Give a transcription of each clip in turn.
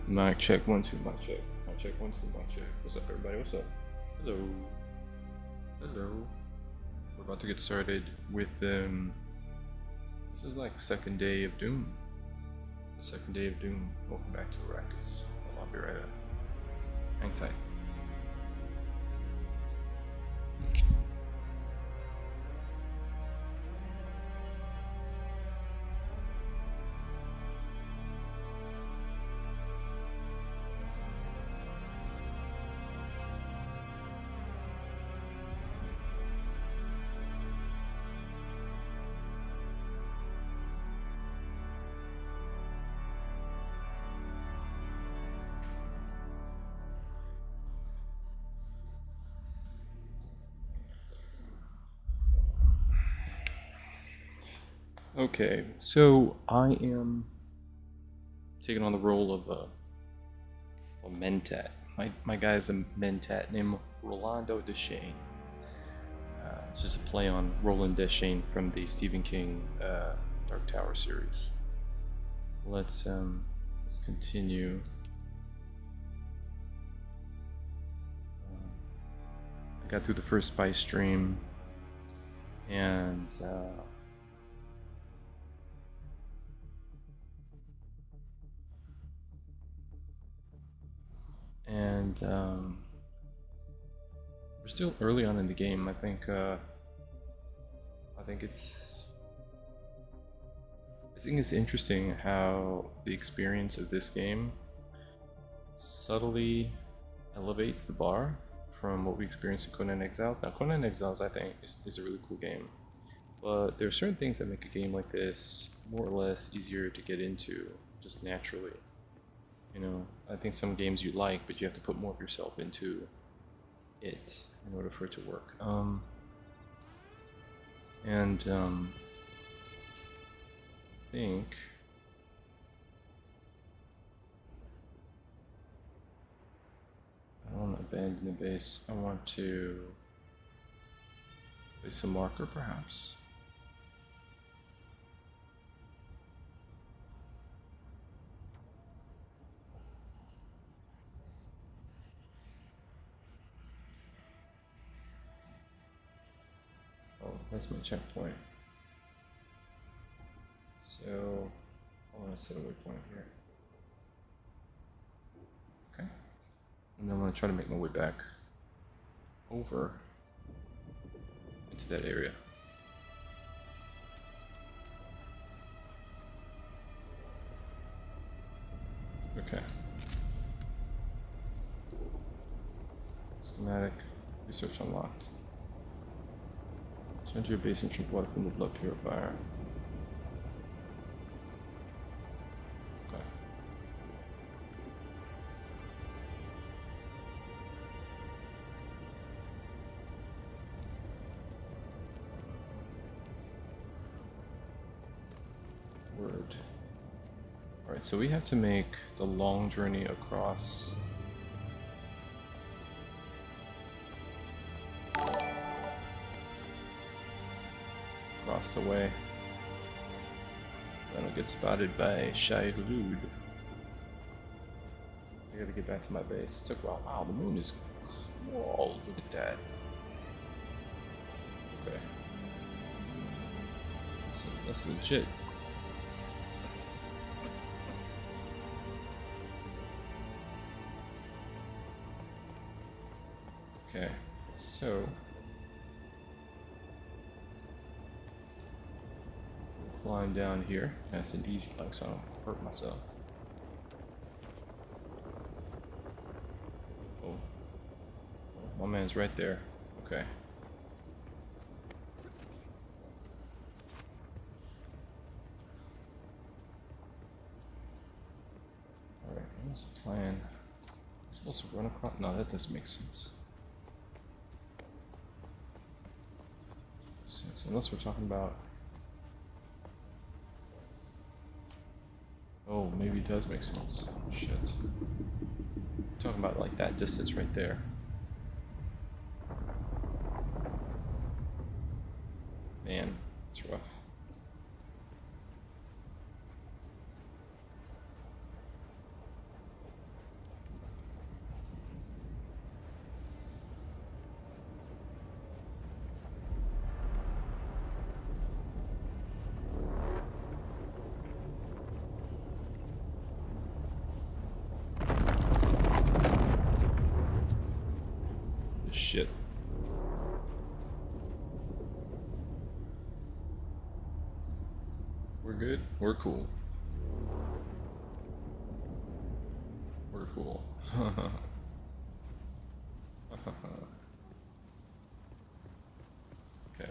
Mic check, 1 2, mic check. Mic check, 1 2, mic check. What's up, everybody? What's up? Hello. Hello. We're about to get started with this is like second day of DUNE. The second day of DUNE. Welcome back to Arrakis. I'll be right back. Hang tight. Okay, so I am taking on the role of a mentat. My guy is a mentat named Rolando Deschain. It's just a play on Roland Deschain from the Stephen King Dark Tower series. Let's continue. I got through the first spy stream, and we're still early on in the game. I think it's interesting how the experience of this game subtly elevates the bar from what we experienced in Conan Exiles. Now, Conan Exiles, I think, is a really cool game, but there are certain things that make a game like this more or less easier to get into just naturally. You know, I think some games you like, but you have to put more of yourself into it in order for it to work. I think I don't want to abandon the base. I want to place a marker, perhaps. Oh, that's my checkpoint. So I want to set a waypoint here. Okay. And then I'm going to try to make my way back over into that area. Okay. Schematic. Research unlocked. Enter your base and drink water from the blood purifier. Okay. Word. Alright, so we have to make the long journey across the way. Then I'll get spotted by Shai Hulud. I gotta get back to my base. It took a while. Wow, the moon is cold. Look at that. Okay. So that's legit. Okay, so climb down here. That's an easy like, so I don't hurt myself. Oh, my man's right there. Okay. Alright, what's the plan? I'm supposed to run across? No, that doesn't make sense. So unless we're talking about... Oh, maybe it does make sense. Shit. I'm talking about like that distance right there. Man, it's rough. shit. We're good. We're cool. We're cool. Okay.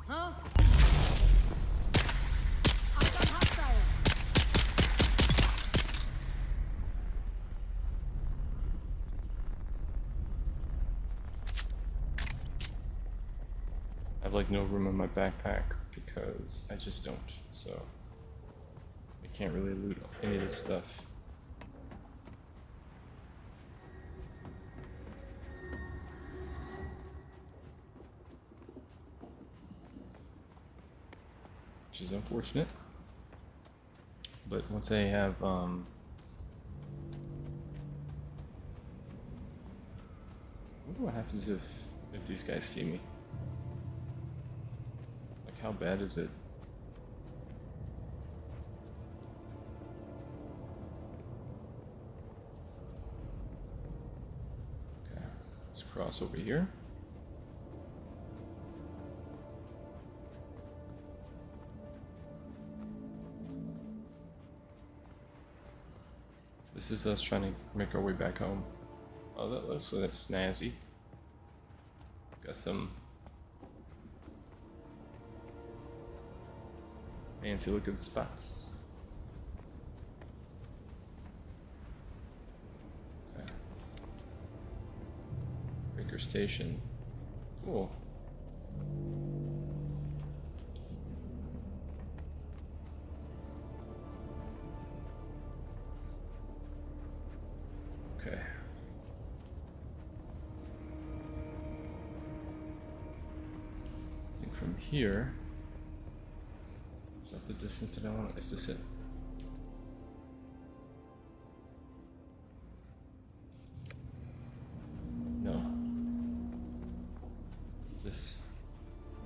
Huh? I've got hostile. I have like no room in my backpack because I just don't, so I can't really loot any of this stuff. Which is unfortunate. But once I have I wonder what happens if these guys see me. Like, how bad is it? Okay, let's cross over here. This is us trying to make our way back home. Oh, that looks snazzy. Got some fancy looking spots. Okay. Breaker station. Cool. Okay. I think from here, is that the distance that I want? Is this it? No. It's this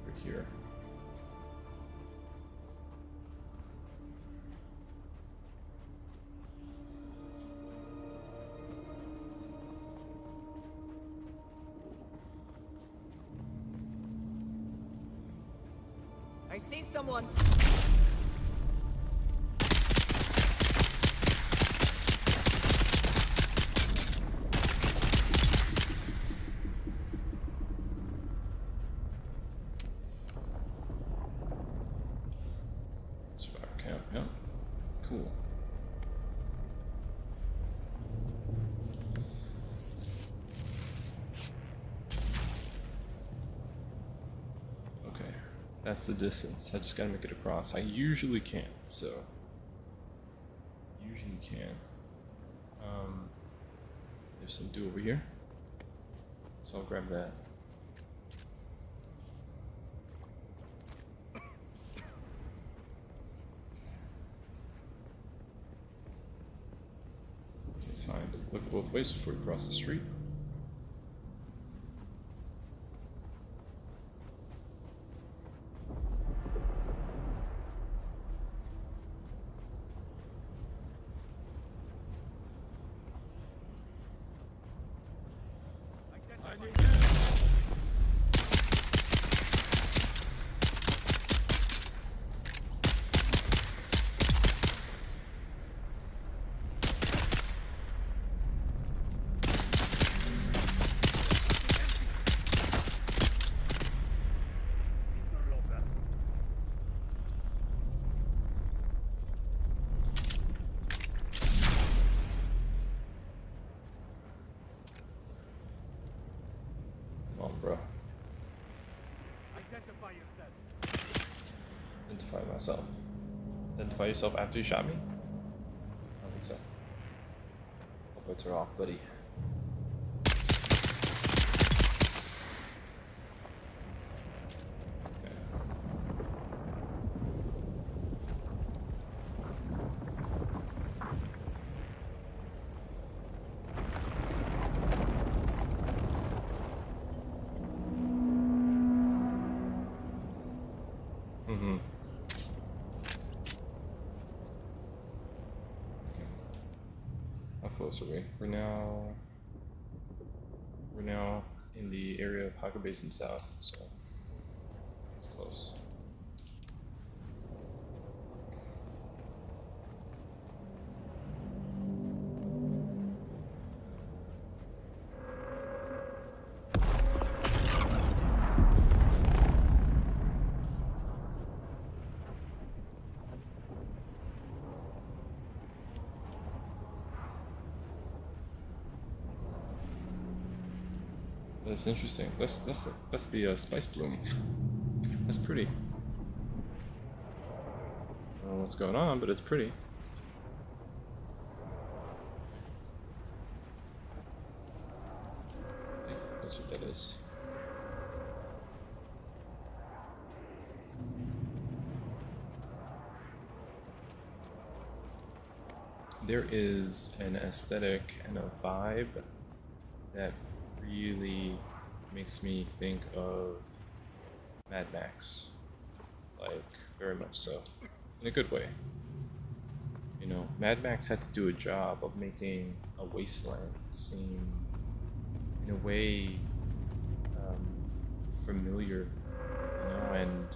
over here. I see someone. Survivor camp, yeah. Cool. Okay, that's the distance. I just gotta make it across. I usually can, so usually can. There's some dew over here, so I'll grab that. Okay, it's fine. Look both ways before you cross the street. Come on, bro. Identify yourself. Identify myself. Identify yourself after you shot me? I don't think so. Lights are off, buddy. How close are we? We're now in the area of Haga Basin South, so it's close. That's interesting. That's the spice bloom. That's pretty. I don't know what's going on, but it's pretty. I think that's what that is. There is an aesthetic and a vibe that really makes me think of Mad Max, like very much so, in a good way. You know, Mad Max had to do a job of making a wasteland seem, in a way, familiar, you know, and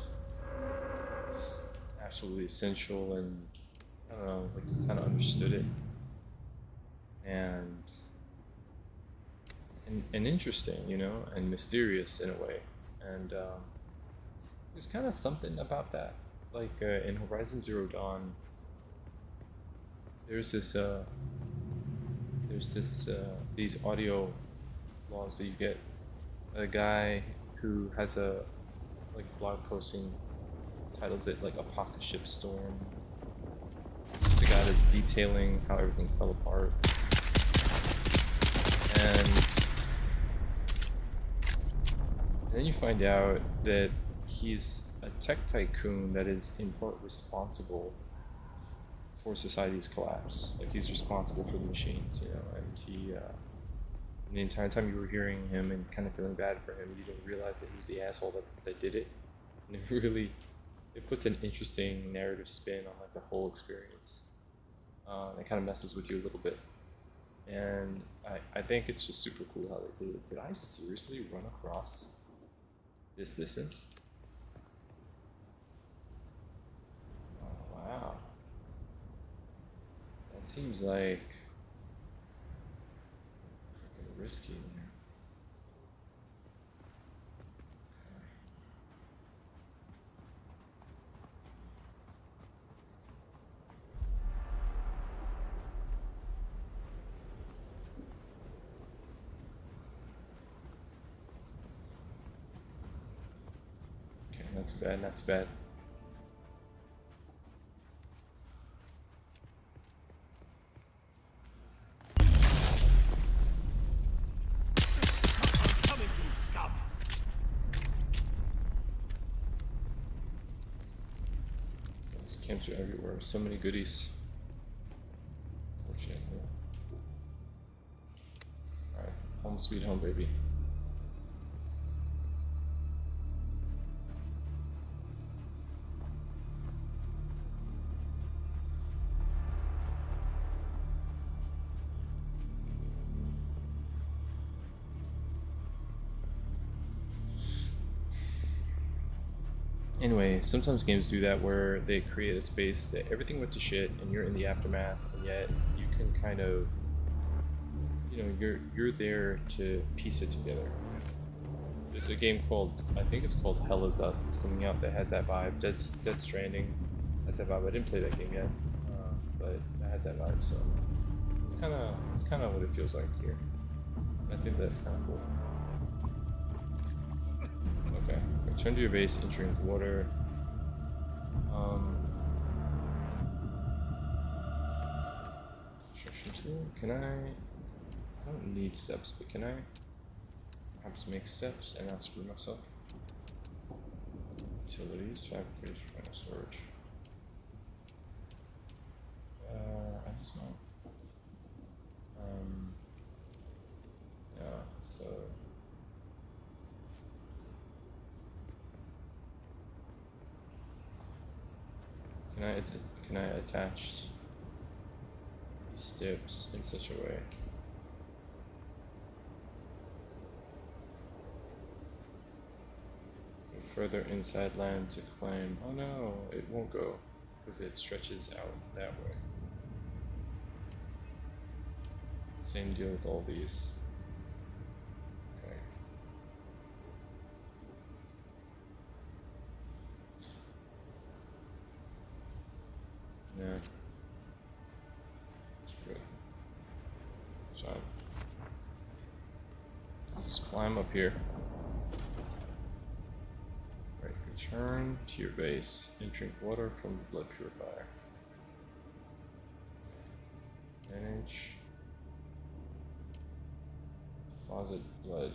just absolutely essential, and I don't know, like you kind of understood it, and interesting, you know, and mysterious in a way. And there's kind of something about that. Like in Horizon Zero Dawn, there's these audio logs that you get. A guy who has a blog posting, titles it like Apocalypse Storm. It's the guy that's detailing how everything fell apart. And then you find out that he's a tech tycoon that is in part responsible for society's collapse. Like he's responsible for the machines, you know, and he, the entire time you were hearing him and kind of feeling bad for him, you didn't realize that he was the asshole that did it. And it puts an interesting narrative spin on like the whole experience. It kind of messes with you a little bit. And I think it's just super cool how they did it. Did I seriously run across this distance? Oh, wow. That seems like freaking risky there. Not too bad, not too bad. Coming to you, scum! These camps are everywhere. So many goodies. Fortunately. Alright, home sweet home, baby. Anyway, sometimes games do that where they create a space that everything went to shit and you're in the aftermath, and yet you can kind of, you know, you're there to piece it together. There's a game called, I think it's called Hell Is Us, it's coming out, that has that vibe. Dead Stranding has that vibe. I didn't play that game yet, but it has that vibe, so it's kind of what it feels like here. I think that's kind of cool. Okay, return to your base and drink water. Construction tool, can I I don't need steps, but can I perhaps make steps and not screw myself? Utilities, fabricators, final storage. I just know. Yeah, so. Can I attach these steps in such a way? Further inside land to climb. Oh no, it won't go because it stretches out that way. Same deal with all these. Okay. Yeah. It's good. So I'll just climb up here. Right, return to your base and drink water from the blood purifier. Manage. Deposit blood.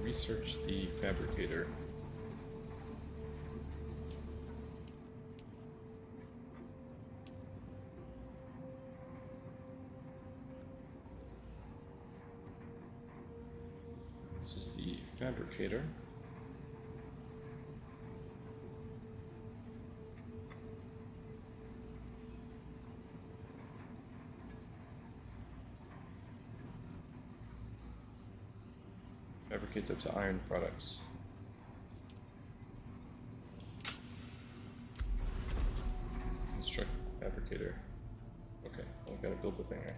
Research the fabricator. This is the fabricator. Fabricates up to iron products. Construct the fabricator. Okay, well, we gotta build the thing, right?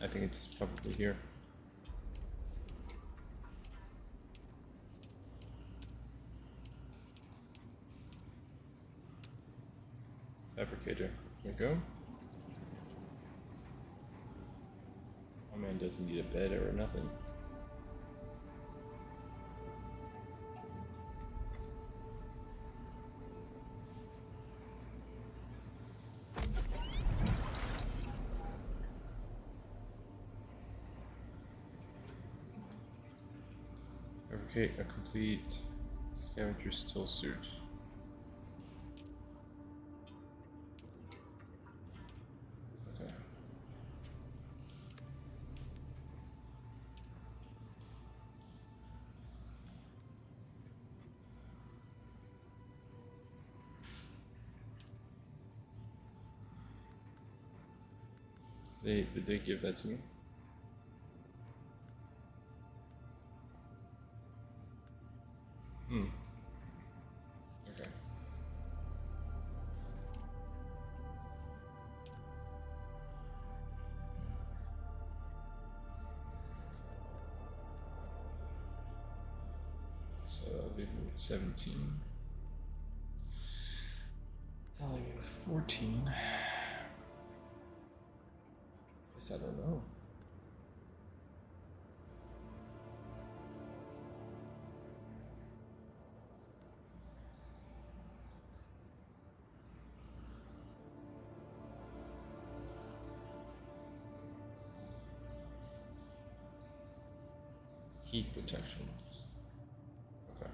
I think it's probably here. Fabricator. Here we go. My man doesn't need a bed or nothing. Fabricate a complete scavenger still suit. Okay. Did they give that to me? Okay. So leave me with 17. I'll leave me with 14. Guess I don't know. Heat protections. Okay.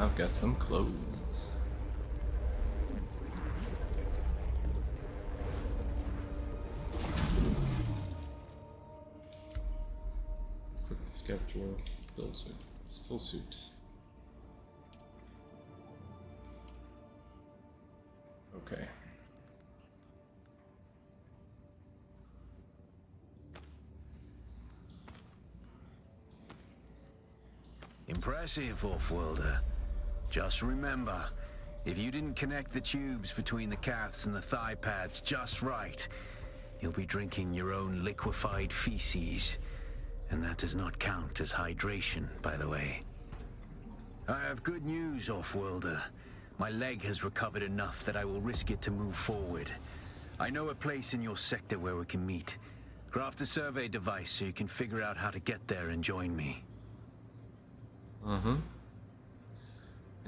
I've got some clothes. Quick schedule, build suit, still suit. Okay. Impressive, off-worlder. Just remember, if you didn't connect the tubes between the calves and the thigh pads just right, you'll be drinking your own liquefied feces. And that does not count as hydration, by the way. I have good news, off-worlder. My leg has recovered enough that I will risk it to move forward. I know a place in your sector where we can meet. Craft a survey device so you can figure out how to get there and join me.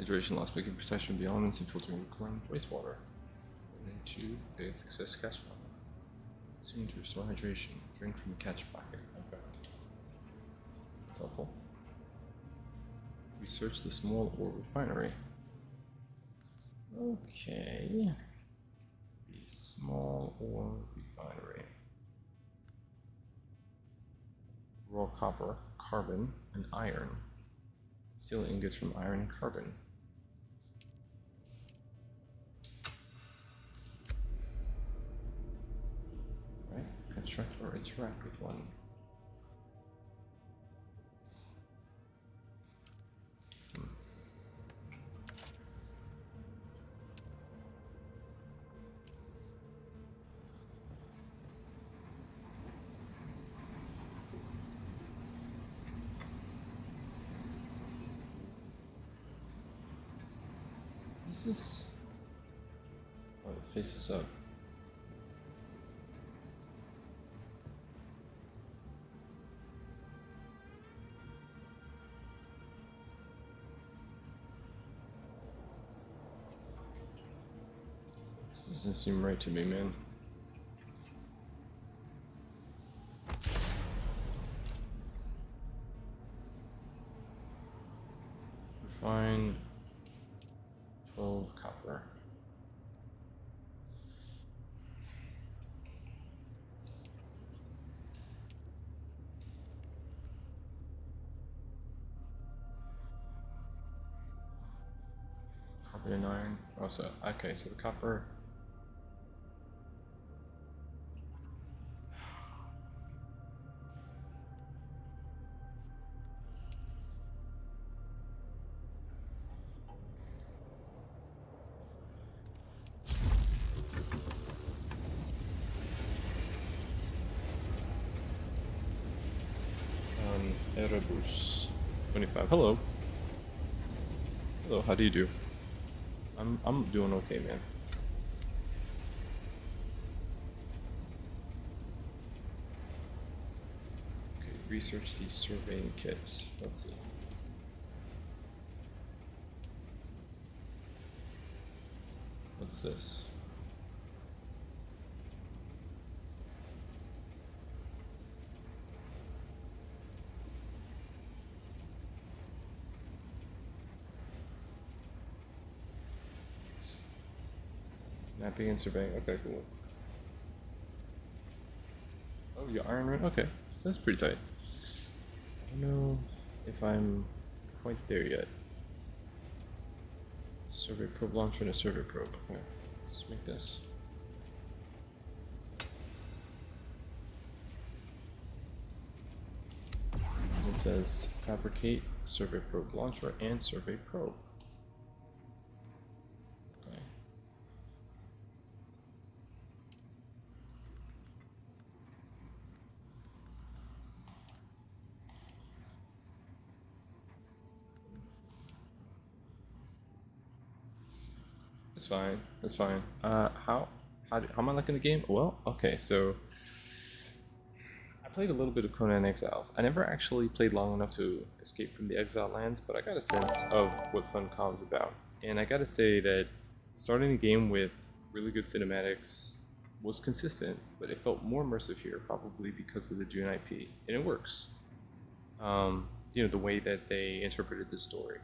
Hydration loss, making protection of the elements and filtering recurring wastewater. Into the excess catch pocket. Soon to restore hydration. Drink from the catch pocket. Okay. That's helpful. Research the small ore refinery. Okay. The small ore refinery. Raw copper, carbon, and iron. Steel ingots from iron and carbon. Right? Construct or interact with one. What's this? Oh, it faces up. This doesn't seem right to me, man. Refine 12 copper. Carbon and iron. Oh, so okay, so the copper. Erebus 25. Hello. Hello, how do you do? I'm doing okay, man. Okay, research the surveying kit. Let's see. What's this? Mapping and surveying. Okay, cool. Oh, your iron ring. Okay, that's pretty tight. I don't know if I'm quite there yet. Survey probe launcher and a survey probe. Okay, let's make this. It says fabricate survey probe launcher and survey probe. Okay. It's fine. It's fine. How am I liking the game? Well, okay, so I played a little bit of Conan Exiles. I never actually played long enough to escape from the exile lands, but I got a sense of what Funcom's about. And I gotta say that starting the game with really good cinematics was consistent, but it felt more immersive here, probably because of the DUNE IP, and it works. You know, the way that they interpreted the story.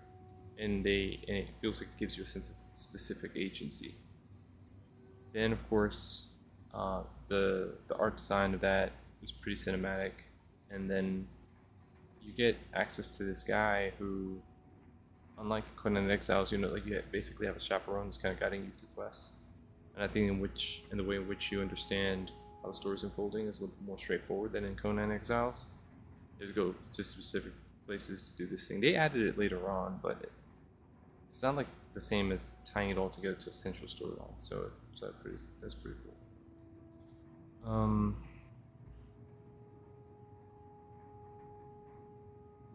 and it feels like it gives you a sense of specific agency. Then of course, the art design of that is pretty cinematic, and then you get access to this guy who, unlike Conan Exiles, like you basically have a chaperone who's kind of guiding you through quests. And I think in the way in which you understand how the story's unfolding is a little more straightforward than in Conan Exiles. You have to go to specific places to do this thing. They added it later on, but it's not like the same as tying it all together to a central storyline. So that's pretty cool.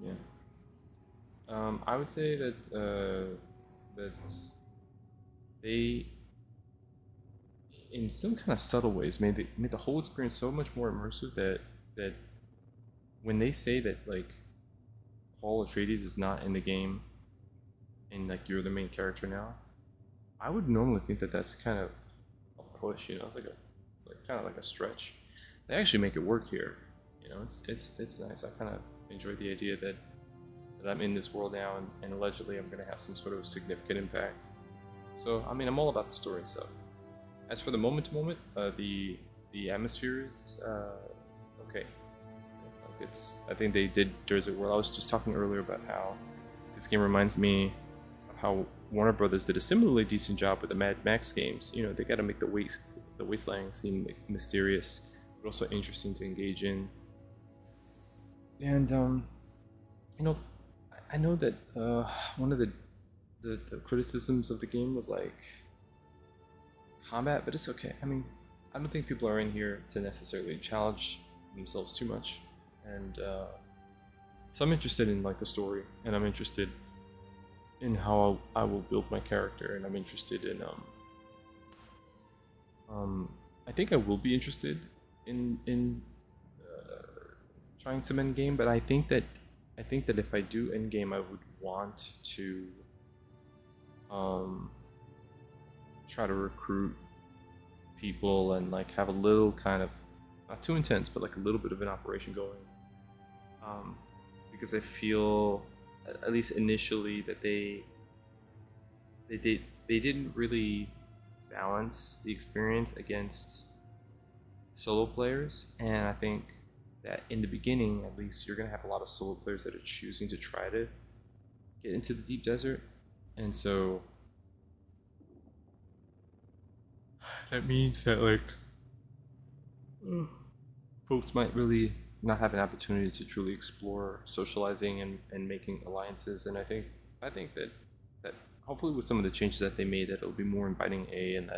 Yeah. I would say that they, in some kind of subtle ways, made the whole experience so much more immersive that when they say that like Paul Atreides is not in the game and like you're the main character now, I would normally think that that's kind of a push. It's like kind of like a stretch. They actually make it work here. It's nice. I kind of enjoy the idea that I'm in this world now, and allegedly I'm going to have some sort of significant impact. So I mean, I'm all about the story and stuff. As for the moment to moment, the atmosphere is okay. I think they did Desert World. I was just talking earlier about how this game reminds me of how Warner Brothers did a similarly decent job with the Mad Max games. They got to make the wasteland seem mysterious, but also interesting to engage in. And I know that one of the criticisms of the game was like combat, but it's okay. I mean, I don't think people are in here to necessarily challenge themselves too much, and so I'm interested in like the story, and I'm interested in how I will build my character, and I'm interested in I think I will be interested in trying some end game, but I think that if I do end game, I would want to try to recruit people and like have a little kind of, not too intense, but like a little bit of an operation going, because I feel, at least initially, that they didn't really balance the experience against solo players, and I think that in the beginning, at least, you're going to have a lot of solo players that are choosing to try to get into the deep desert, and so that means that like folks might really not have an opportunity to truly explore socializing and making alliances. And I think that hopefully with some of the changes that they made, that it'll be more inviting, and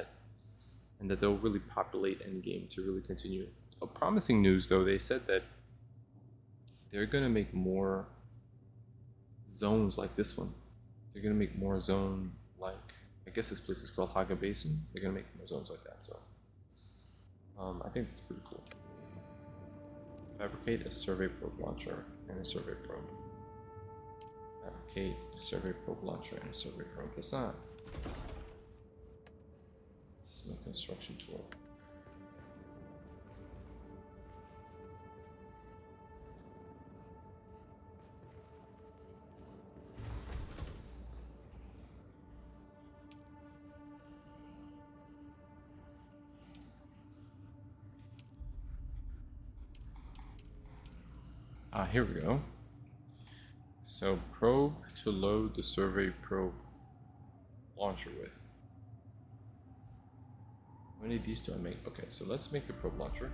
that they'll really populate endgame to really continue. Promising news though, they said that they're gonna make more zones like this one. They're gonna make more zone like, I guess this place is called Haga Basin. They're gonna make more zones like that, so I think that's pretty cool. Fabricate a survey probe launcher and a survey probe. Fabricate a survey probe launcher and a survey probe. That's not. This is my construction tool. Here we go. So probe to load the survey probe launcher with. How many of these do I make? Okay, so let's make the probe launcher.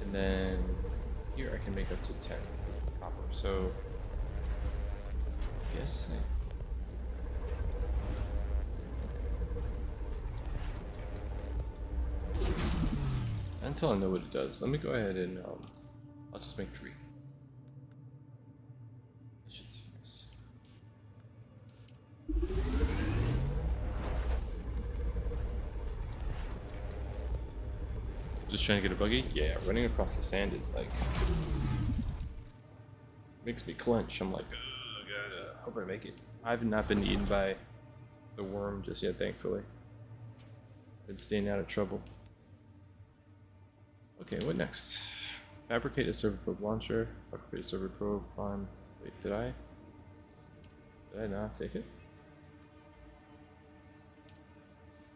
And then here I can make up to 10 copper. So yes. Until I know what it does. Let me go ahead and I'll just make 3. I should see this. Just trying to get a buggy? Yeah, running across the sand is like, makes me clench. I'm like, oh god, hope I make it. I've not been eaten by the worm just yet, thankfully. Been staying out of trouble. Okay, what next? Fabricate a server probe launcher. Fabricate a server probe. Climb. Wait, did I not take it?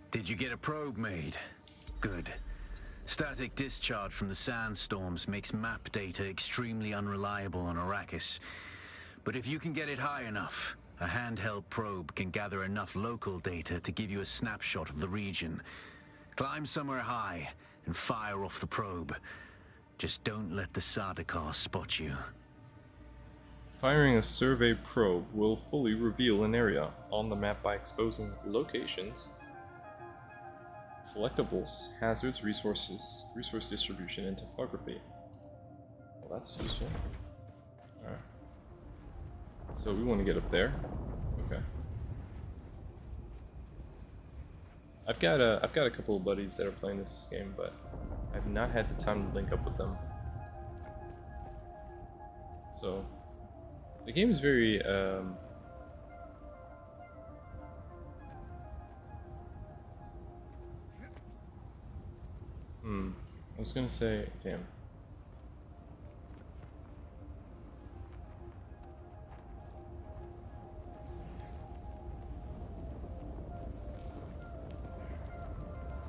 Did you get a probe made? Good. Static discharge from the sandstorms makes map data extremely unreliable on Arrakis. But if you can get it high enough, a handheld probe can gather enough local data to give you a snapshot of the region. Climb somewhere high and fire off the probe. Just don't let the Sardaukar spot you. Firing a survey probe will fully reveal an area on the map by exposing locations, collectibles, hazards, resources, resource distribution, and topography. Well, that's useful. Alright. So we want to get up there. Okay. I've got a couple of buddies that are playing this game, but I've not had the time to link up with them. So the game is very I was gonna say, damn.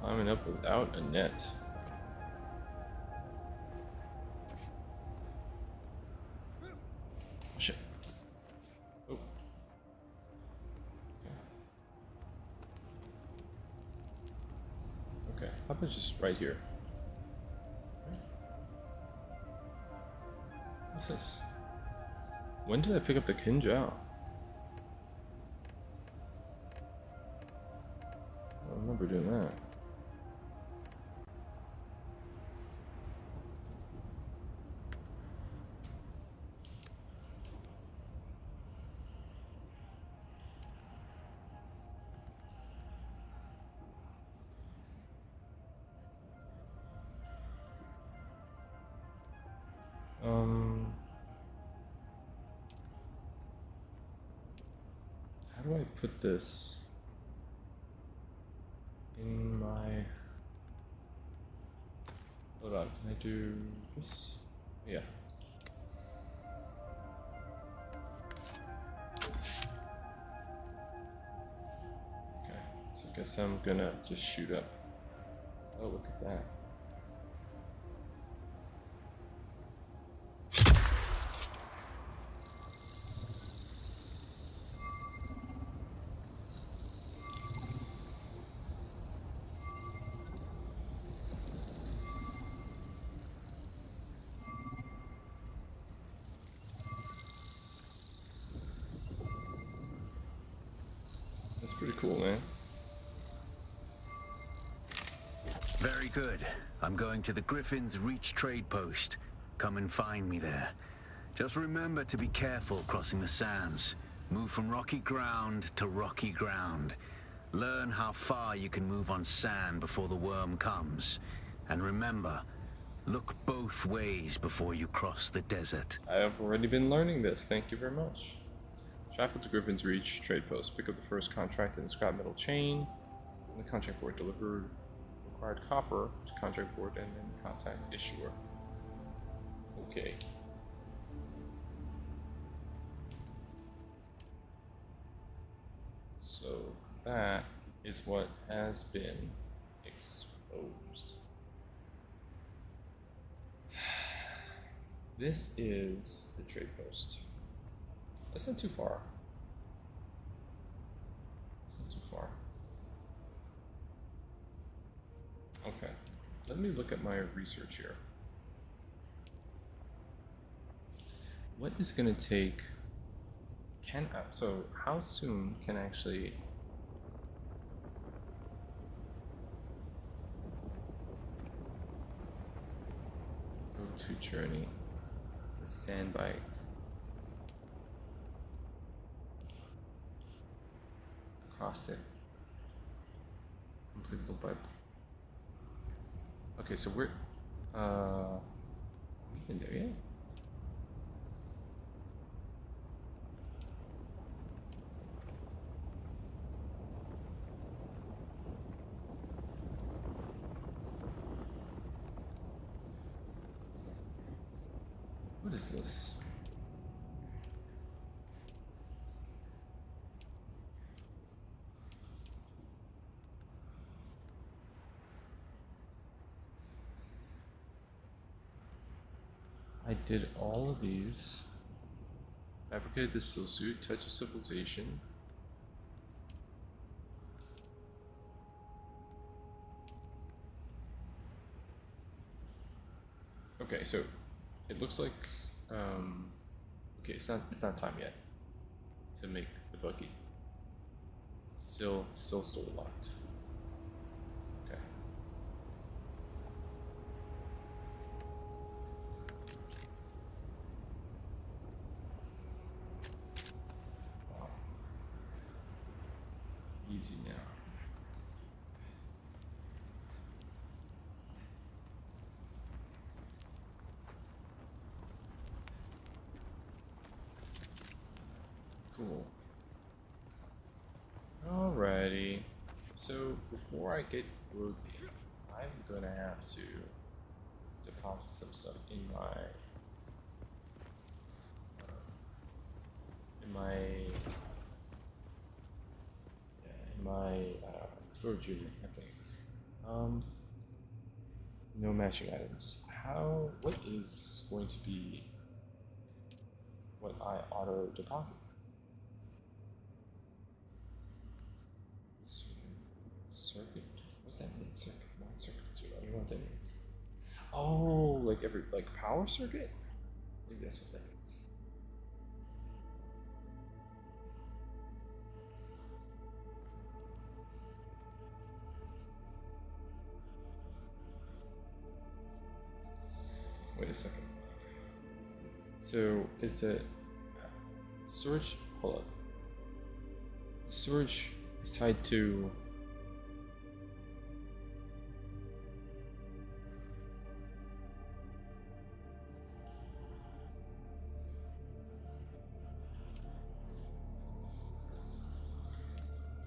Climbing up without a net. Shit. Oh. Okay, how about just right here? What's this? When did I pick up the Kinjal? I don't remember doing that. How do I put this in my... Hold on, can I do this? Yeah. Okay, so I guess I'm gonna just shoot up. Oh, look at that. That's pretty cool, man. Very good. I'm going to the Griffin's Reach trade post. Come and find me there. Just remember to be careful crossing the sands. Move from rocky ground to rocky ground. Learn how far you can move on sand before the worm comes. And remember, look both ways before you cross the desert. I have already been learning this. Thank you very much. Travel to Griffin's Reach trade post. Pick up the first contract in the scrap metal chain. And the contract board delivered required copper to contract board and then contact issuer. Okay. So that is what has been exposed. This is the trade post. That's not too far. That's not too far. Okay, let me look at my research here. What is going to take... so how soon can I actually... go to journey? The sand bike. Across it. Completable by... Okay, so we're... we been there yet? What is this? I did all of these. Fabricated the seal suit, touch of civilization. Okay, so it looks like okay, it's not time yet to make the buggy. Still locked. Okay. Wow. Easy now. Cool. Alrighty. So before I get working, I'm gonna have to deposit some stuff in my storage unit, I think. No matching items. What is going to be what I auto deposit? Circuit? What's that mean? Circuit? Not circuit. I don't know what that means. Oh, like power circuit? Maybe that's what that means. Wait a second. So is the storage? Hold up. The storage is tied to.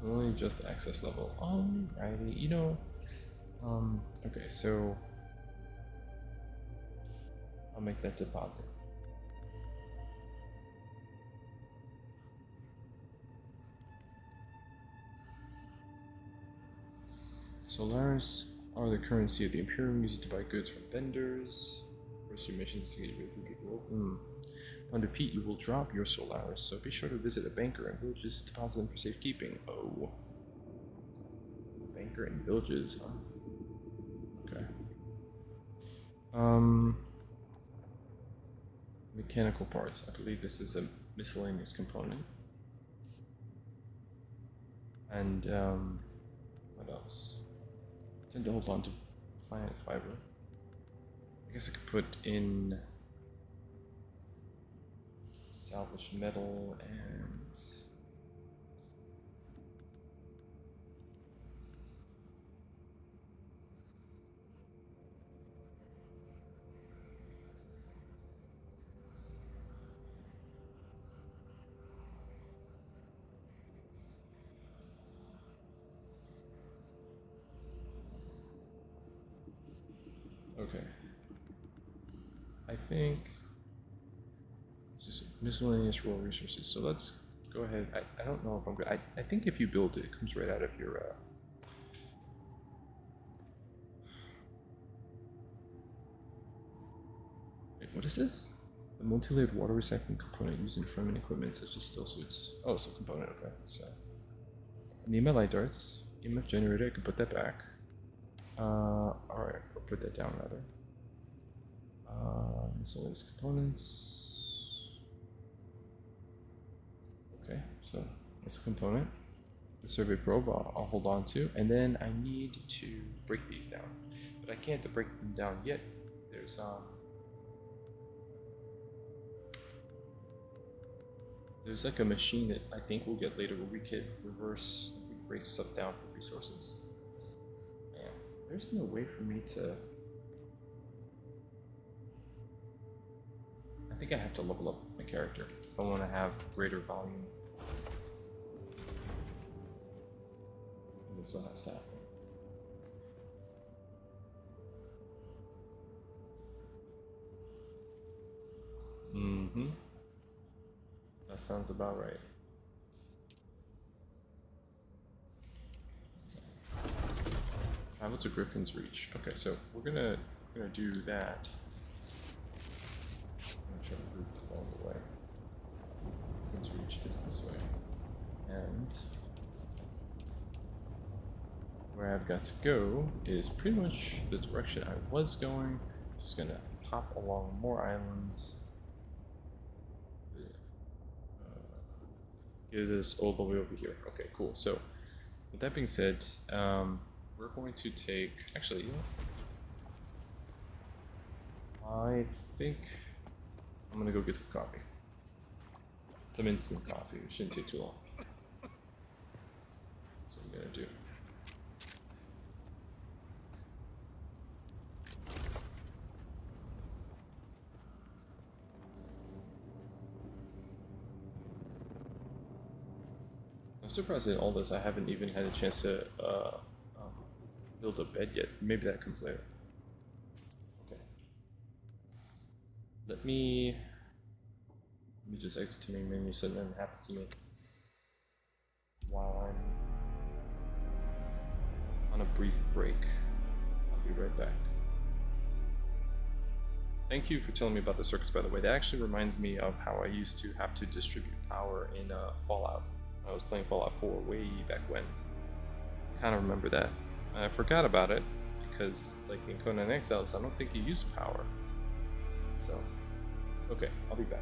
Only just access level. Alrighty, you know. Okay, so I'll make that deposit. Solars are the currency of the Imperium, used to buy goods from vendors. First, your mission is to get rid of people. On defeat, you will drop your Solaris, so be sure to visit a banker and villages to deposit them for safekeeping. Oh. Banker and villages, huh? Okay. Mechanical parts. I believe this is a miscellaneous component. And, what else? I tend to hold on to plant fiber. I guess I could put in salvaged metal and okay. I think it's just miscellaneous raw resources. So let's go ahead. I don't know if I'm good. I think if you build it, it comes right out of your wait, what is this? The multi-layered water recycling component used in framing equipment such as still suits. Oh, it's a component, okay. So I need my light darts, EMF generator, I can put that back. Alright, I'll put that down rather. Miscellaneous components. Okay, so that's a component. The survey probe I'll hold on to, and then I need to break these down. But I can't break them down yet. There's like a machine that I think we'll get later where we could break stuff down for resources. Man, there's no way for me to. I think I have to level up my character if I want to have greater volume. And this one has to happen. Mm-hmm. That sounds about right. Travel to Griffin's Reach. Okay, so we're gonna do that. I'm gonna try to route along the way. Griffin's Reach is this way, and where I've got to go is pretty much the direction I was going. Just gonna hop along more islands. Get this all the way over here. Okay, cool. So, with that being said, we're going to take. Actually, you know, I think I'm gonna go get some coffee. Some instant coffee. It shouldn't take too long. That's what I'm gonna do. I'm surprised in all this I haven't even had a chance to build a bed yet. Maybe that comes later. Okay. Let me just exit to main menu so nothing happens to me while I'm on a brief break. I'll be right back. Thank you for telling me about the circus, by the way. That actually reminds me of how I used to have to distribute power in Fallout. I was playing Fallout 4 way back when. I kind of remember that. I forgot about it because, like in Conan Exiles, I don't think you use power. So, okay, I'll be back.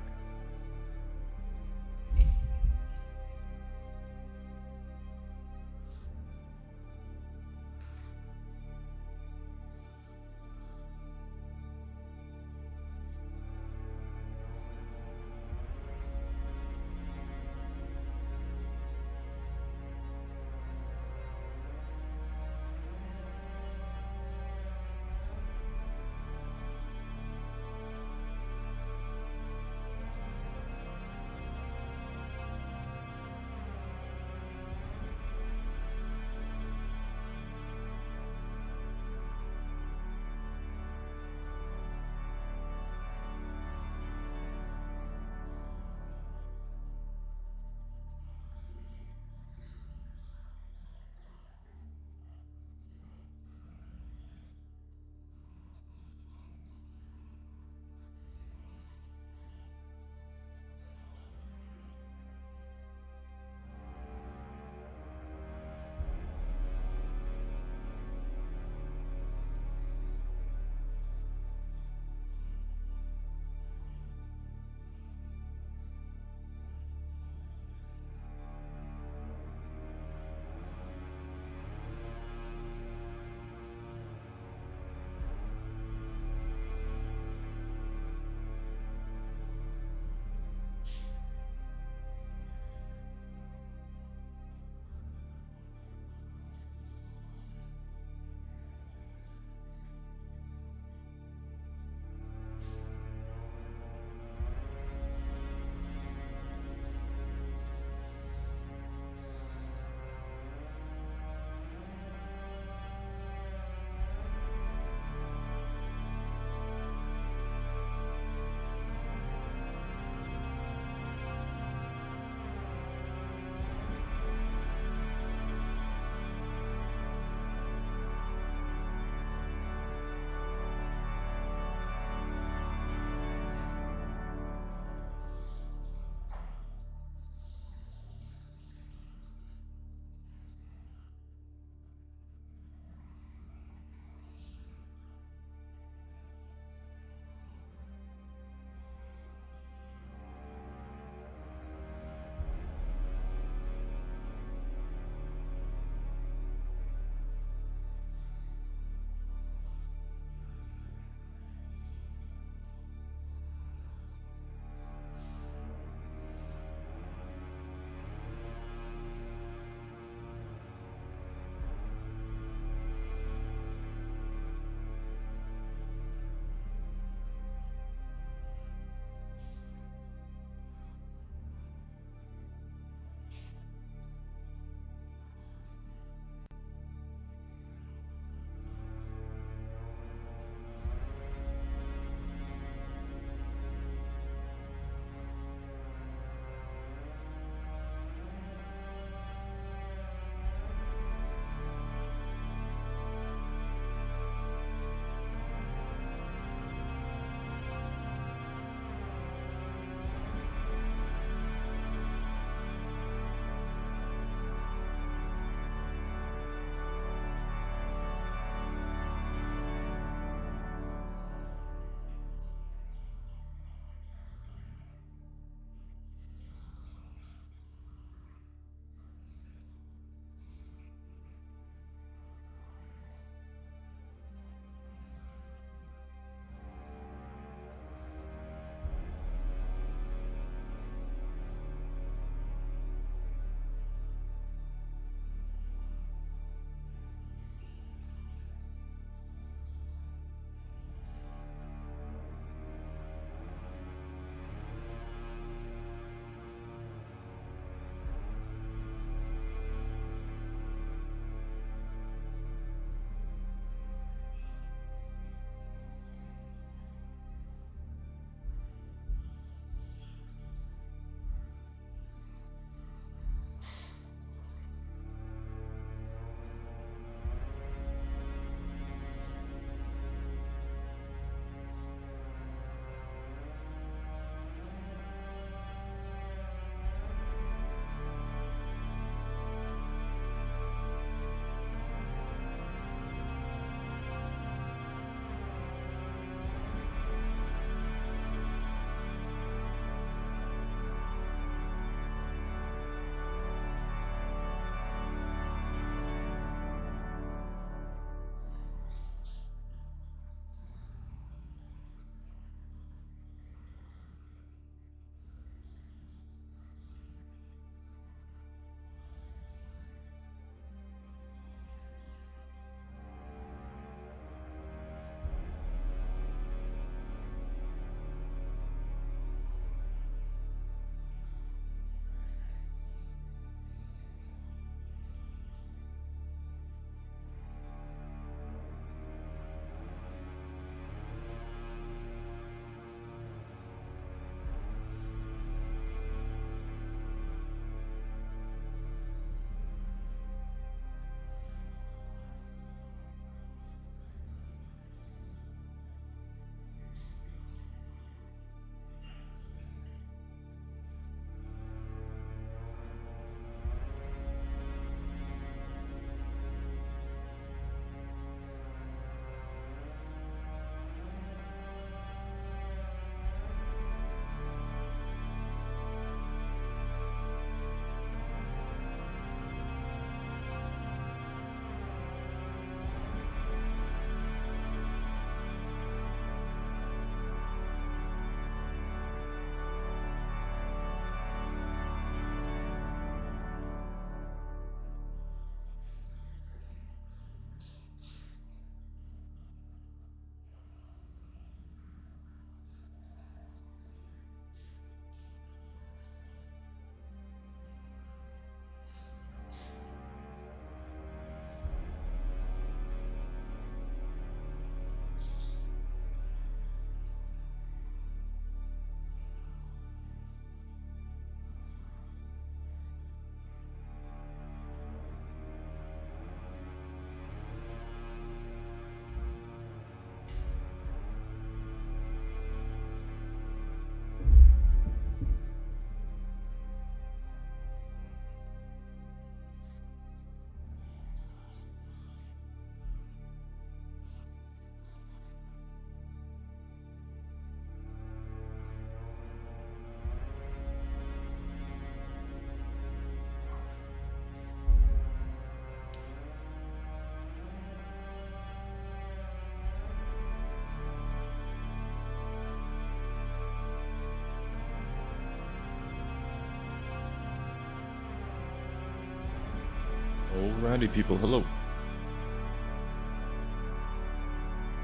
Alrighty, people, hello.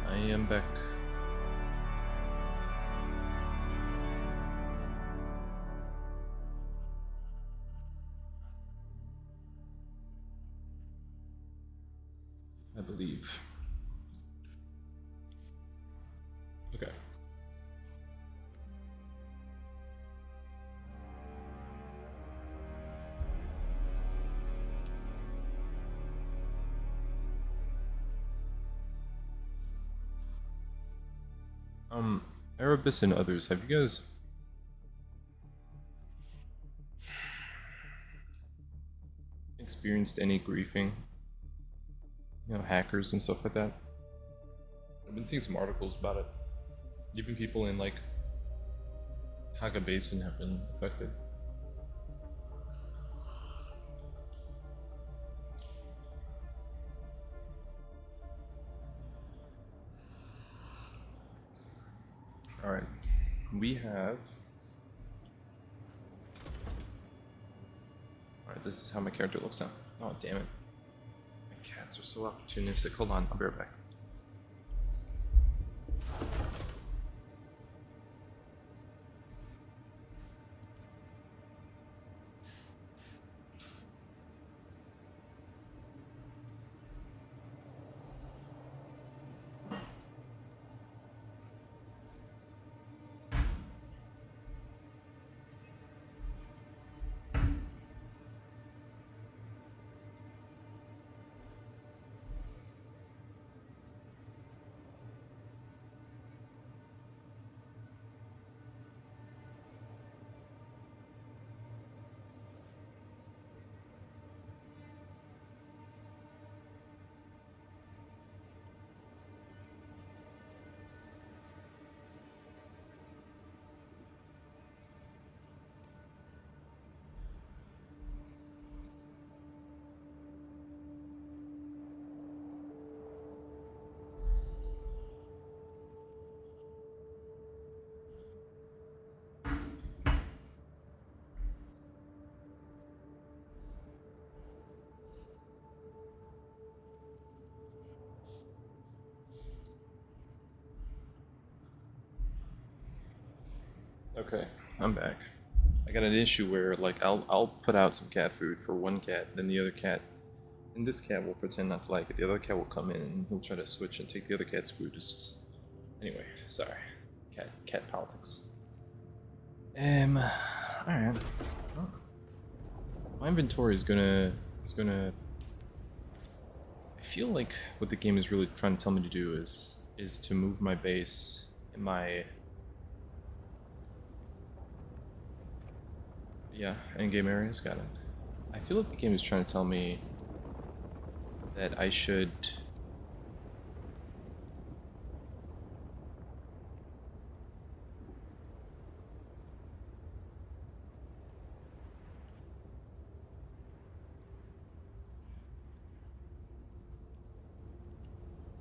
I am back. I believe. Okay. Erebus and others, have you guys experienced any griefing? You know, hackers and stuff like that? I've been seeing some articles about it. Even people in like Haga Basin have been affected. Alright, we have... Alright, this is how my character looks now. Oh, damn it. My cats are so opportunistic. Hold on, I'll be right back. Okay, I'm back. I got an issue where like I'll put out some cat food for one cat, then the other cat, and this cat will pretend not to like it. The other cat will come in and he'll try to switch and take the other cat's food. It's just anyway. Sorry, cat politics. All right. Oh. My inventory is gonna. I feel like what the game is really trying to tell me to do is to move my base and my. Yeah, endgame areas, got it. I feel like the game is trying to tell me that I should...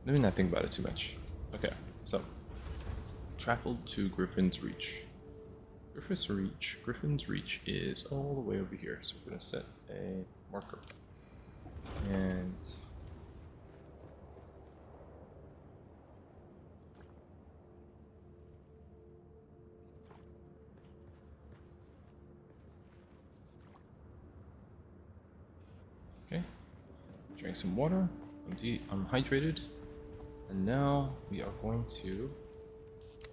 Let me not think about it too much. Okay, so traveled to Griffin's Reach. Griffin's Reach is all the way over here, so we're gonna set a marker. And okay, drink some water. I'm hydrated, and now we are going to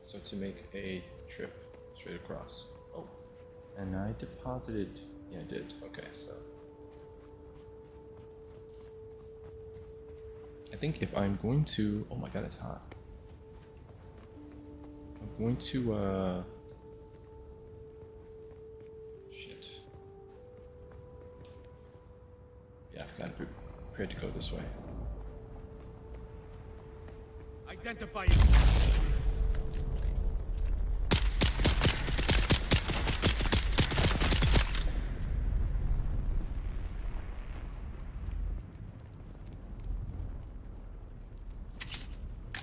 start to make a trip straight across. Oh, and I deposited. Yeah, I did. Okay, so I think if I'm going to, oh my god, it's hot. I'm going to shit. Yeah, I've got to be prepared to go this way. Identify it.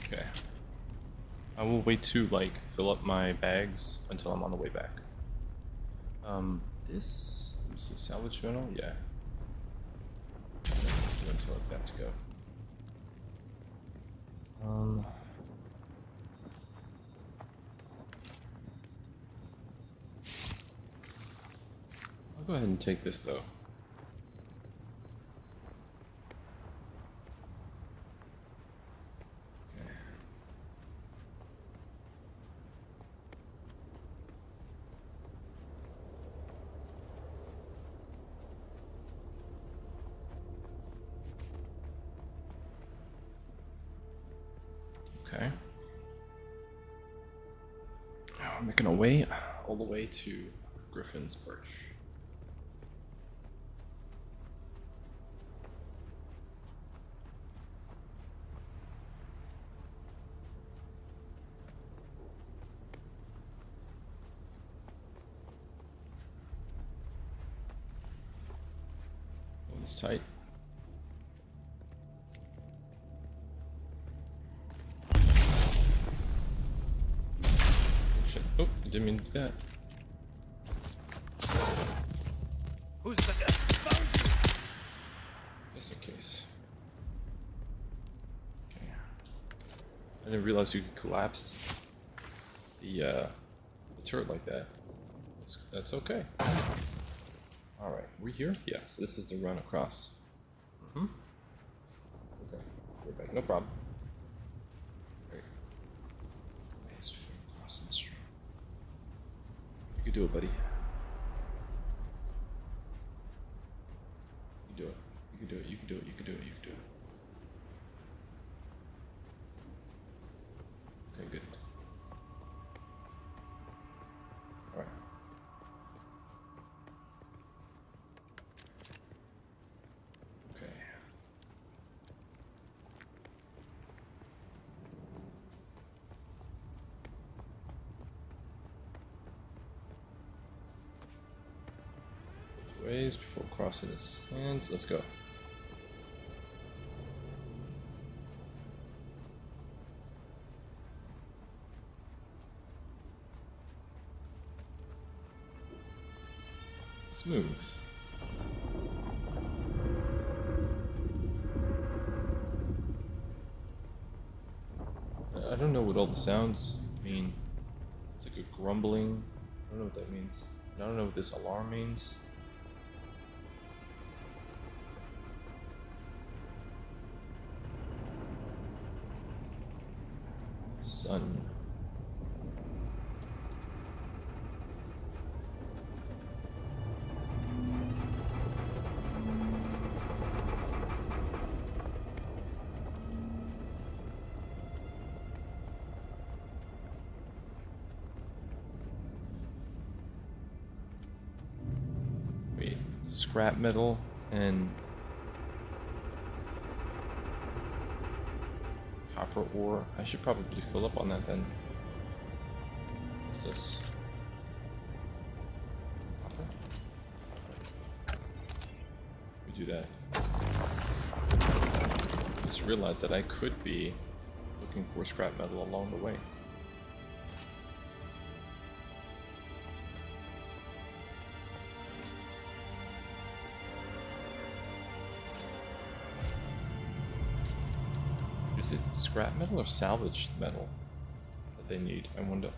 Okay. I will wait to like fill up my bags until I'm on the way back. Let me see, salvage metal? Yeah. to go. I'll go ahead and take this though. Okay. I'm making a way all the way to Griffin's Perch. Hold this tight. Oh, I didn't mean to do that. Who's the found you? Just in case. Okay. I didn't realize you could collapse the turret like that. That's okay. Alright, we here? Yeah, so this is the run across. Okay, we're back. No problem. Great. Nice crossing the stream. You can do it, buddy. You do it. You can do it. You can do it. You can do it. You can do it. Okay, good. All right. Okay. Ways before crossing his hands. Let's go. Smooth. I don't know what all the sounds mean. It's like a grumbling. I don't know what that means. I don't know what this alarm means. Sun. Wait, scrap metal and copper ore. I should probably fill up on that then. What's this? Copper? We do that. Just realized that I could be looking for scrap metal along the way. Is it scrap metal or salvaged metal that they need? I wonder.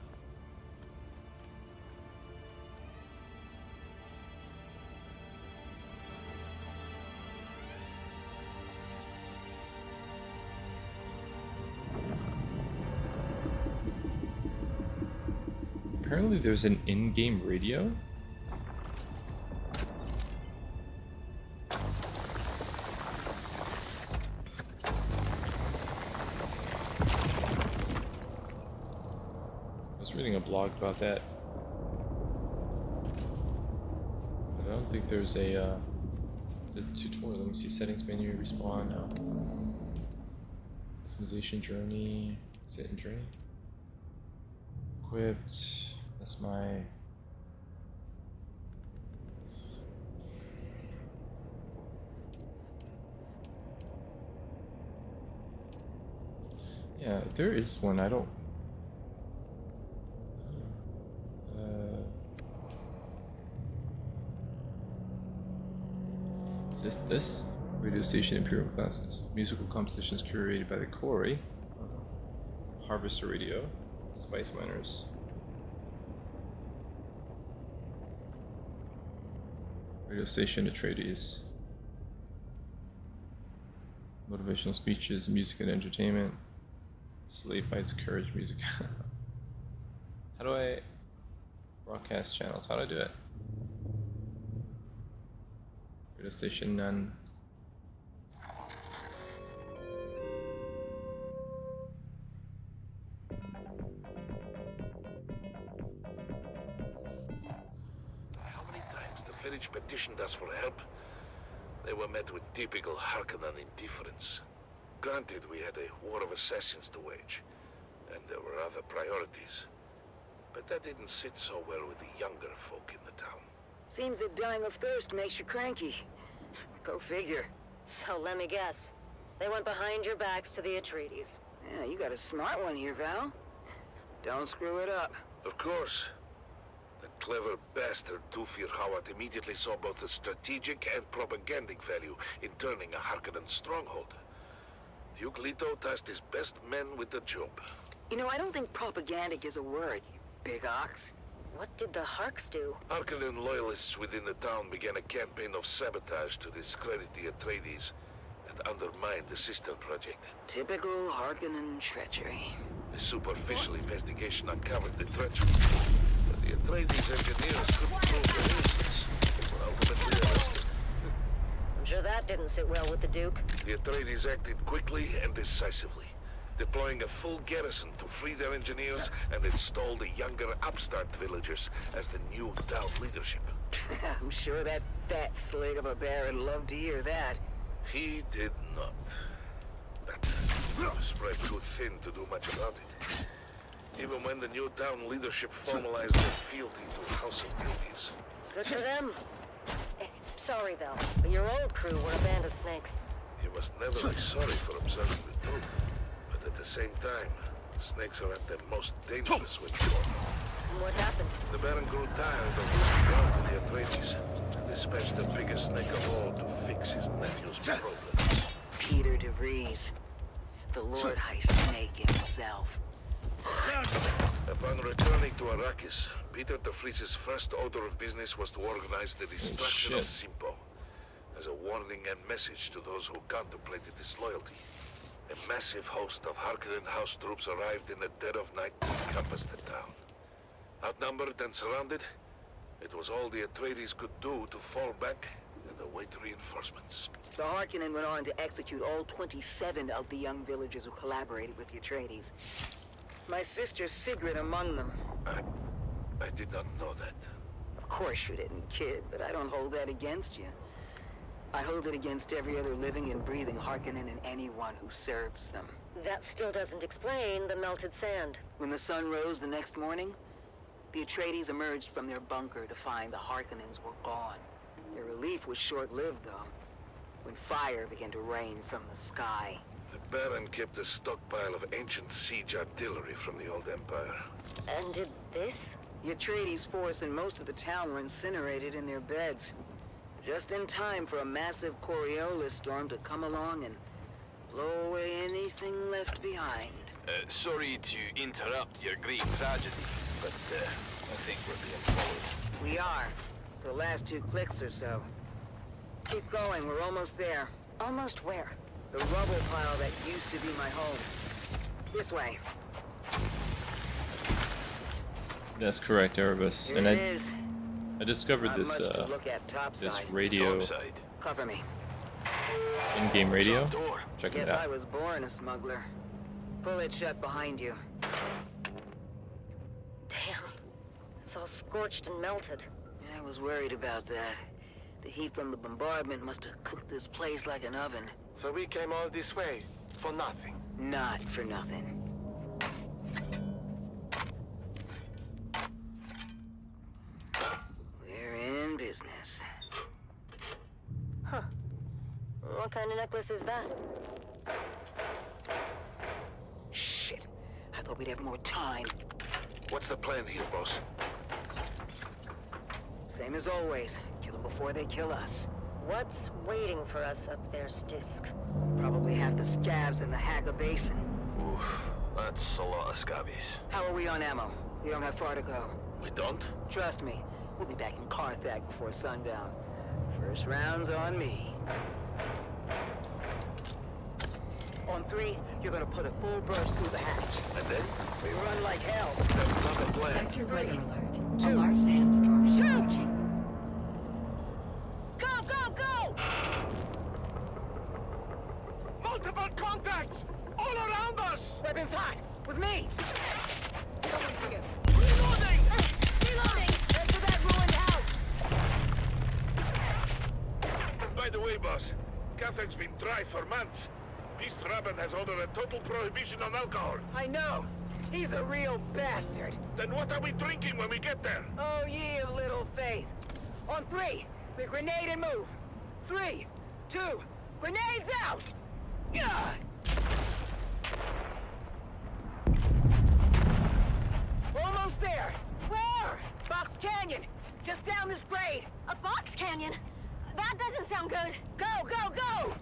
Apparently there's an in-game radio. Reading a blog about that. But I don't think there's a the tutorial. Let me see. Settings menu, respawn now. Customization journey. Set in journey. Equipped. That's my. Yeah, there is one. I don't. Is this? Radio station Imperial classes. Musical compositions curated by the Quarry. Harvester Radio. Spice Miners. Radio station Atreides. Motivational speeches, music and entertainment. Slave Fights, Courage music. How do I broadcast channels? How do I do it? Radio station none. How many times the village petitioned us for help? They were met with typical Harkonnen indifference. Granted, we had a war of assassins to wage, and there were other priorities. But that didn't sit so well with the younger folk in the town. Seems that dying of thirst makes you cranky. Go figure. So let me guess. They went behind your backs to the Atreides. Yeah, you got a smart one here, Val. Don't screw it up. Of course. That clever bastard Dufir Hawat immediately saw both the strategic and propagandic value in turning a Harkonnen stronghold. Duke Leto tasked his best men with the job. You know, I don't think propagandic is a word, you big ox. What did the Harks do? Harkonnen loyalists within the town began a campaign of sabotage to discredit the Atreides and undermine the sister project. Typical Harkonnen treachery. A superficial investigation uncovered the treachery, but the Atreides engineers couldn't prove their innocence and were ultimately arrested. I'm sure that didn't sit well with the Duke. The Atreides acted quickly and decisively, deploying a full garrison to free their engineers and install the younger upstart villagers as the new town leadership. I'm sure that fat slig of a bear would love to hear that. He did not. But he was spread too thin to do much about it. Even when the new town leadership formalized their fealty to House of Duties. Good for them. Sorry, though, but your old crew were a band of snakes. He must never be sorry for observing the truth. But at the same time, snakes are at their most dangerous when caught. What happened? The Baron grew tired of losing ground to the Atreides and dispatched the biggest snake of all to fix his nephew's problems. Peter DeVries, the Lord High Snake himself. Upon returning to Arrakis, Peter DeVries' first order of business was to organize the destruction of Simpo, as a warning and message to those who contemplated disloyalty. A massive host of Harkonnen house troops arrived in the dead of night to encompass the town. Outnumbered and surrounded, it was all the Atreides could do to fall back and await reinforcements. The Harkonnen went on to execute all 27 of the young villagers who collaborated with the Atreides. My sister Sigrid among them. I did not know that. Of course you didn't, kid, but I don't hold that against you. I hold it against every other living and breathing Harkonnen and anyone who serves them. That still doesn't explain the melted sand. When the sun rose the next morning, the Atreides emerged from their bunker to find the Harkonnens were gone. Their relief was short-lived, though, when fire began to rain from the sky. The Baron kept a stockpile of ancient siege artillery from the old Empire. And did this? The Atreides force and most of the town were incinerated in their beds. Just in time for a massive Coriolis storm to come along and blow away anything left behind. Sorry to interrupt your great tragedy, but I think we're being followed. We are. For the last 2 clicks or so. Keep going, we're almost there. Almost where? The rubble pile that used to be my home. This way. That's correct, Erebus. Here And it is. I discovered Not this much to look at topside. this radio, Topside. Cover me. in-game radio. Front door. Check Guess it I out. was born a smuggler. Pull it shut behind you. Damn. It's all scorched and melted. I was worried about that. The heat from the bombardment must have cooked this place like an oven. So we came all this way for nothing. Not for nothing. We're in business. Huh. What kind of necklace is that? Shit. I thought we'd have more time. What's the plan here, boss? Same as always. Kill them before they kill us. What's waiting for us up there, Stisk? Probably half the scabs in the Haga Basin. Oof, that's a lot of scabbies. How are we on ammo? We don't have far to go. We don't? Trust me, we'll be back in Carthag before sundown. First round's on me. On 3, you're gonna put a full burst through the hatch. And then? We run like hell. That's not a plan. Sector weather alert. 2. A large sandstorm is Shoot! approaching. Go, go, go! Multiple contacts! All around us! Weapons hot! With me! Someone's here. Reloading! Reloading! Head for that ruined house! By the way, boss, Carthag's been dry for months. Beast Rabban has ordered a total prohibition on alcohol. I know! He's a real bastard! Then what are we drinking when we get there? Oh, ye of little faith! On 3, we grenade and move! 3, 2, grenades out! Gah! Almost there! Where? Box Canyon! Just down this grade! A box canyon? That doesn't sound good. Go, go, go!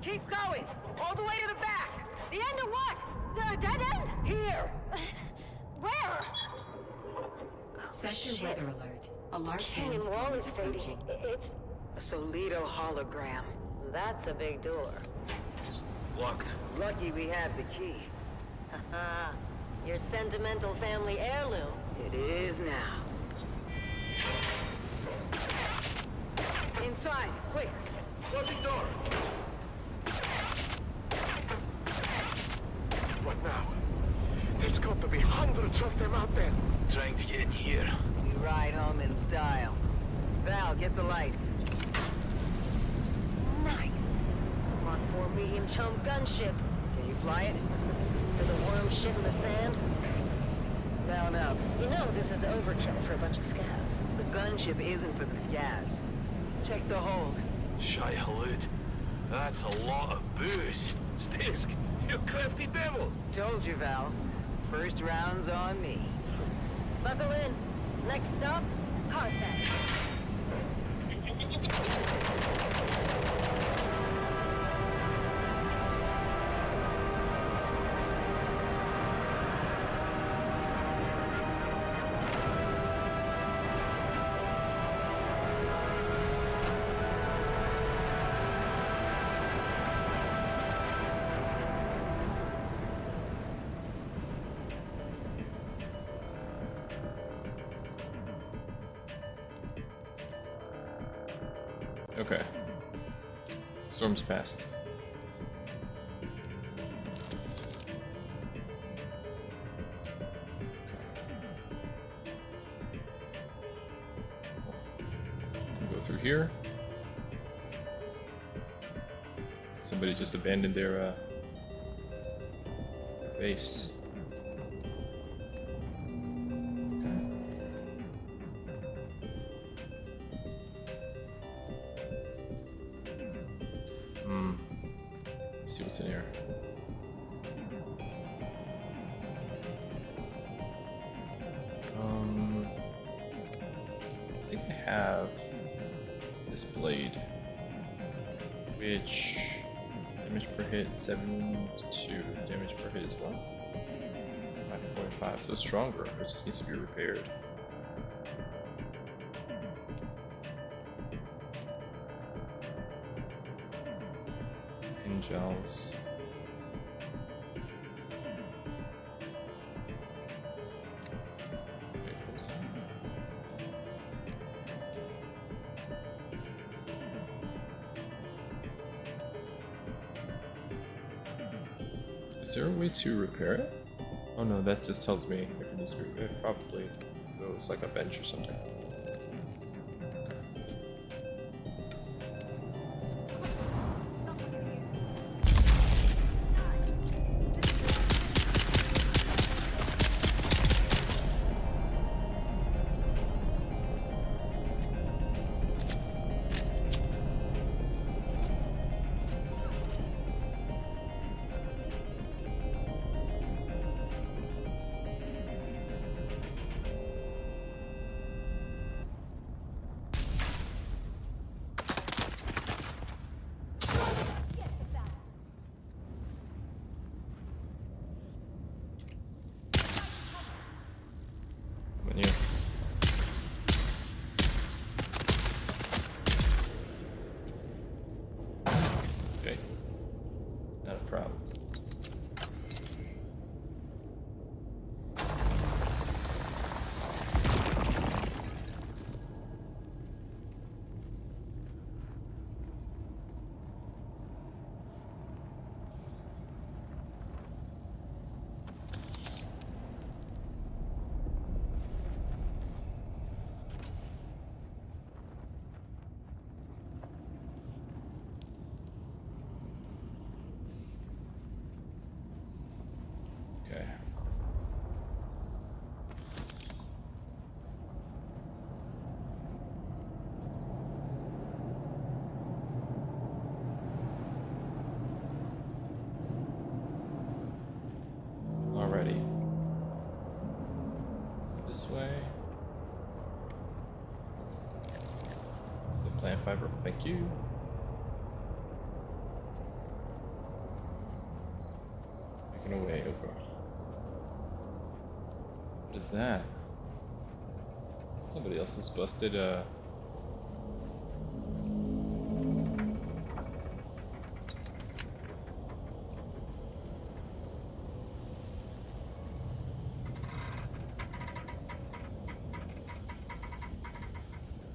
Keep going! All the way to the back! The end of what? The dead end? Here! Where? Sector weather alert. A large Canyon wall sandstorm is is fading. approaching. It's... A Solito hologram. That's a big door. Locked. Lucky we have the key. Haha. Your sentimental family heirloom. It is now. Inside, quick! Closing door. What now? There's got to be hundreds of them out there. Trying to get in here. You ride home in style. Val, get the lights. Nice. It's a Mark 4 medium chum gunship. Can you fly it? For the worm shit in the sand. Down up. You know this is overkill for a bunch of scabs. The gunship isn't for the scabs. Check the hold. Shy halud. That's a lot of booze. Stisk, you crafty devil. Told you, Val. First round's on me. Buckle in. Next stop, Carthage. Okay. Storm's passed. Go through here. Somebody just abandoned their base. See what's in here. I think I have this blade, which damage per hit 72, damage per hit as well. 5.5, so stronger. It just needs to be repaired. Gels. Is there a way to repair it? Oh no, that just tells me if it needs to be repaired. Probably goes like a bench or something. Thank you. Making away, okay. What is that? Somebody else has busted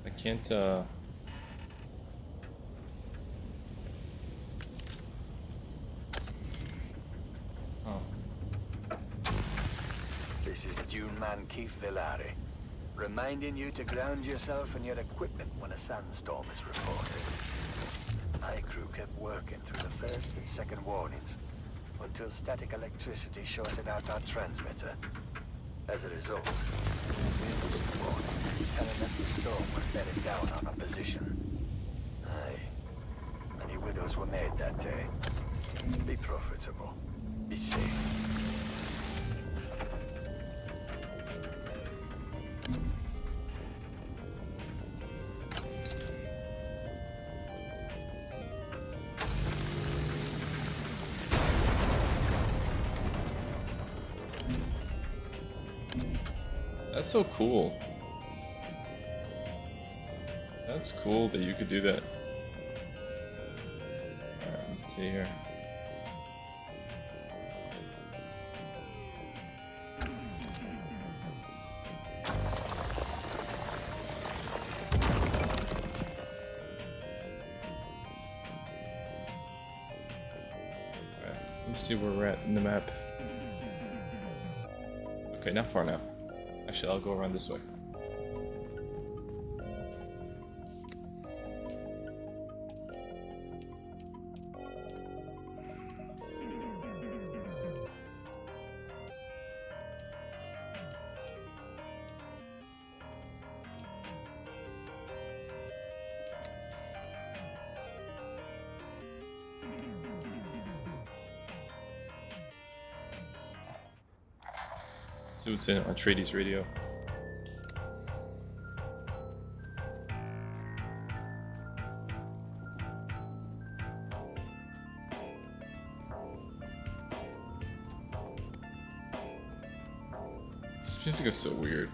I can't Oh. This is Dune Man Keith Villari, reminding you to ground yourself and your equipment when a sandstorm is reported. My crew kept working through the first and second warnings until static electricity shorted out our transmitter. As a result, we missed the warning, telling us the storm was bedding down on our position. Aye. Many widows were made that day. Be profitable. Be safe. That's so cool. That's cool that you could do that. Alright, let's see here. Alright, let's see where we're at in the map. Okay, not far now. Actually, I'll go around this way. See what's in on Trady's radio. This music is so weird.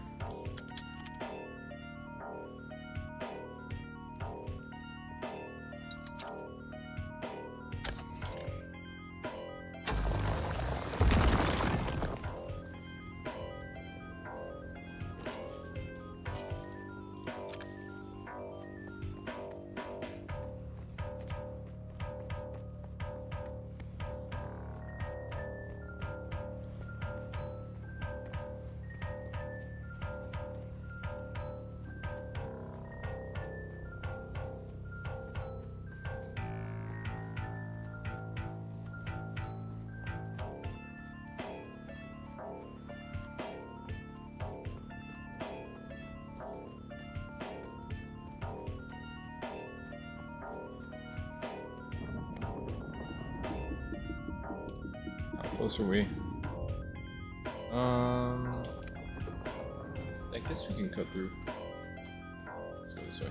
Close are we? I guess we can cut through. Let's go this way.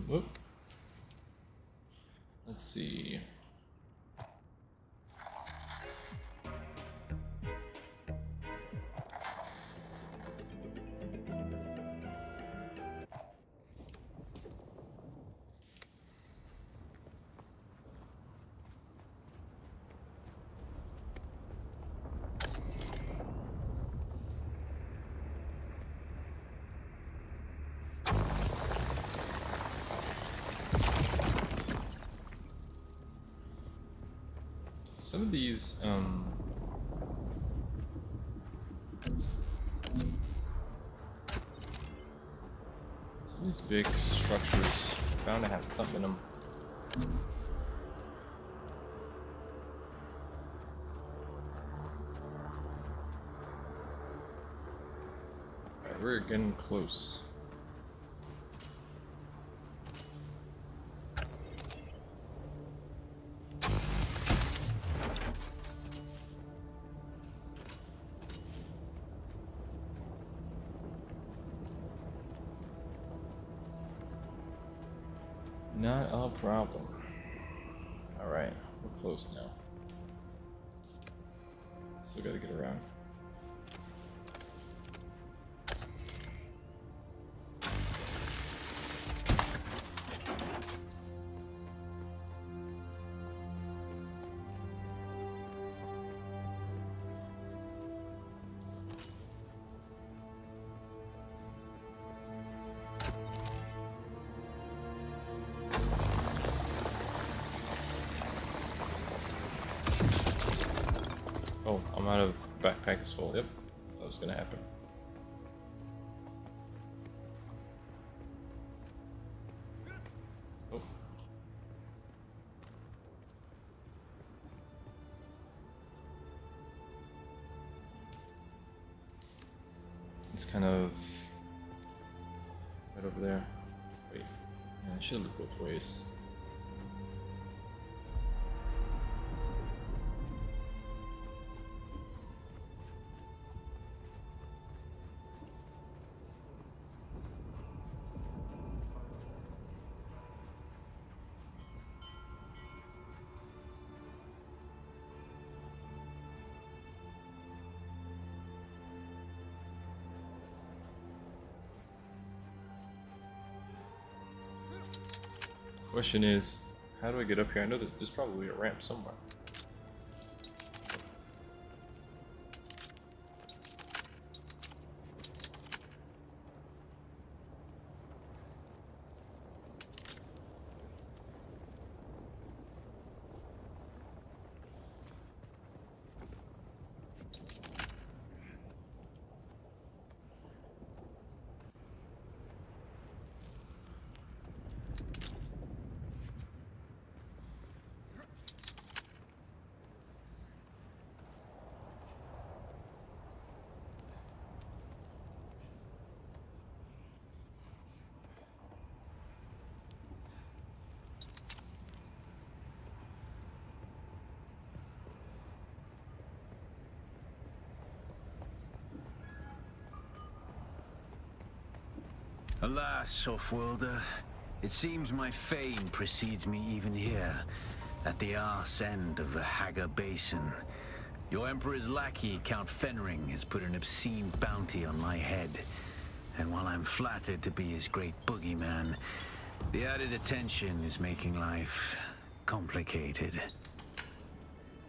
Whoop. Let's see. Some of these, some of these big structures bound to have something in them. Alright, we're getting close. Not a problem. Alright, we're close now. Still gotta get around. Oh, I'm out of backpack is full. Yep, that was gonna happen. Oh. It's kind of right over there. Wait, yeah, I should look both ways. Question is, how do I get up here? I know that there's probably a ramp somewhere. Alas, Offworlder, it seems my fame precedes me even here, at the arse end of the Haga Basin. Your Emperor's lackey, Count Fenring, has put an obscene bounty on my head. And while I'm flattered to be his great boogeyman, the added attention is making life complicated.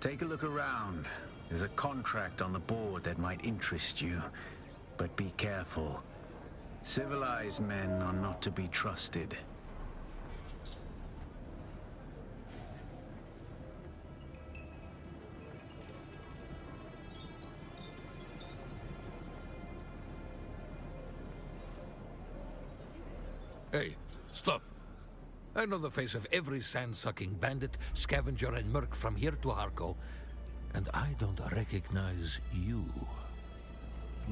Take a look around. There's a contract on the board that might interest you, but be careful. Civilized men are not to be trusted. Hey, stop. I know the face of every sand-sucking bandit, scavenger, and merc from here to Harko, and I don't recognize you.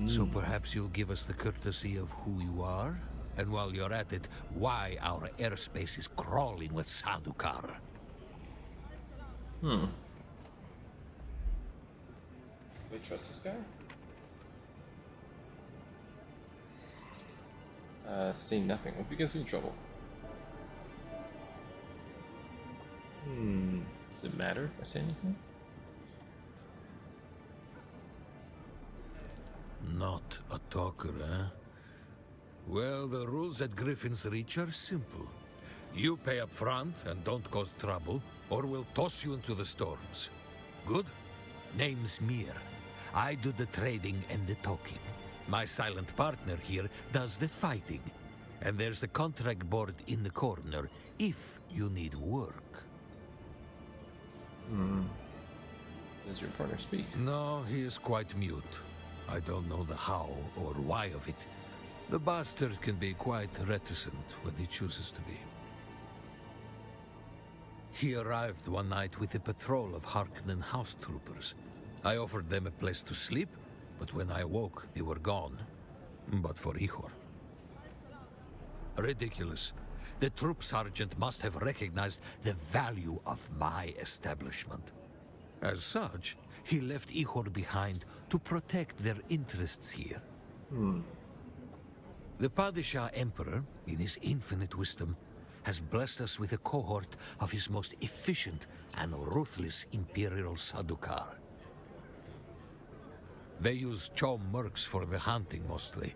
So perhaps you'll give us the courtesy of who you are, and while you're at it, why our airspace is crawling with Sadukar. Do I trust this guy? Say nothing. Hope you gets me in trouble. Does it matter if I say anything? Not a talker, eh? Well, the rules at Griffin's Reach are simple. You pay up front and don't cause trouble, or we'll toss you into the storms. Good? Name's Mir. I do the trading and the talking. My silent partner here does the fighting. And there's the contract board in the corner, if you need work. Does your partner speak? No, he is quite mute. I don't know the how or why of it. The bastard can be quite reticent when he chooses to be. He arrived one night with a patrol of Harkonnen house troopers. I offered them a place to sleep, but when I awoke, they were gone. But for Ihor. Ridiculous. The troop sergeant must have recognized the value of my establishment. As such, he left Ihor behind to protect their interests here. The Padishah Emperor, in his infinite wisdom, has blessed us with a cohort of his most efficient and ruthless Imperial Sadukar. They use Chom mercs for the hunting mostly.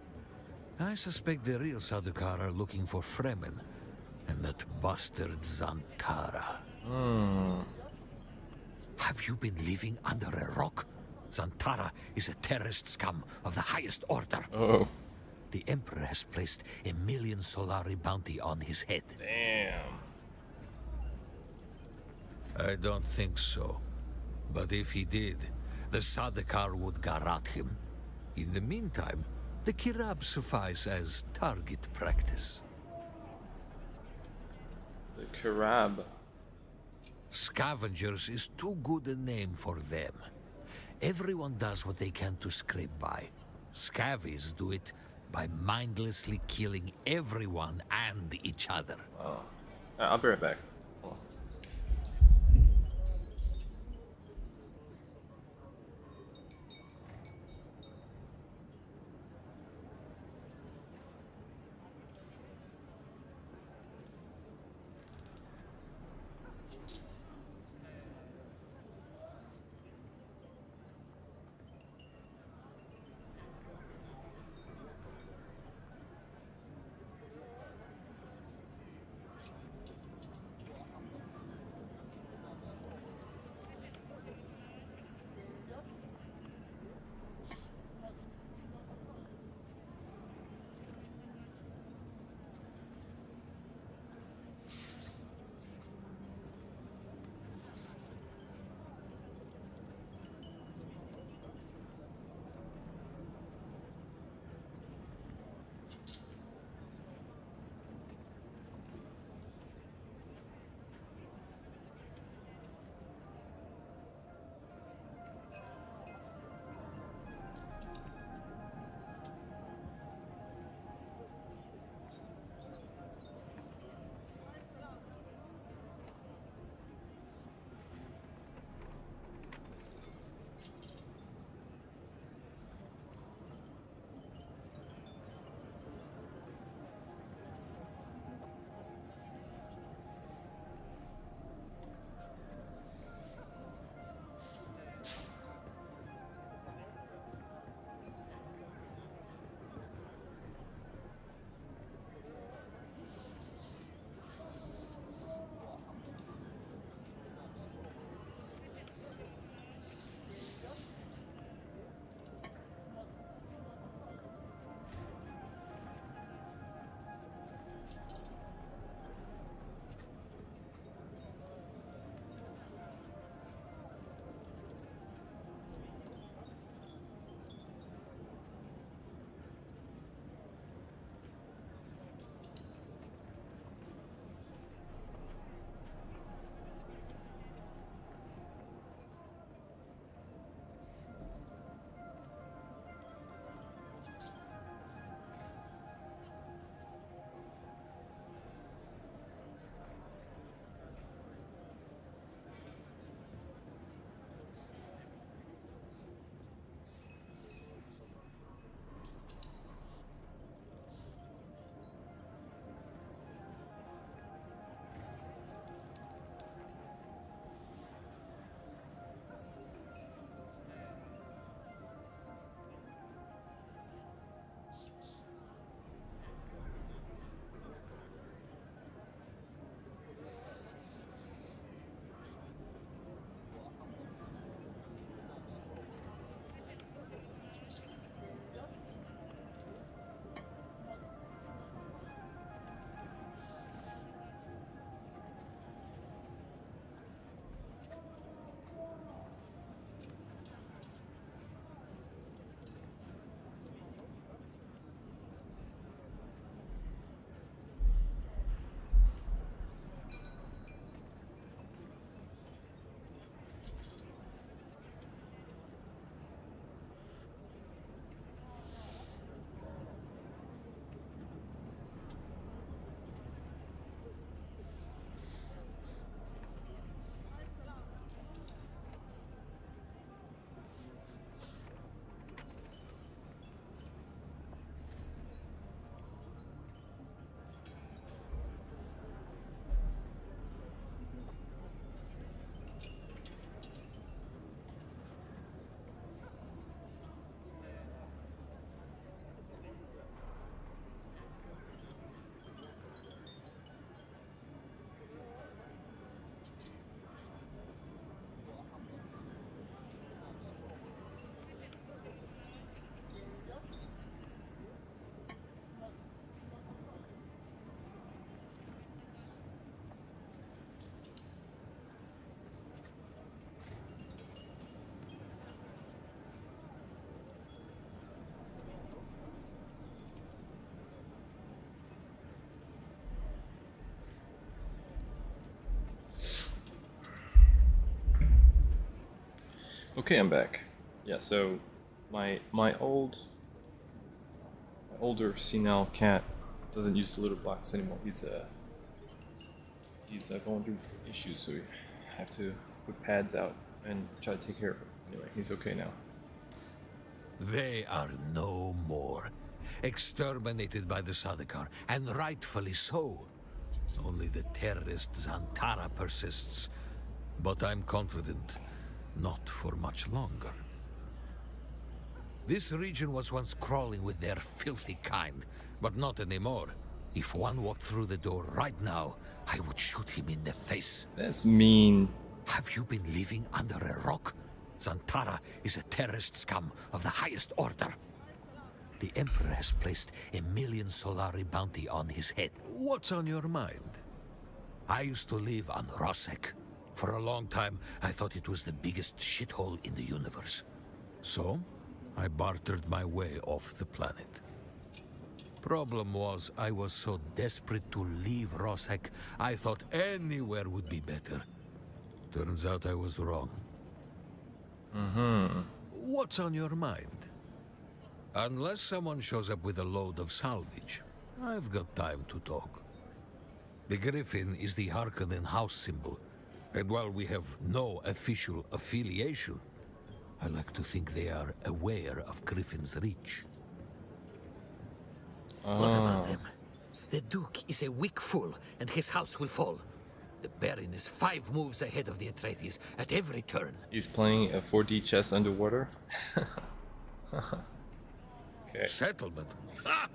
I suspect the real Sadukar are looking for Fremen and that bastard Zantara. Have you been living under a rock? Zantara is a terrorist scum of the highest order. Oh. The Emperor has placed a 1,000,000 Solari bounty on his head. Damn. I don't think so. But if he did, the Sadakar would garrote him. In the meantime, the Kirab suffice as target practice. The Karab. Scavengers is too good a name for them. Everyone does what they can to scrape by. Scavies do it by mindlessly killing everyone and each other. Wow. I'll be right back. Hold on. Okay, I'm back. Yeah, so my older senile cat doesn't use the litter blocks anymore. He's going through issues, so we have to put pads out and try to take care of him. Anyway, he's okay now. They are no more. Exterminated by the Sardaukar, and rightfully so. Only the terrorist Zantara persists. But I'm confident, not for much longer. This region was once crawling with their filthy kind, but not anymore. If one walked through the door right now, I would shoot him in the face. That's mean. Have you been living under a rock? Zantara is a terrorist scum of the highest order. The Emperor has placed $1 million Solari bounty on his head. What's on your mind? I used to live on Rosek. For a long time, I thought it was the biggest shithole in the universe. So, I bartered my way off the planet. Problem was, I was so desperate to leave Rosek, I thought anywhere would be better. Turns out I was wrong. What's on your mind? Unless someone shows up with a load of salvage, I've got time to talk. The Griffin is the Harkonnen house symbol, and while we have no official affiliation, I like to think they are aware of Griffin's reach. What about them? The Duke is a weak fool, and his house will fall. The Baron is 5 moves ahead of the Atreides at every turn. He's playing a 4D chess underwater. Okay. Settlement? Ha!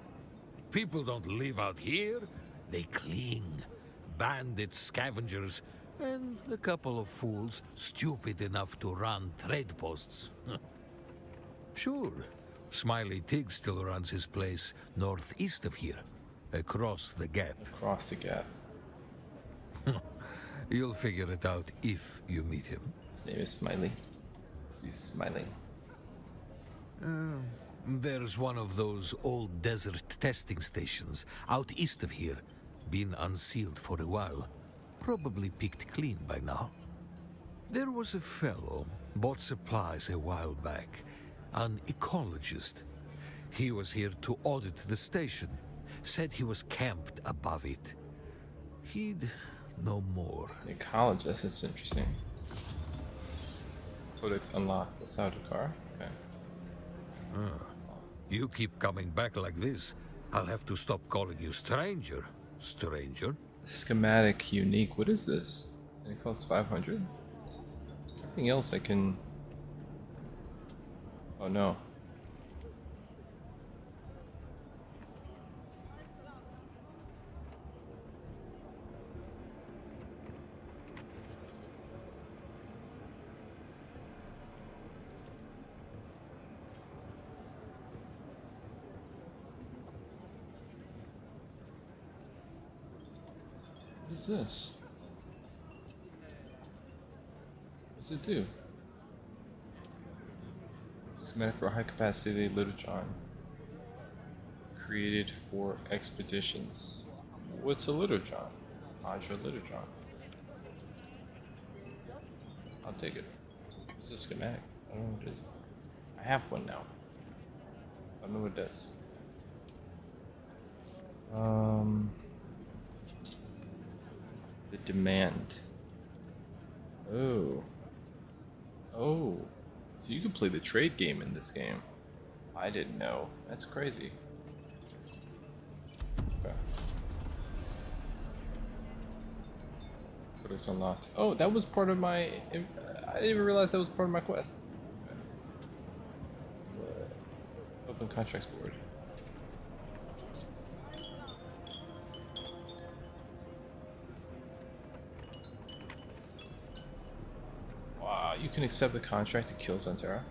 People don't live out here. They cling. Bandits, scavengers, and a couple of fools stupid enough to run trade posts. Sure, Smiley Tig still runs his place northeast of here, across the gap. Across the gap. You'll figure it out if you meet him. His name is Smiley. He's smiling. There's one of those old desert testing stations out east of here. Been unsealed for a while. Probably picked clean by now. There was a fellow, bought supplies a while back. An ecologist. He was here to audit the station. Said he was camped above it. He'd know more. Ecologist, that's interesting. Codex unlocked. That's out of the car. Okay. You keep coming back like this, I'll have to stop calling you stranger. Stranger? Schematic unique. What is this? And it costs 500? Anything else I can... Oh no. What is this? What's it do? Schematic for high capacity literature created for expeditions. What's a literature? Hydra literature. I'll take it. It's a schematic. I don't know what it is. I have one now. I don't know what it does. The demand. Oh. Oh. So you can play the trade game in this game. I didn't know. That's crazy. Okay. Codex unlocked. Oh, that was part of my... I didn't even realize that was part of my quest. Okay. Open contracts board. Wow, you can accept the contract to kill Zantara.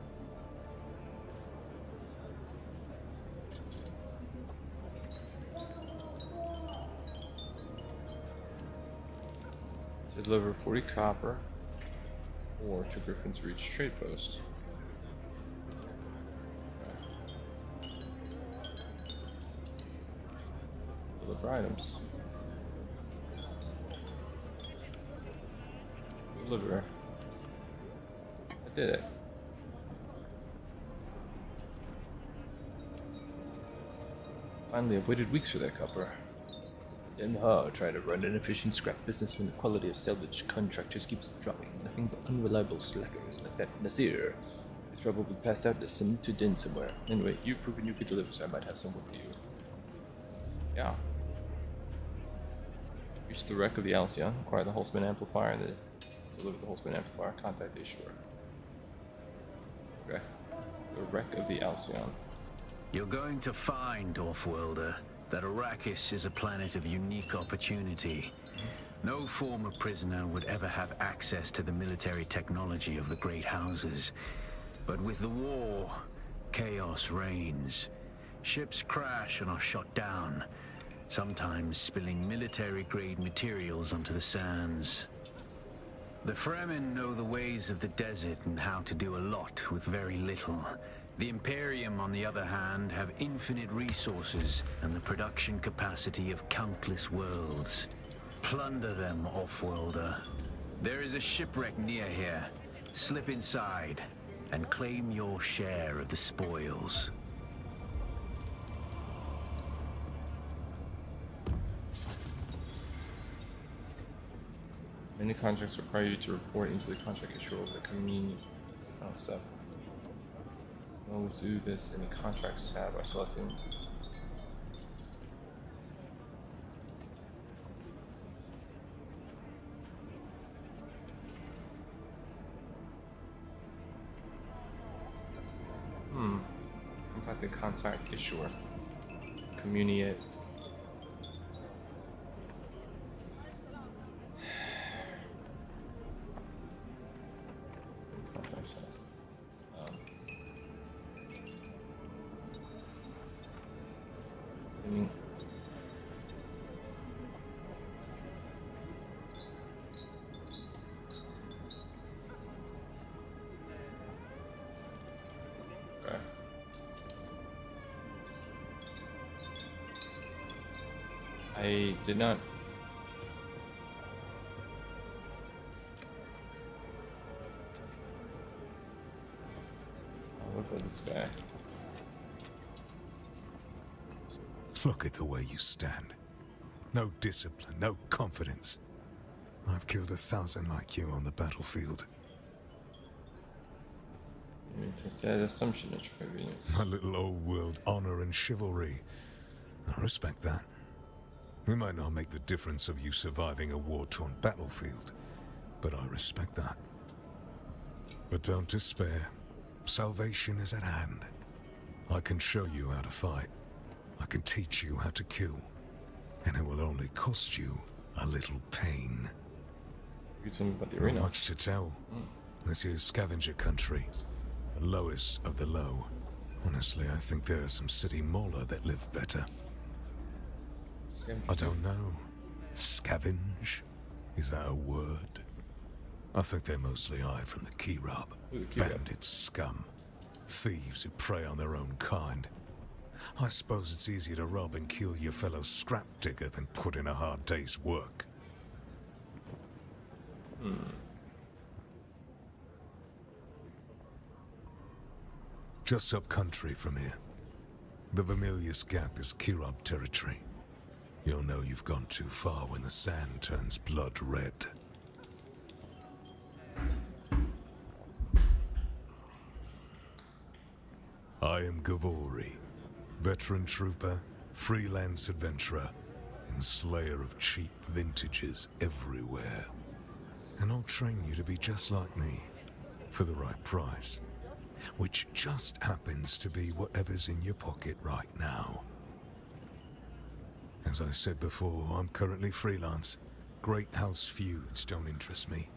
To deliver 40 copper or to Griffin's Reach trade post. Okay. Deliver items. Deliver. I did it. Finally, I've waited weeks for that copper. Then try to run an efficient scrap business when the quality of salvage contractors keeps dropping. Nothing but unreliable slackers like that Nasir. He's probably passed out to DUNE somewhere. Anyway, you've proven you could deliver, so I might have some work for you. Yeah. Reach the wreck of the Alcyon. Acquire the Holtzman amplifier and deliver the Holtzman amplifier. Contact Ashore. Okay. The wreck of the Alcyon. You're going to find, Offworlder, that Arrakis is a planet of unique opportunity. No former prisoner would ever have access to the military technology of the great houses. But with the war, chaos reigns. Ships crash and are shot down, sometimes spilling military-grade materials onto the sands. The Fremen know the ways of the desert and how to do a lot with very little. The Imperium, on the other hand, have infinite resources and the production capacity of countless worlds. Plunder them, Offworlder. There is a shipwreck near here. Slip inside and claim your share of the spoils. Many contracts require you to report into the contract issuer over the community. Oh, stuff. We'll do this in the contracts tab. I saw it too. Contact issuer. Communicate. I did not. Oh, look at this guy. Look at the way you stand. No discipline, no confidence. I've killed 1,000 like you on the battlefield. It's an assumption of convenience. My little old world honor and chivalry. I respect that. We might not make the difference of you surviving a war-torn battlefield, but I respect that. But don't despair. Salvation is at hand. I can show you how to fight. I can teach you how to kill. And it will only cost you a little pain. You tell me about the arena. Not much to tell. This is scavenger country. The lowest of the low. Honestly, I think there are some city mauler that live better. I don't know. Scavenge? Is that a word? I think they mostly hide from the Kirab. Bandits, scum. Thieves who prey on their own kind. I suppose it's easier to rob and kill your fellow scrap digger than put in a hard day's work. Just up country from here. The Vermilius Gap is Kirab territory. You'll know you've gone too far when the sand turns blood red. I am Gavori, veteran trooper, freelance adventurer, and slayer of cheap vintages everywhere. And I'll train you to be just like me, for the right price. Which just happens to be whatever's in your pocket right now. As I said before, I'm currently freelance. Great house feuds don't interest me.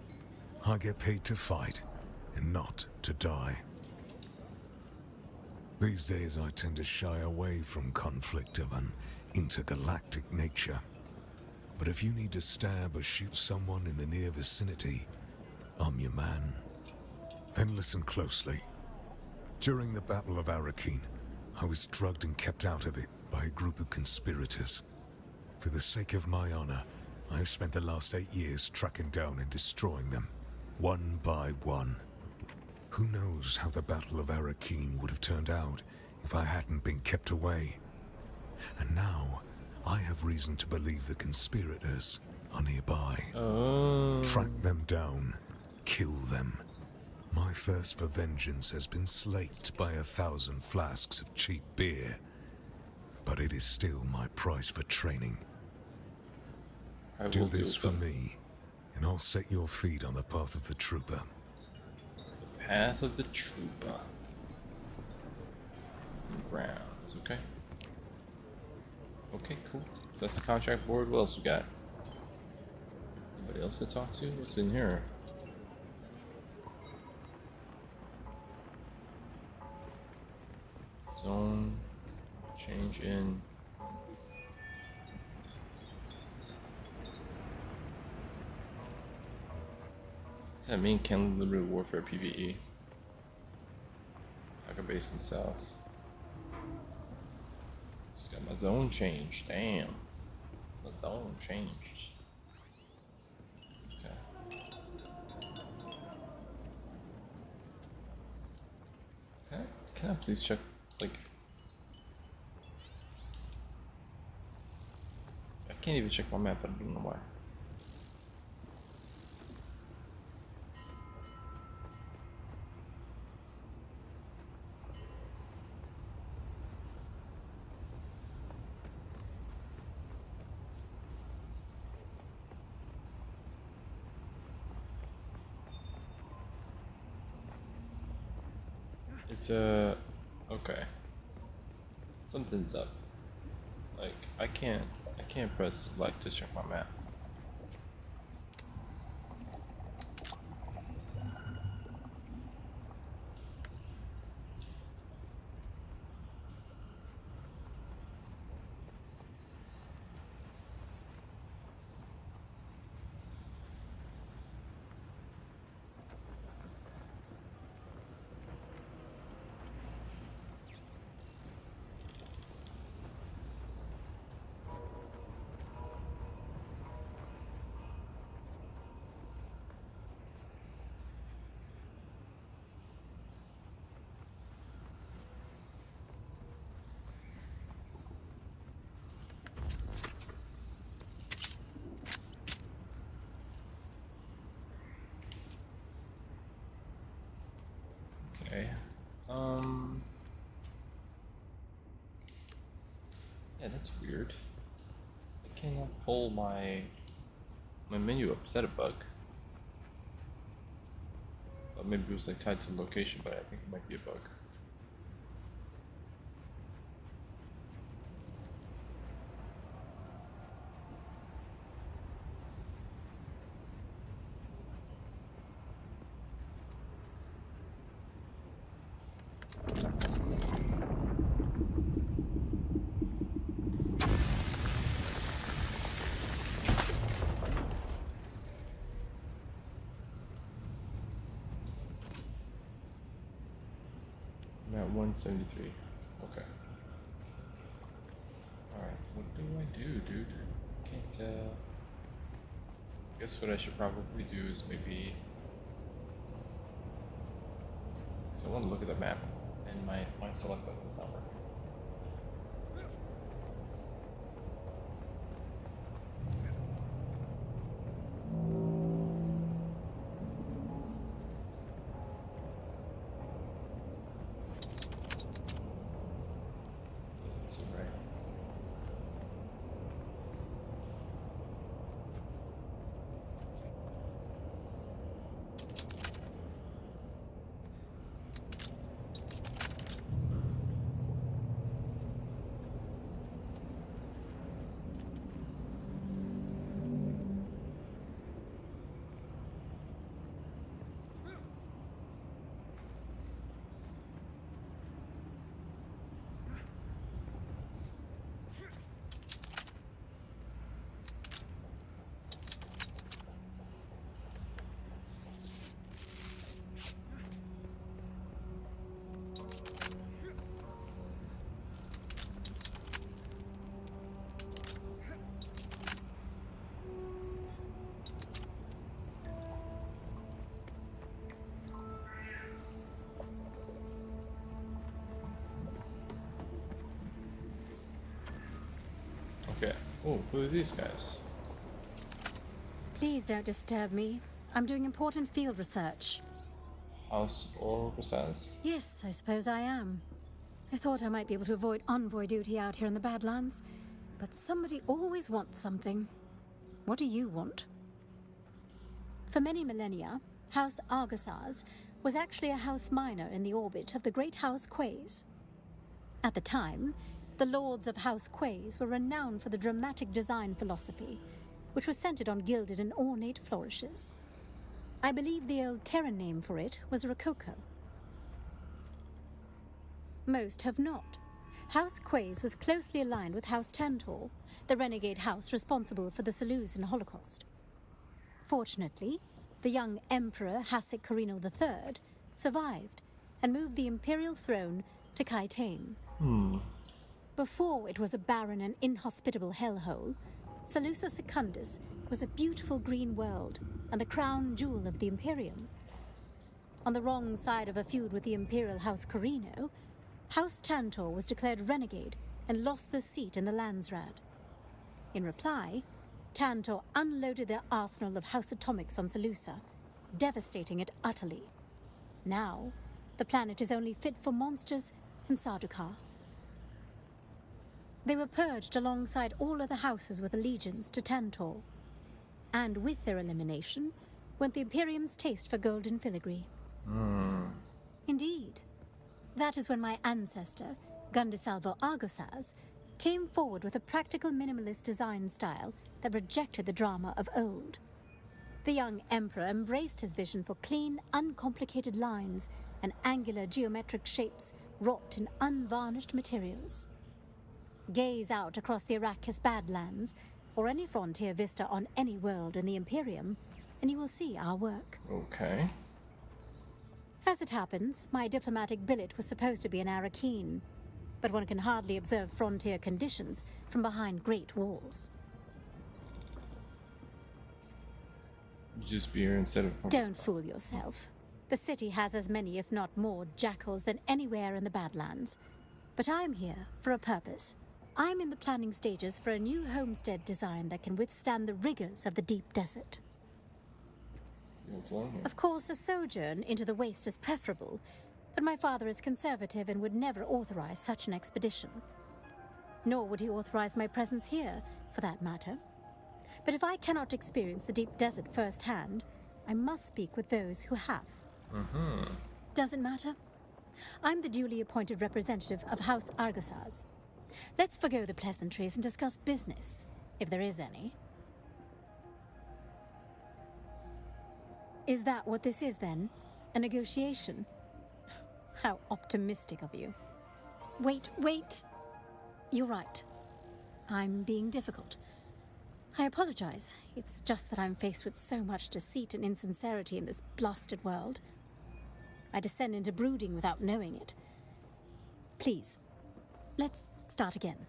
I get paid to fight, and not to die. These days I tend to shy away from conflict of an intergalactic nature. But if you need to stab or shoot someone in the near vicinity, I'm your man. Then listen closely. During the Battle of Arrakeen, I was drugged and kept out of it by a group of conspirators. For the sake of my honor, I have spent the last 8 years tracking down and destroying them, one by one. Who knows how the Battle of Arrakeen would have turned out if I hadn't been kept away? And now, I have reason to believe the conspirators are nearby. Oh. Track them down. Kill them. My thirst for vengeance has been slaked by 1,000 flasks of cheap beer. But it is still my price for training. Do this for me, and I'll set your feet on the path of the trooper. The path of the trooper. Grounds, okay. Okay, cool. That's the contract board. What else we got? Anybody else to talk to? What's in here? Zone. Change in. Does that mean can limited warfare PvE? Hacker base in south. Just got my zone changed. Damn. My zone changed. Okay. Can I please check, like... I can't even check my map, I don't know why. It's okay. Something's up. Like I can't press select to check my map. Okay. Yeah, that's weird. I cannot pull my menu up. Is that a bug? Maybe it was like tied to location, but I think it might be a bug. I'm at 173. Okay. Alright, what do I do, dude? Can't, guess what I should probably do is maybe... So I want to look at the map, and my select button does not work. Doesn't seem right. Okay. Oh, who are these guys? Please don't disturb me. I'm doing important field research. House Orgosas? Yes, I suppose I am. I thought I might be able to avoid envoy duty out here in the Badlands, but somebody always wants something. What do you want? For many millennia, House Argosas was actually a house minor in the orbit of the great House Quays. At the time, the lords of House Quays were renowned for the dramatic design philosophy, which was centered on gilded and ornate flourishes. I believe the old Terran name for it was Rococo. Most have not. House Quays was closely aligned with House Tantor, the renegade house responsible for the Seleucian Holocaust. Fortunately, the young Emperor Hasek Carino III survived and moved the imperial throne to Kaitane. Before it was a barren and inhospitable hellhole, Seleucus Secundus was a beautiful green world and the crown jewel of the Imperium. On the wrong side of a feud with the Imperial House Carino, House Tantor was declared renegade and lost their seat in the Landsraad. In reply, Tantor unloaded their arsenal of House Atomics on Seleucia, devastating it utterly. Now, the planet is only fit for monsters and Sardaukar. They were purged alongside all other houses with allegiance to Tantor. And with their elimination went the Imperium's taste for golden filigree. Indeed. That is when my ancestor, Gundisalvo Argosas, came forward with a practical minimalist design style that rejected the drama of old. The young emperor embraced his vision for clean, uncomplicated lines and angular geometric shapes wrought in unvarnished materials. Gaze out across the Arrakis Badlands, or any frontier vista on any world in the Imperium, and you will see our work. Okay. As it happens, my diplomatic billet was supposed to be an Arakeen, but one can hardly observe frontier conditions from behind great walls. Just beer instead of... Don't fool yourself. The city has as many, if not more, jackals than anywhere in the Badlands. But I'm here for a purpose. I'm in the planning stages for a new homestead design that can withstand the rigors of the deep desert. Of course, a sojourn into the waste is preferable, but my father is conservative and would never authorize such an expedition. Nor would he authorize my presence here, for that matter. But if I cannot experience the deep desert firsthand, I must speak with those who have. Does it matter? I'm the duly appointed representative of House Argosas. Let's forgo the pleasantries and discuss business, if there is any. Is that what this is, then? A negotiation? How optimistic of you. Wait. You're right. I'm being difficult. I apologize. It's just that I'm faced with so much deceit and insincerity in this blasted world. I descend into brooding without knowing it. Please, let's start again.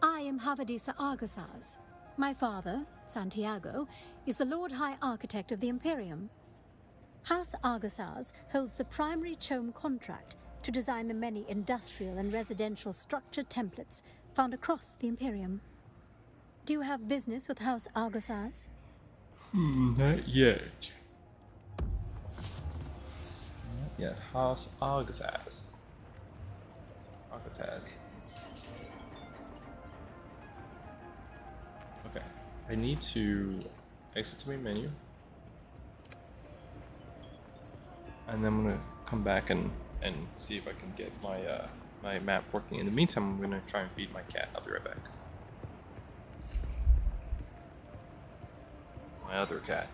I am Havadisa Argosas. My father, Santiago, is the Lord High Architect of the Imperium. House Argosas holds the primary CHOAM contract to design the many industrial and residential structure templates found across the Imperium. Do you have business with House Argosas? Not yet. Yeah, House Argosas. Okay, I need to exit to my menu, and then I'm gonna come back and see if I can get my my map working. In the meantime, I'm gonna try and feed my cat. I'll be right back. My other cat.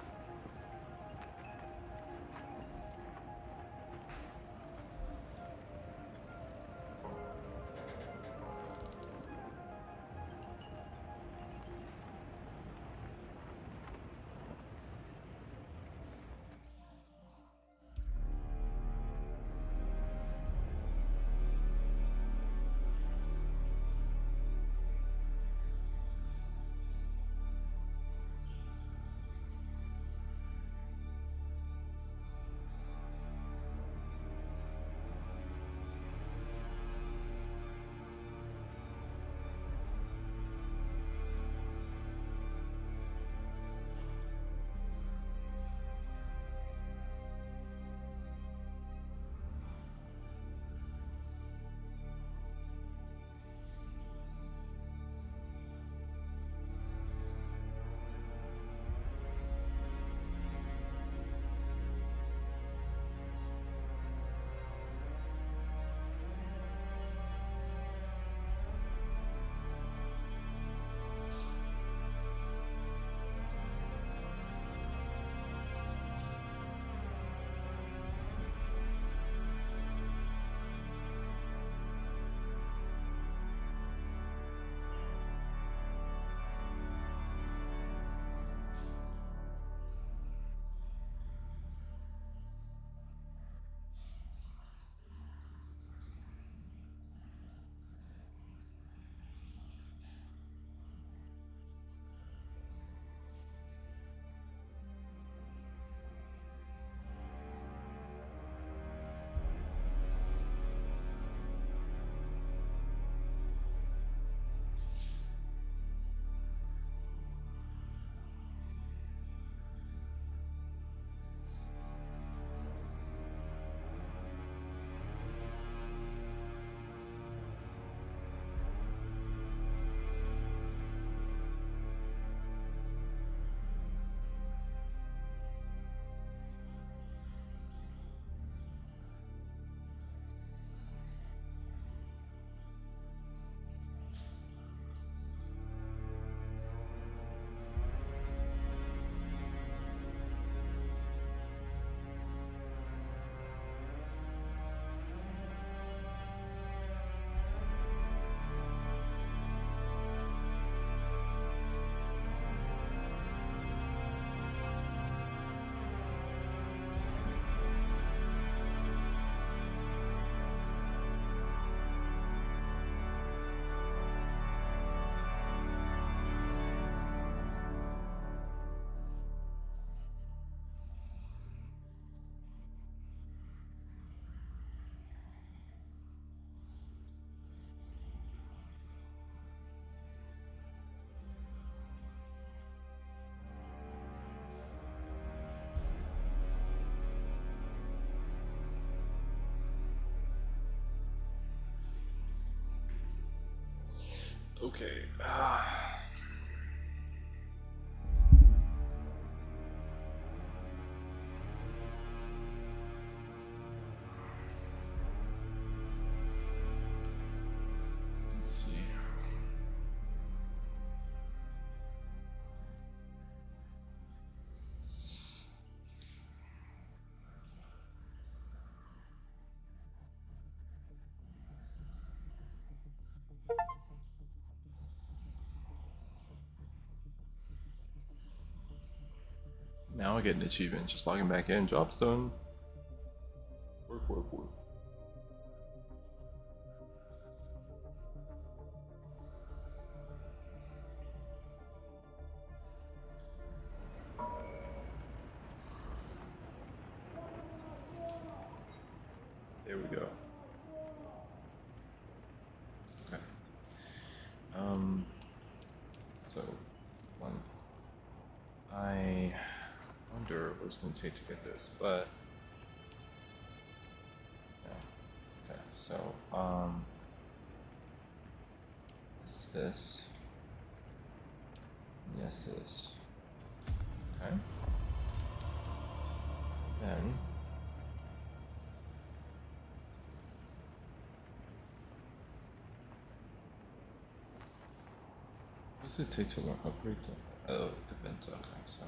Okay. Let's see. Now I get an achievement, just logging back in, job's done. Work, work, work. There we go. Okay. So, one. I wonder what it's going to take to get this, but yeah. Okay, so it's this. Yes, this. Okay. Then what does it take to upgrade the vent? Okay, so.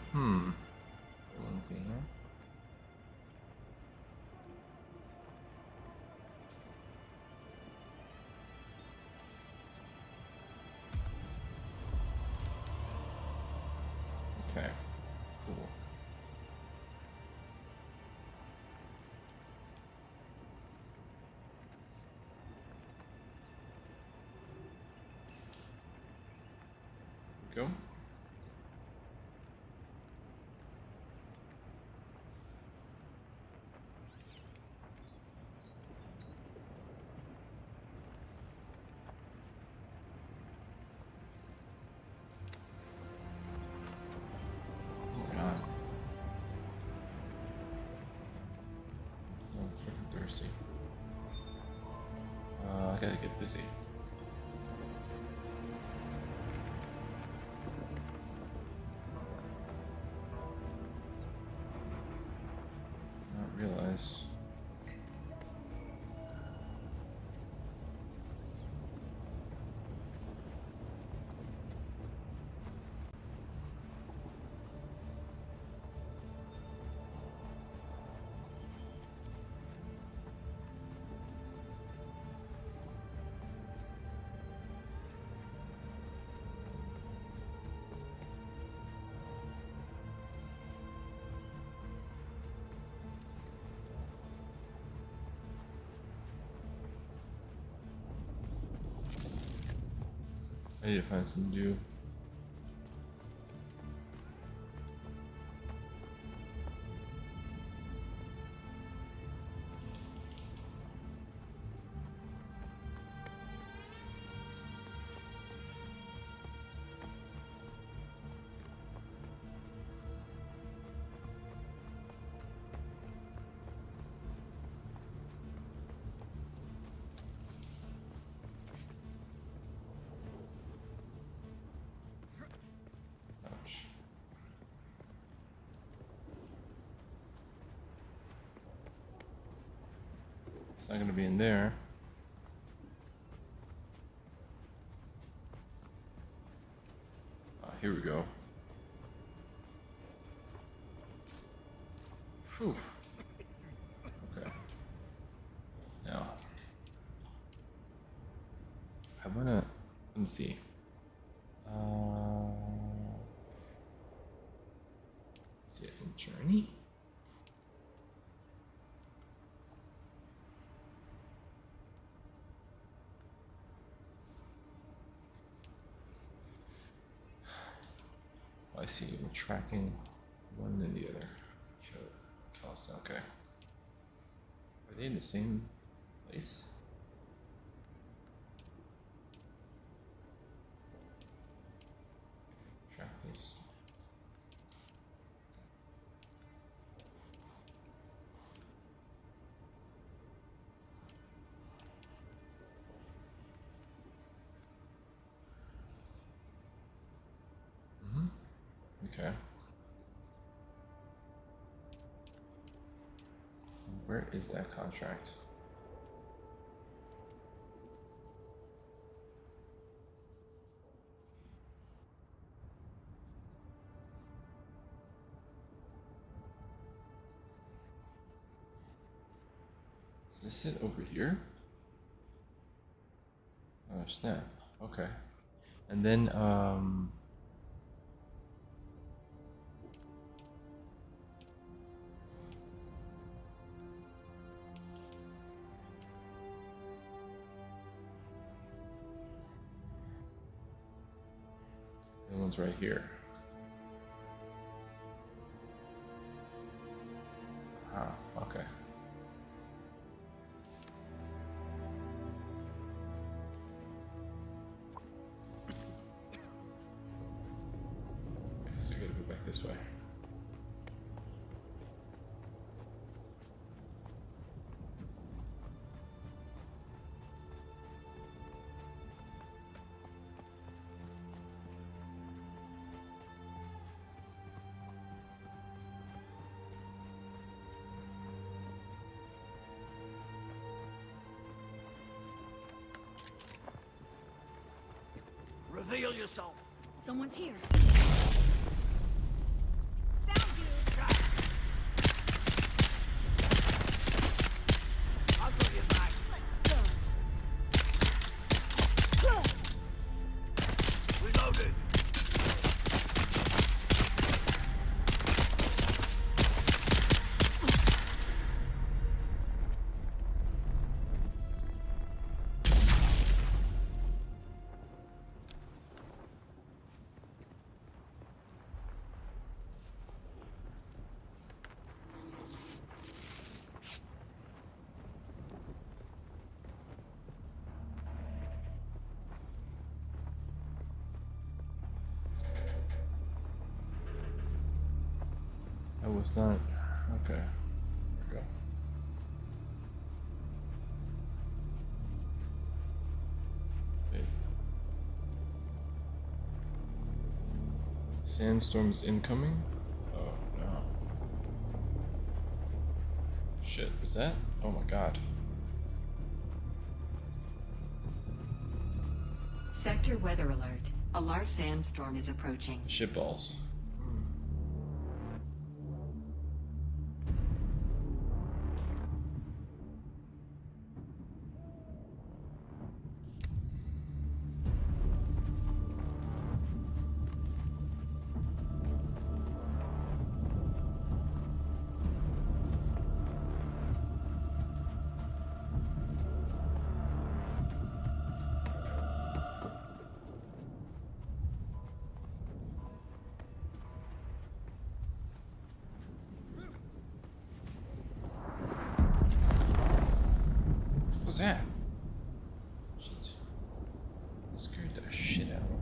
Okay. Okay. Cool. Go. Thirsty. I gotta get busy. Not realize. I need to find some dew. It's not gonna be in there. Here we go. Phew. Okay. Now, I wanna, let me see. Let's see, I can journey. I see, we're tracking one and the other. Okay. Are they in the same place? Track this. Okay. Where is that contract? Does this sit over here? Oh snap. Okay. And then the one's right here. Ah, okay. Okay, so you gotta go back this way. Reveal yourself. Someone's here. I've got your back. Let's go. Reloaded. I was not. Okay. There we go. Wait. Sandstorm is incoming? Oh no. Shit, was that? Oh my god. Sector weather alert. A large sandstorm is approaching. Shitballs. What was that? Shit. Scared the shit out of me.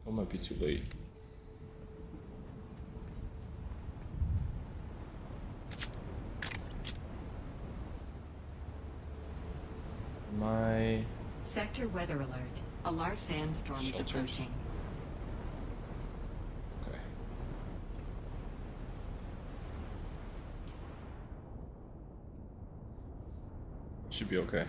It might be too late. Sector weather alert. A large sandstorm is Sheltered. approaching. Okay. Should be okay.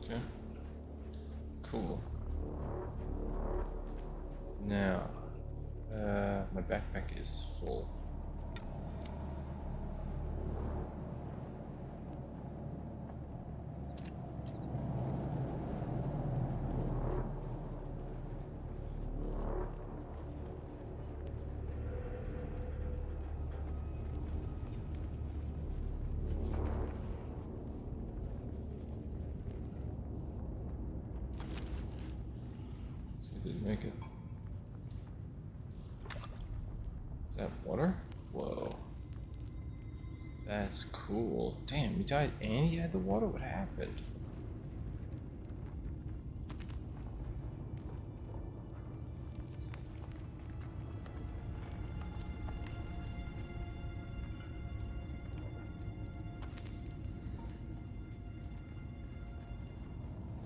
Okay. Cool. Now, my backpack is full. Didn't make it. Is that water? Whoa. That's cool. Damn, we died and he had the water? What happened?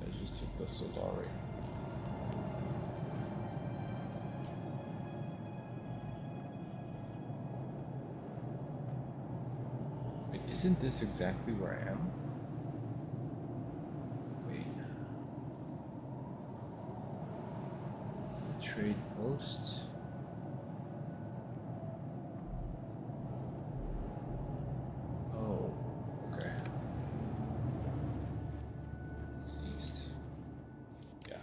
I just took the Solari. Isn't this exactly where I am? Wait. It's the trade post. Oh, okay. It's east. Yeah.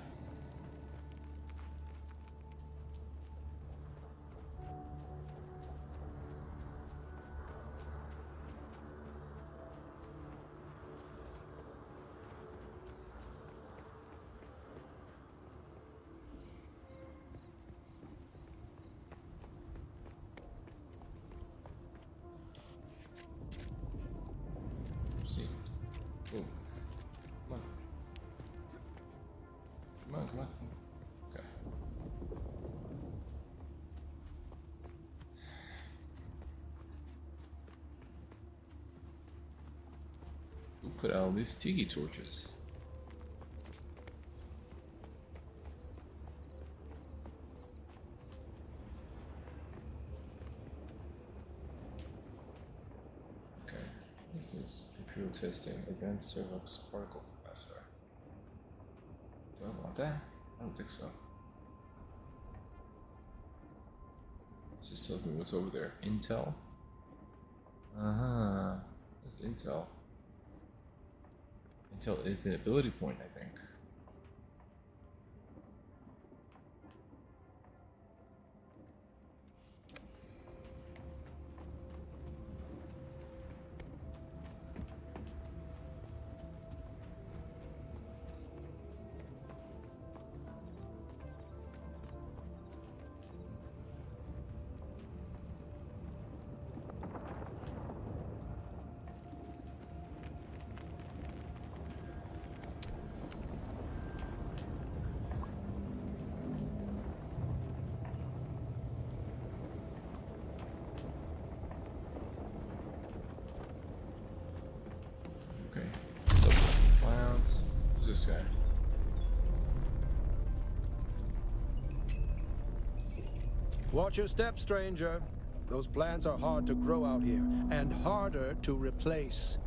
See. Ooh. Come on. Come on, come on. Okay. Who put out all these tiki torches? Okay. This is imperial testing advanced Servox particle capacitor. Do I want that? I don't think so. It just tells me what's over there. Intel. Uh-huh. That's Intel. Intel is an ability point, I think. Okay. What's up, clowns? Who's this guy? Watch your step, stranger. Those plants are hard to grow out here, and harder to replace.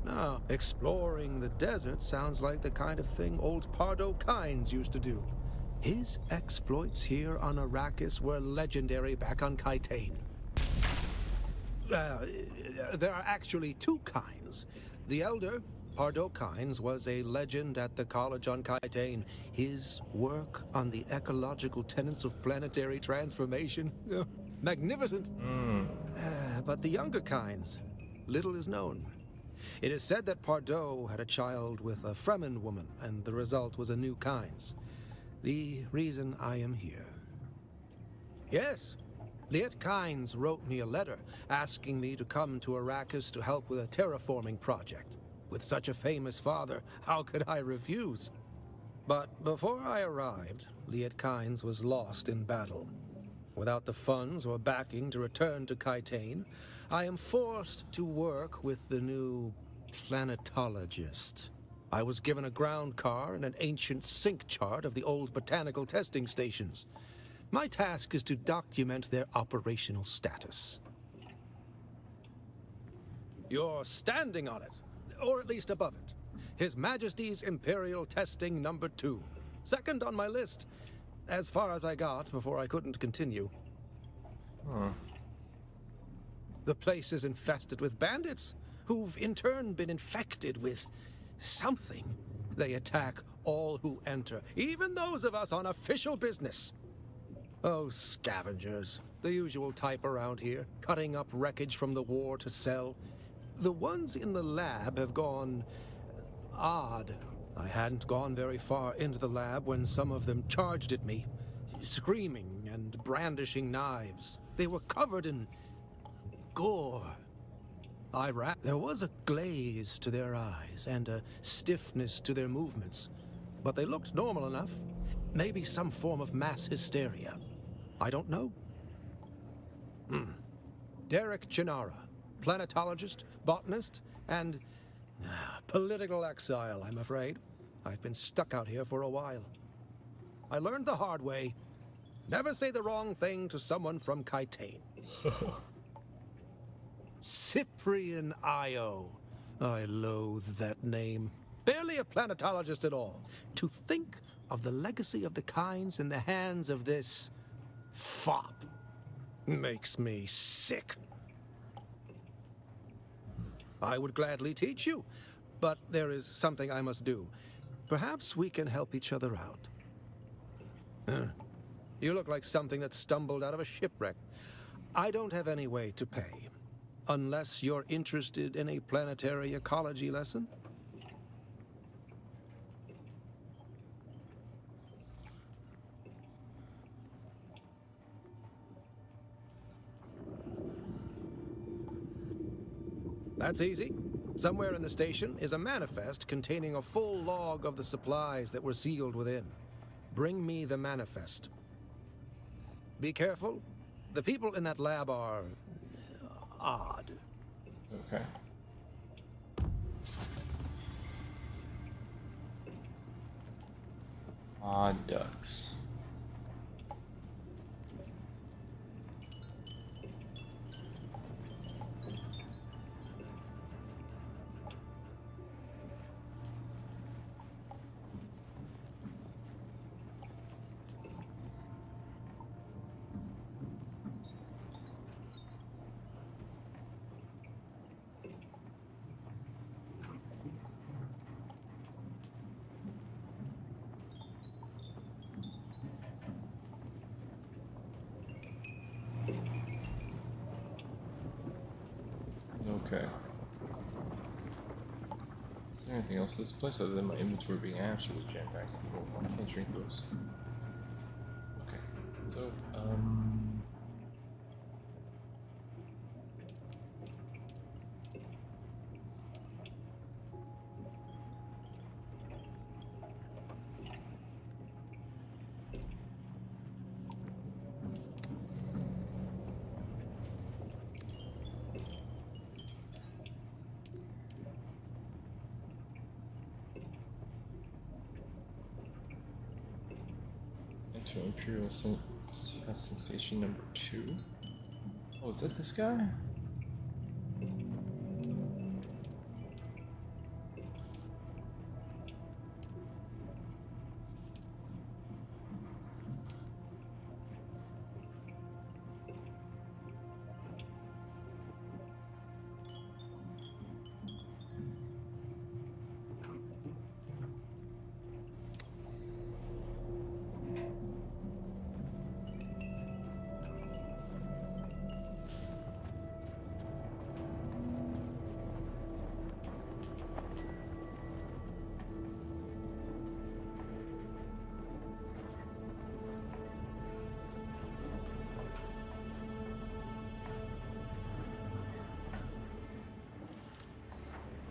Now, exploring the desert sounds like the kind of thing old Pardo Kynes used to do. His exploits here on Arrakis were legendary back on Kytane. There are actually two Kynes. The elder, Pardo Kynes, was a legend at the college on Kytane. His work on the ecological tenets of planetary transformation, magnificent. But the younger Kynes, little is known. It is said that Pardo had a child with a Fremen woman, and the result was a new Kynes. The reason I am here. Yes, Liet Kynes wrote me a letter asking me to come to Arrakis to help with a terraforming project. With such a famous father, how could I refuse? But before I arrived, Liet Kynes was lost in battle. Without the funds or backing to return to Kytane, I am forced to work with the new planetologist. I was given a ground car and an ancient sync chart of the old botanical testing stations. My task is to document their operational status. You're standing on it, or at least above it. His Majesty's Imperial Testing Number 2. Second on my list. As far as I got before I couldn't continue. The place is infested with bandits, who've in turn been infected with something. They attack all who enter, even those of us on official business. Oh, scavengers. The usual type around here, cutting up wreckage from the war to sell. The ones in the lab have gone odd. I hadn't gone very far into the lab when some of them charged at me, screaming and brandishing knives. They were covered in gore. There was a glaze to their eyes and a stiffness to their movements, but they looked normal enough. Maybe some form of mass hysteria. I don't know. Derek Chinara, planetologist, botanist, and political exile, I'm afraid. I've been stuck out here for a while. I learned the hard way. Never say the wrong thing to someone from Kytane. Cyprian Io. I loathe that name. Barely a planetologist at all. To think of the legacy of the Kynes in the hands of this fop makes me sick. I would gladly teach you, but there is something I must do. Perhaps we can help each other out. You look like something that stumbled out of a shipwreck. I don't have any way to pay, unless you're interested in a planetary ecology lesson. That's easy. Somewhere in the station is a manifest containing a full log of the supplies that were sealed within. Bring me the manifest. Be careful. The people in that lab are odd. Okay. Odd ducks. Okay. Is there anything else in this place other than my inventory being absolutely jam-packed and full? I can't drink those. Okay. So, Imperial Testing station number 2. Oh, is that this guy?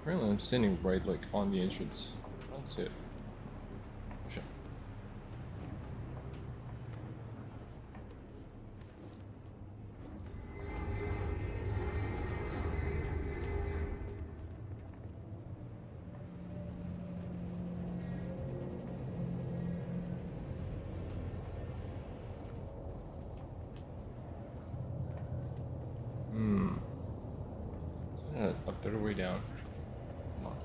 Apparently I'm standing right like on the entrance. I don't see it. Oh, shit. A better way down. Come on.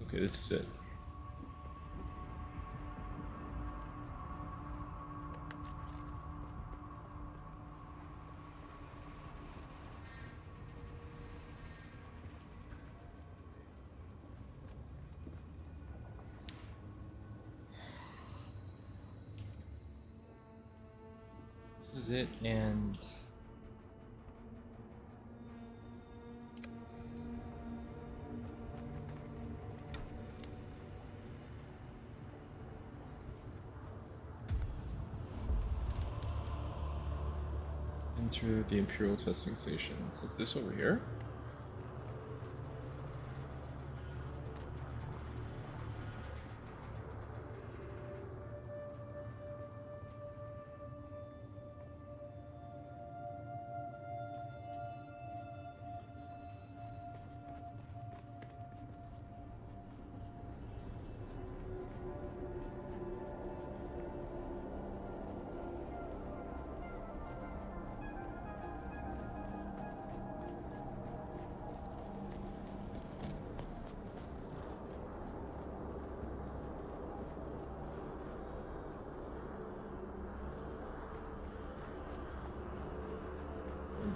Okay, this is it. This is it, and enter the Imperial testing station. Is it this over here?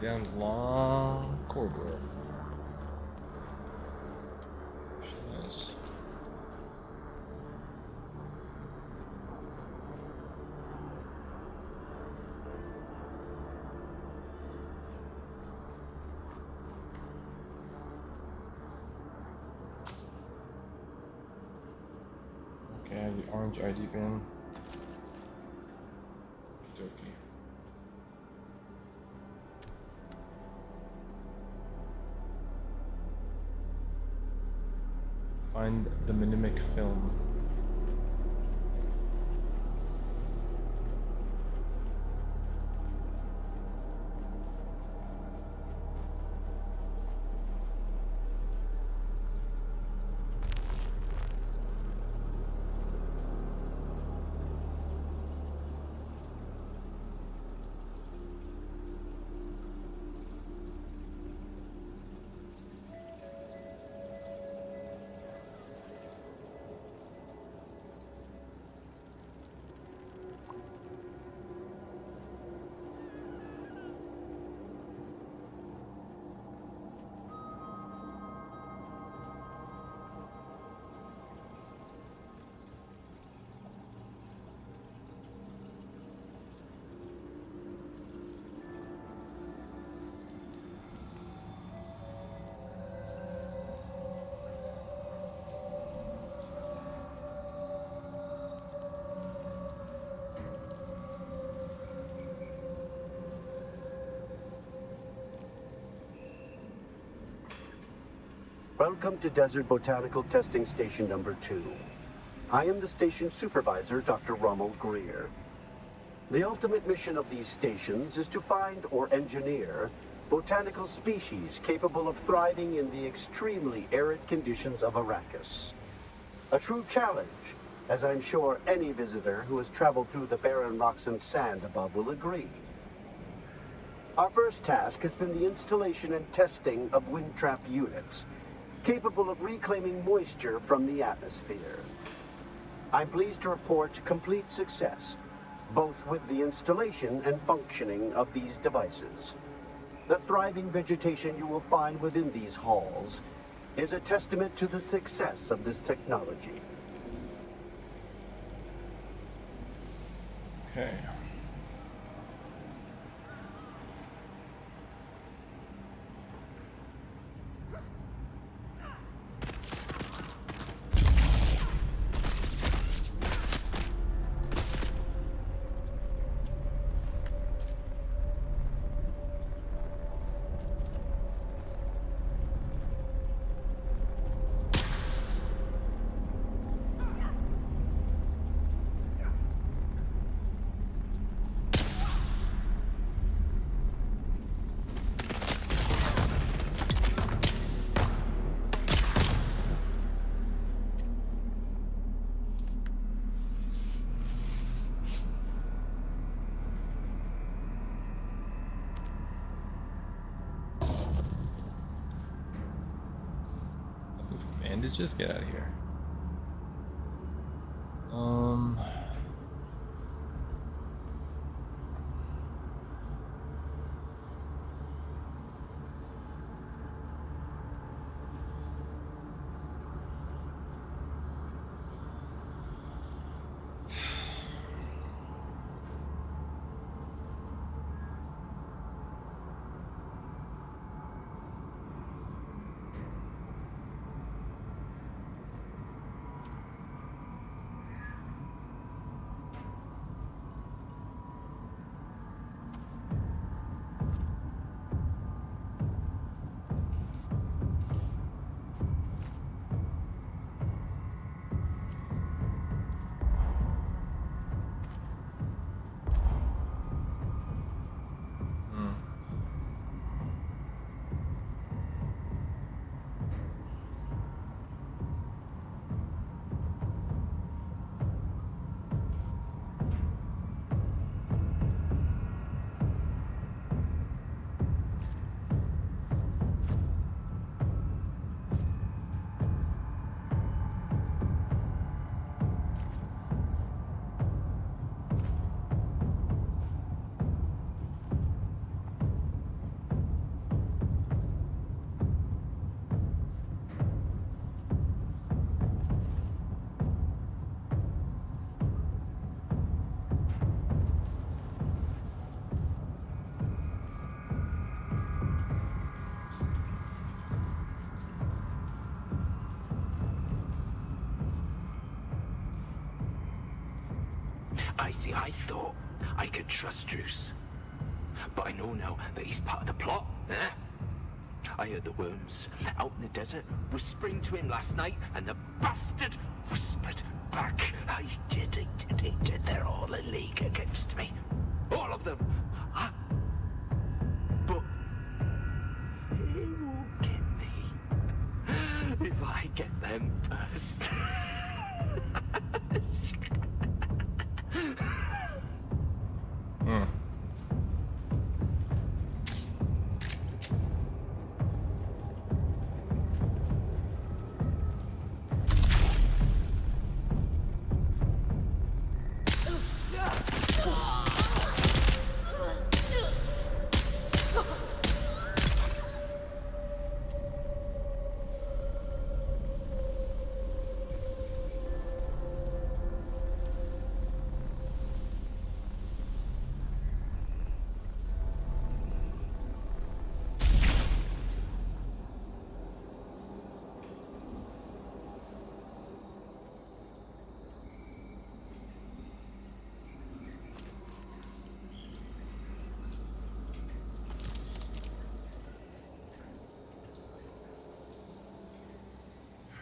Down the long corridor. Nice. Okay, I have the orange ID bin. Okey-dokey. Find the mnemic film. Welcome to Desert Botanical Testing Station number 2. I am the station supervisor, Dr. Rommel Greer. The ultimate mission of these stations is to find or engineer botanical species capable of thriving in the extremely arid conditions of Arrakis. A true challenge, as I'm sure any visitor who has traveled through the barren rocks and sand above will agree. Our first task has been the installation and testing of wind trap units, capable of reclaiming moisture from the atmosphere. I'm pleased to report complete success, both with the installation and functioning of these devices. The thriving vegetation you will find within these halls is a testament to the success of this technology. Okay. Bandages? Get out of here. I thought I could trust Druce. But I know now that he's part of the plot, eh? I heard the worms out in the desert whispering to him last night, and the bastard whispered back. I did. They're all in league against me. All of them. But they won't get me if I get them first.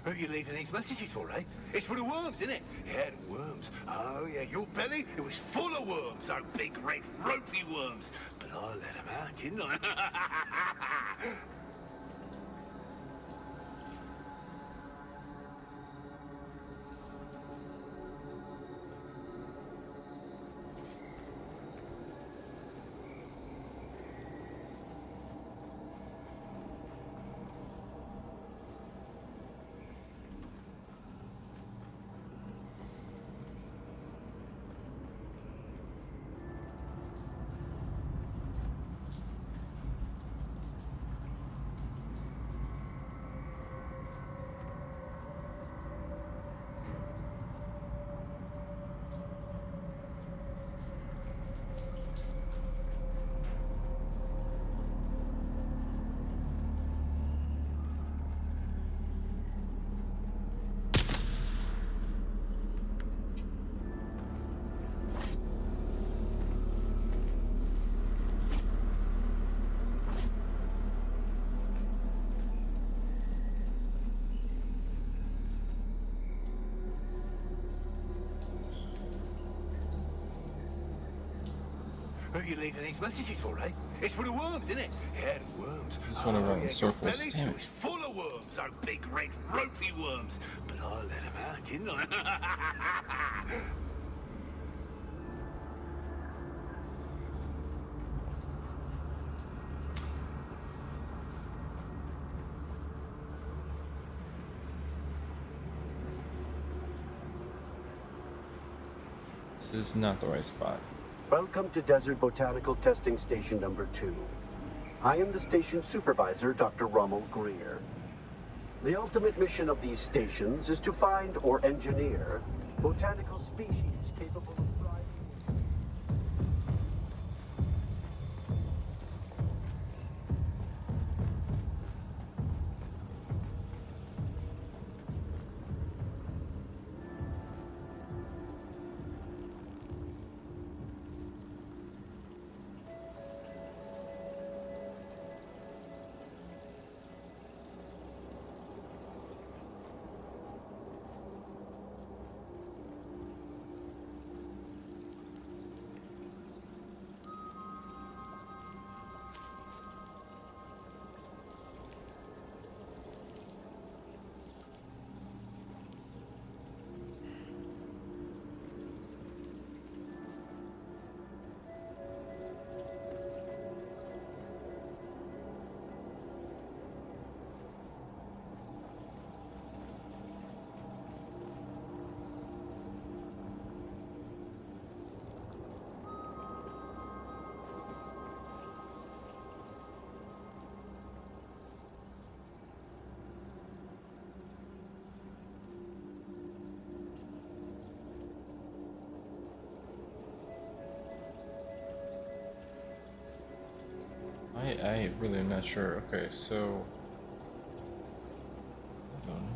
Who are you leaving these messages for, eh? It's for the worms, isn't it? Yeah, the worms. Oh, yeah, your belly, it was full of worms, those big, red, ropey worms. But I let them out, didn't I? Who are you leaving these messages for, eh? It's for the worms, isn't it? Yeah, the worms. I just want to run in your circles. belly, Damn it it. was full of worms, those big, red, ropey worms. But I let them out, didn't I? This is not the right spot. Welcome to Desert Botanical Testing Station number 2. I am the station supervisor, Dr. Rommel Greer. The ultimate mission of these stations is to find or engineer botanical species capable of thriving. I really am not sure. Okay, so I don't know.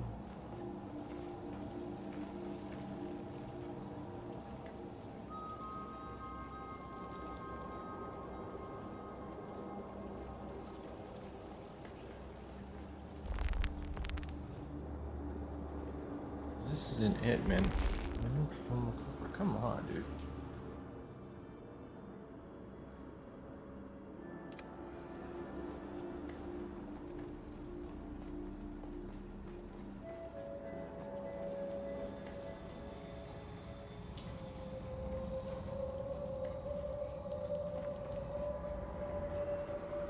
This isn't it, man. Remove foam cover. Come on, dude.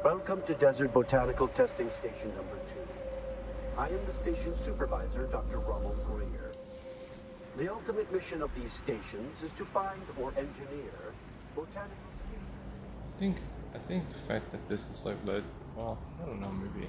Welcome to Desert Botanical Testing Station number 2. I am the station supervisor, Dr. Rommel Greer. The ultimate mission of these stations is to find or engineer botanical species. I think the fact that this is like lead, well, I don't know, maybe.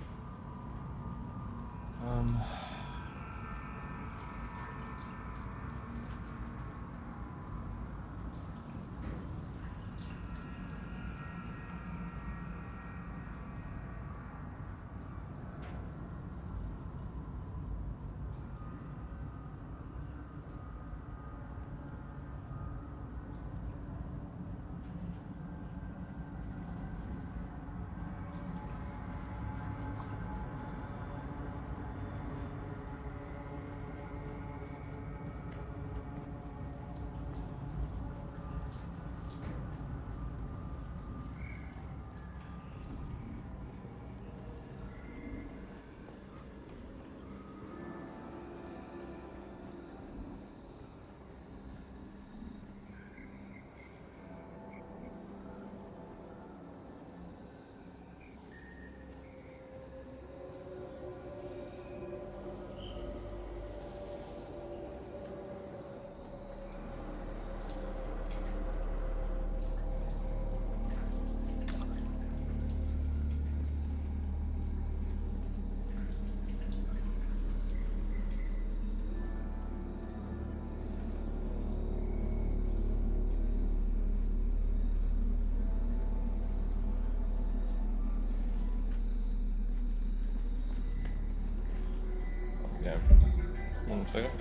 1 second.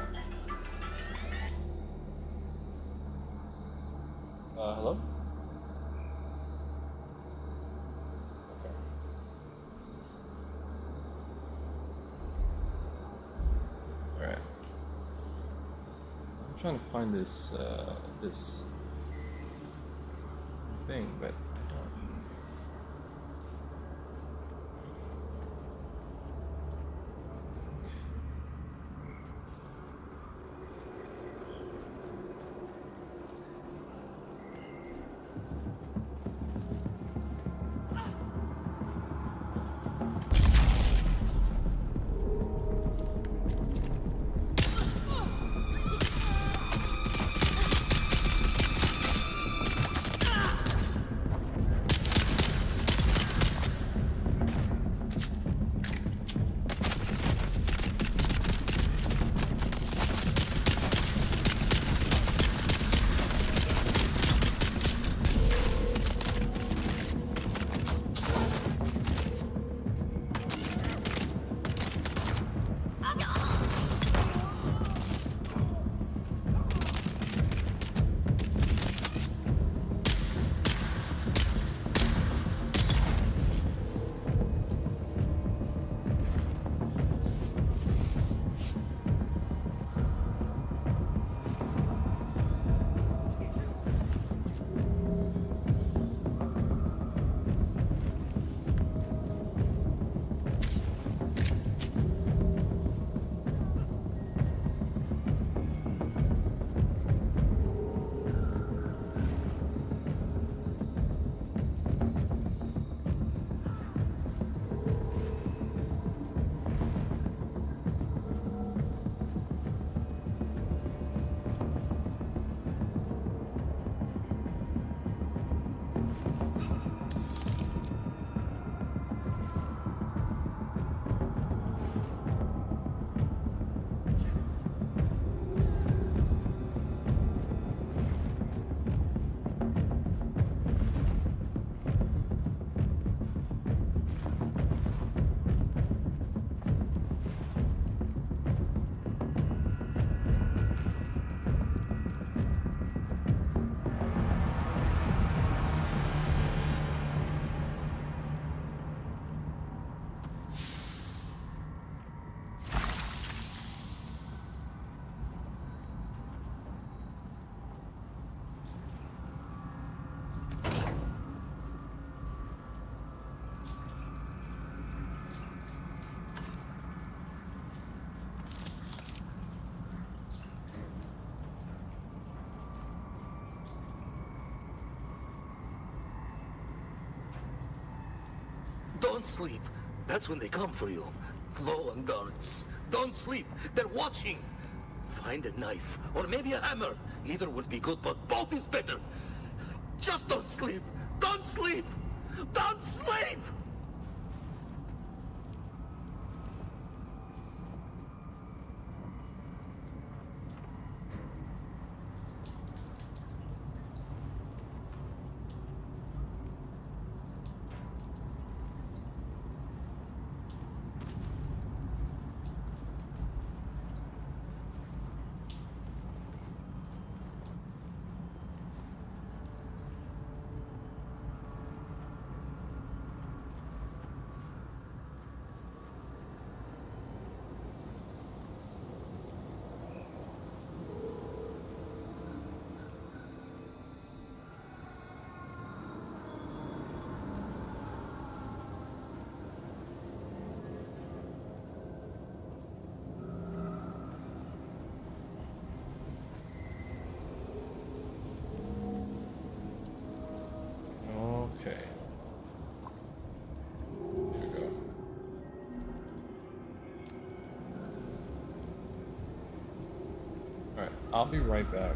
Hello? Okay. Alright. I'm trying to find this, this thing, but I don't. Don't sleep. That's when they come for you. Low on guards. Don't sleep. They're watching. Find a knife, or maybe a hammer. Either would be good, but both is better. Just don't sleep. Don't sleep. Don't sleep! I'll be right back.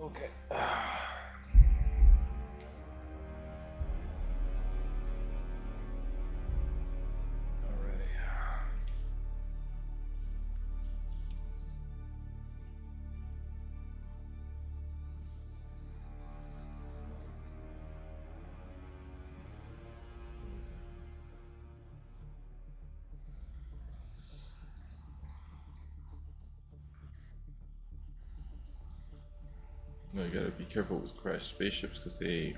Okay. Alrighty. No, you gotta be careful with crashed spaceships because they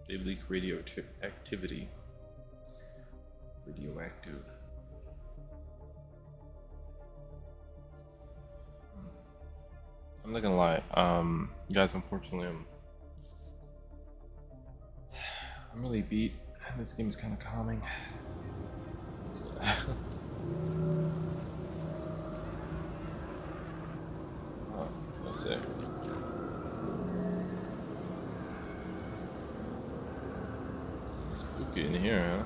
leak radioactivity. Radioactive. I'm not gonna lie, guys. Unfortunately, I'm really beat. This game is kind of calming. Oh, let's see. Spooky in here, huh?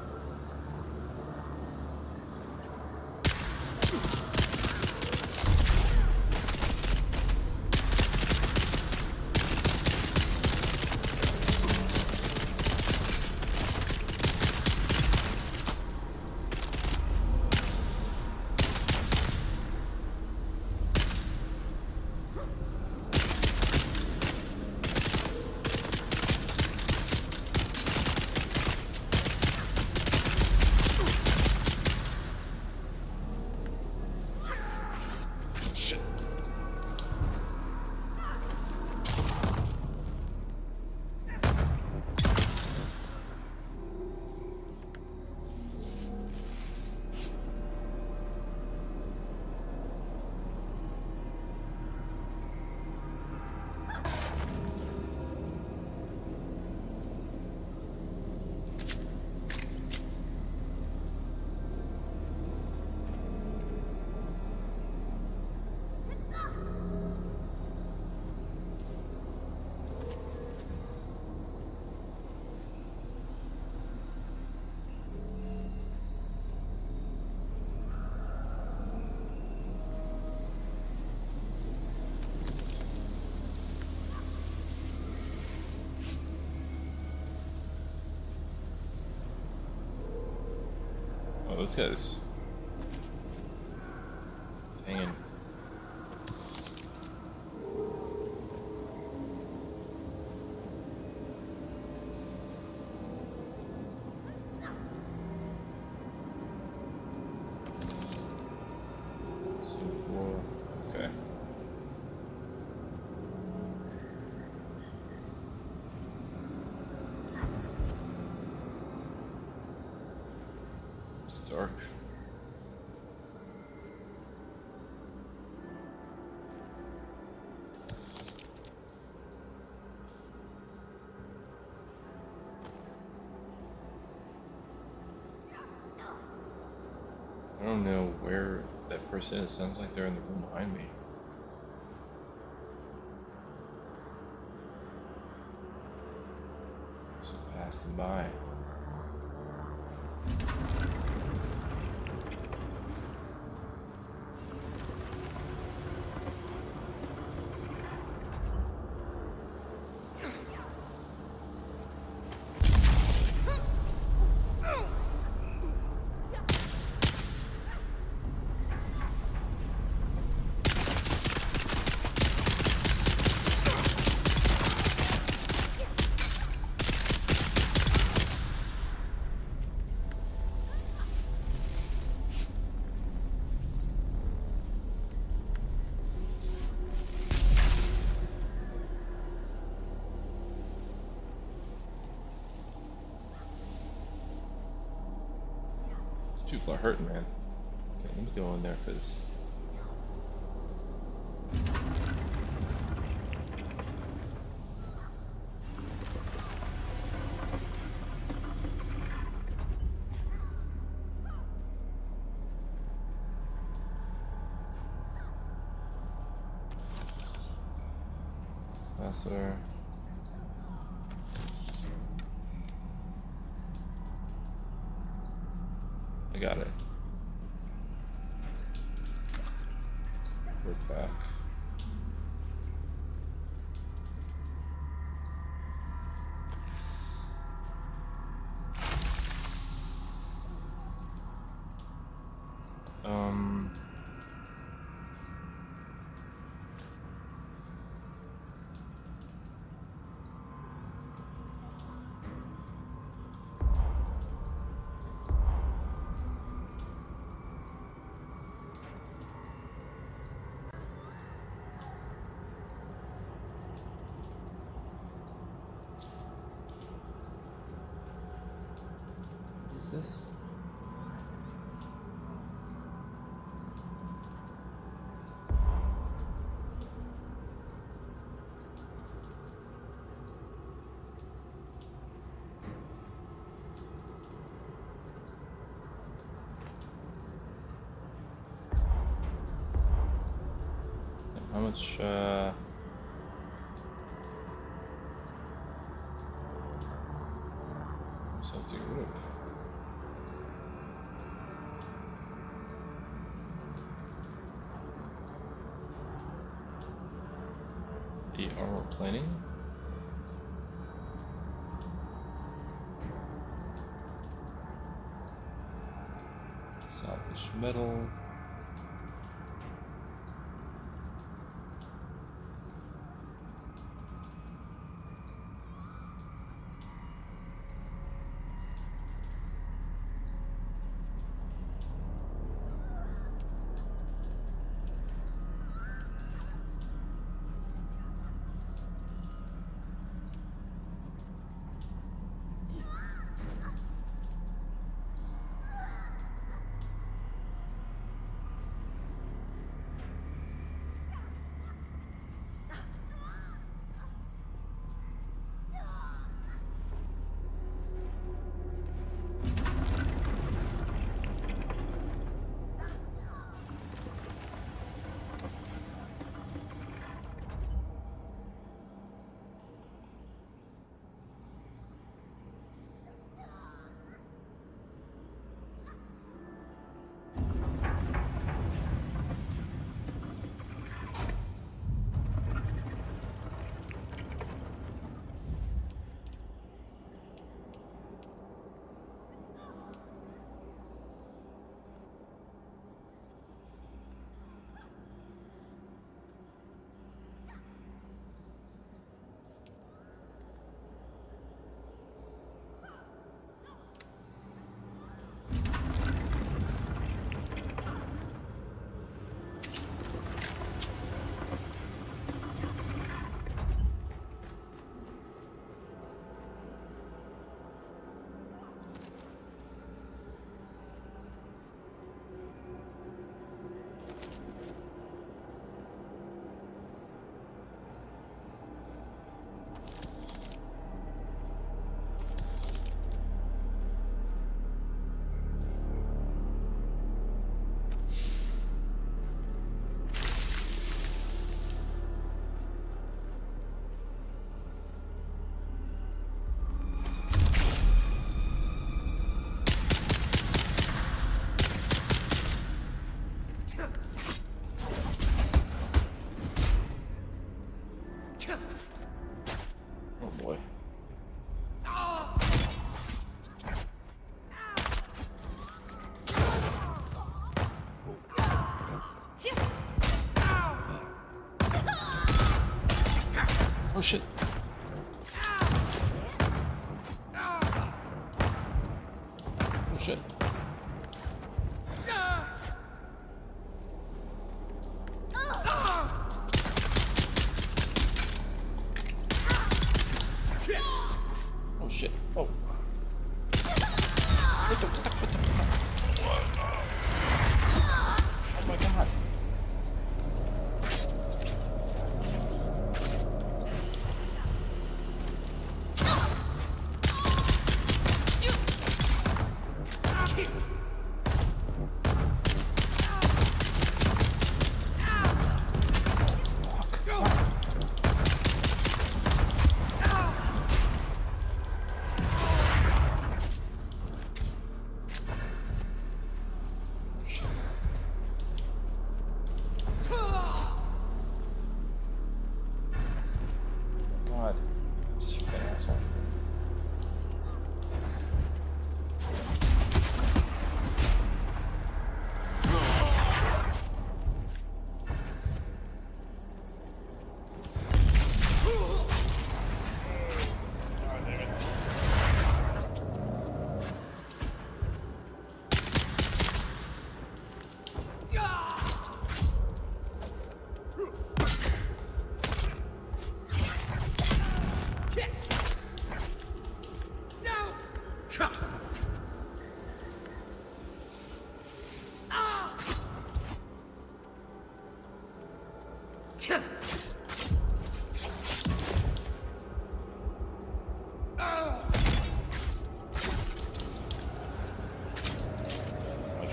Oh, this guy's hanging. Okay. It's dark. I don't know where that person is. Sounds like they're in the room behind me. Just passing by. People are hurting, man. Okay, let me go in there because that's where. I got it. We're back. What's this? How much, something good. The armor plating. Salvage metal. Oh shit. Oh shit. Oh shit. Oh. What the fuck? What the fuck? Oh my god.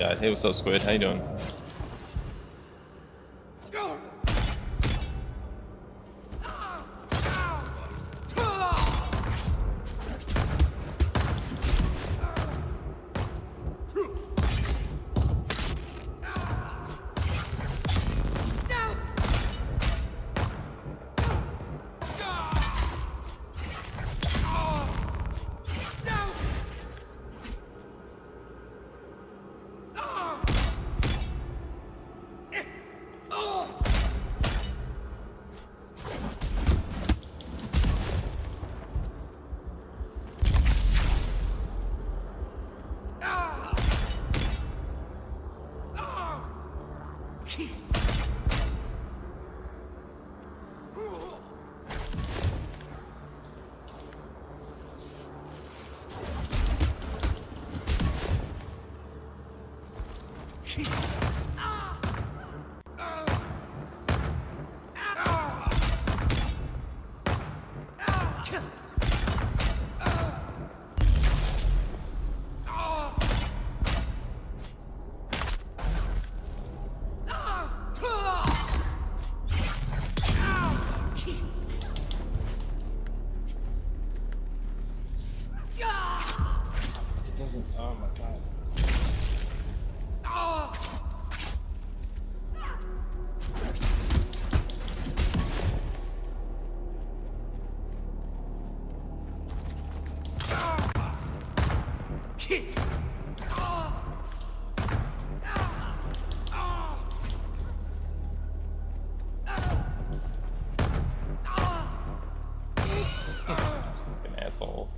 God, hey, what's up, Squid? How you doing? It doesn't. Oh my god. Fucking asshole.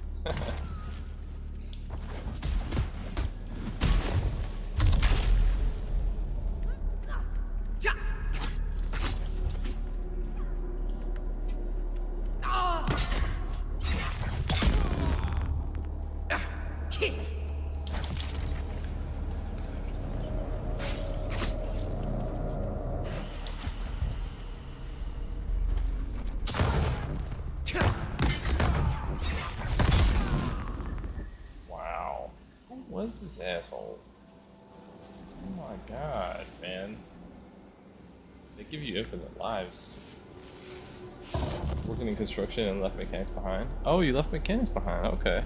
Wow. Who was this asshole? Oh my god, man. They give you infinite lives. Working in construction and left mechanics behind. Oh, you left mechanics behind. Okay.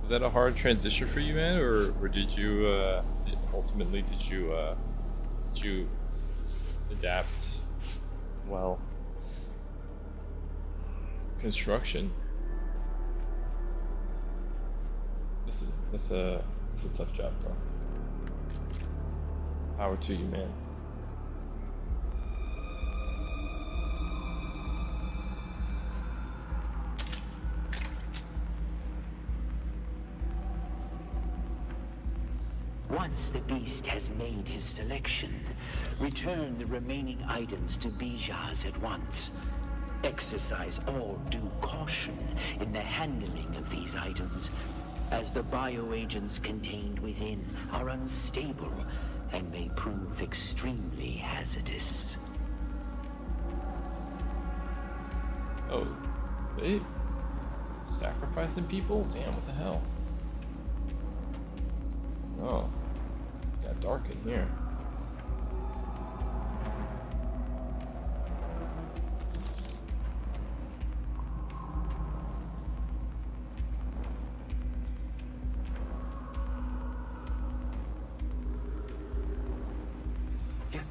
Was that a hard transition for you, man, or did you ultimately did you adapt well? Construction. That's a tough job, bro. Power to you, man. Once the beast has made his selection, return the remaining items to Bijaz at once. Exercise all due caution in the handling of these items, as the bioagents contained within are unstable and may prove extremely hazardous. Oh, they sacrificing people? Damn, what the hell? Oh, it's got dark in here.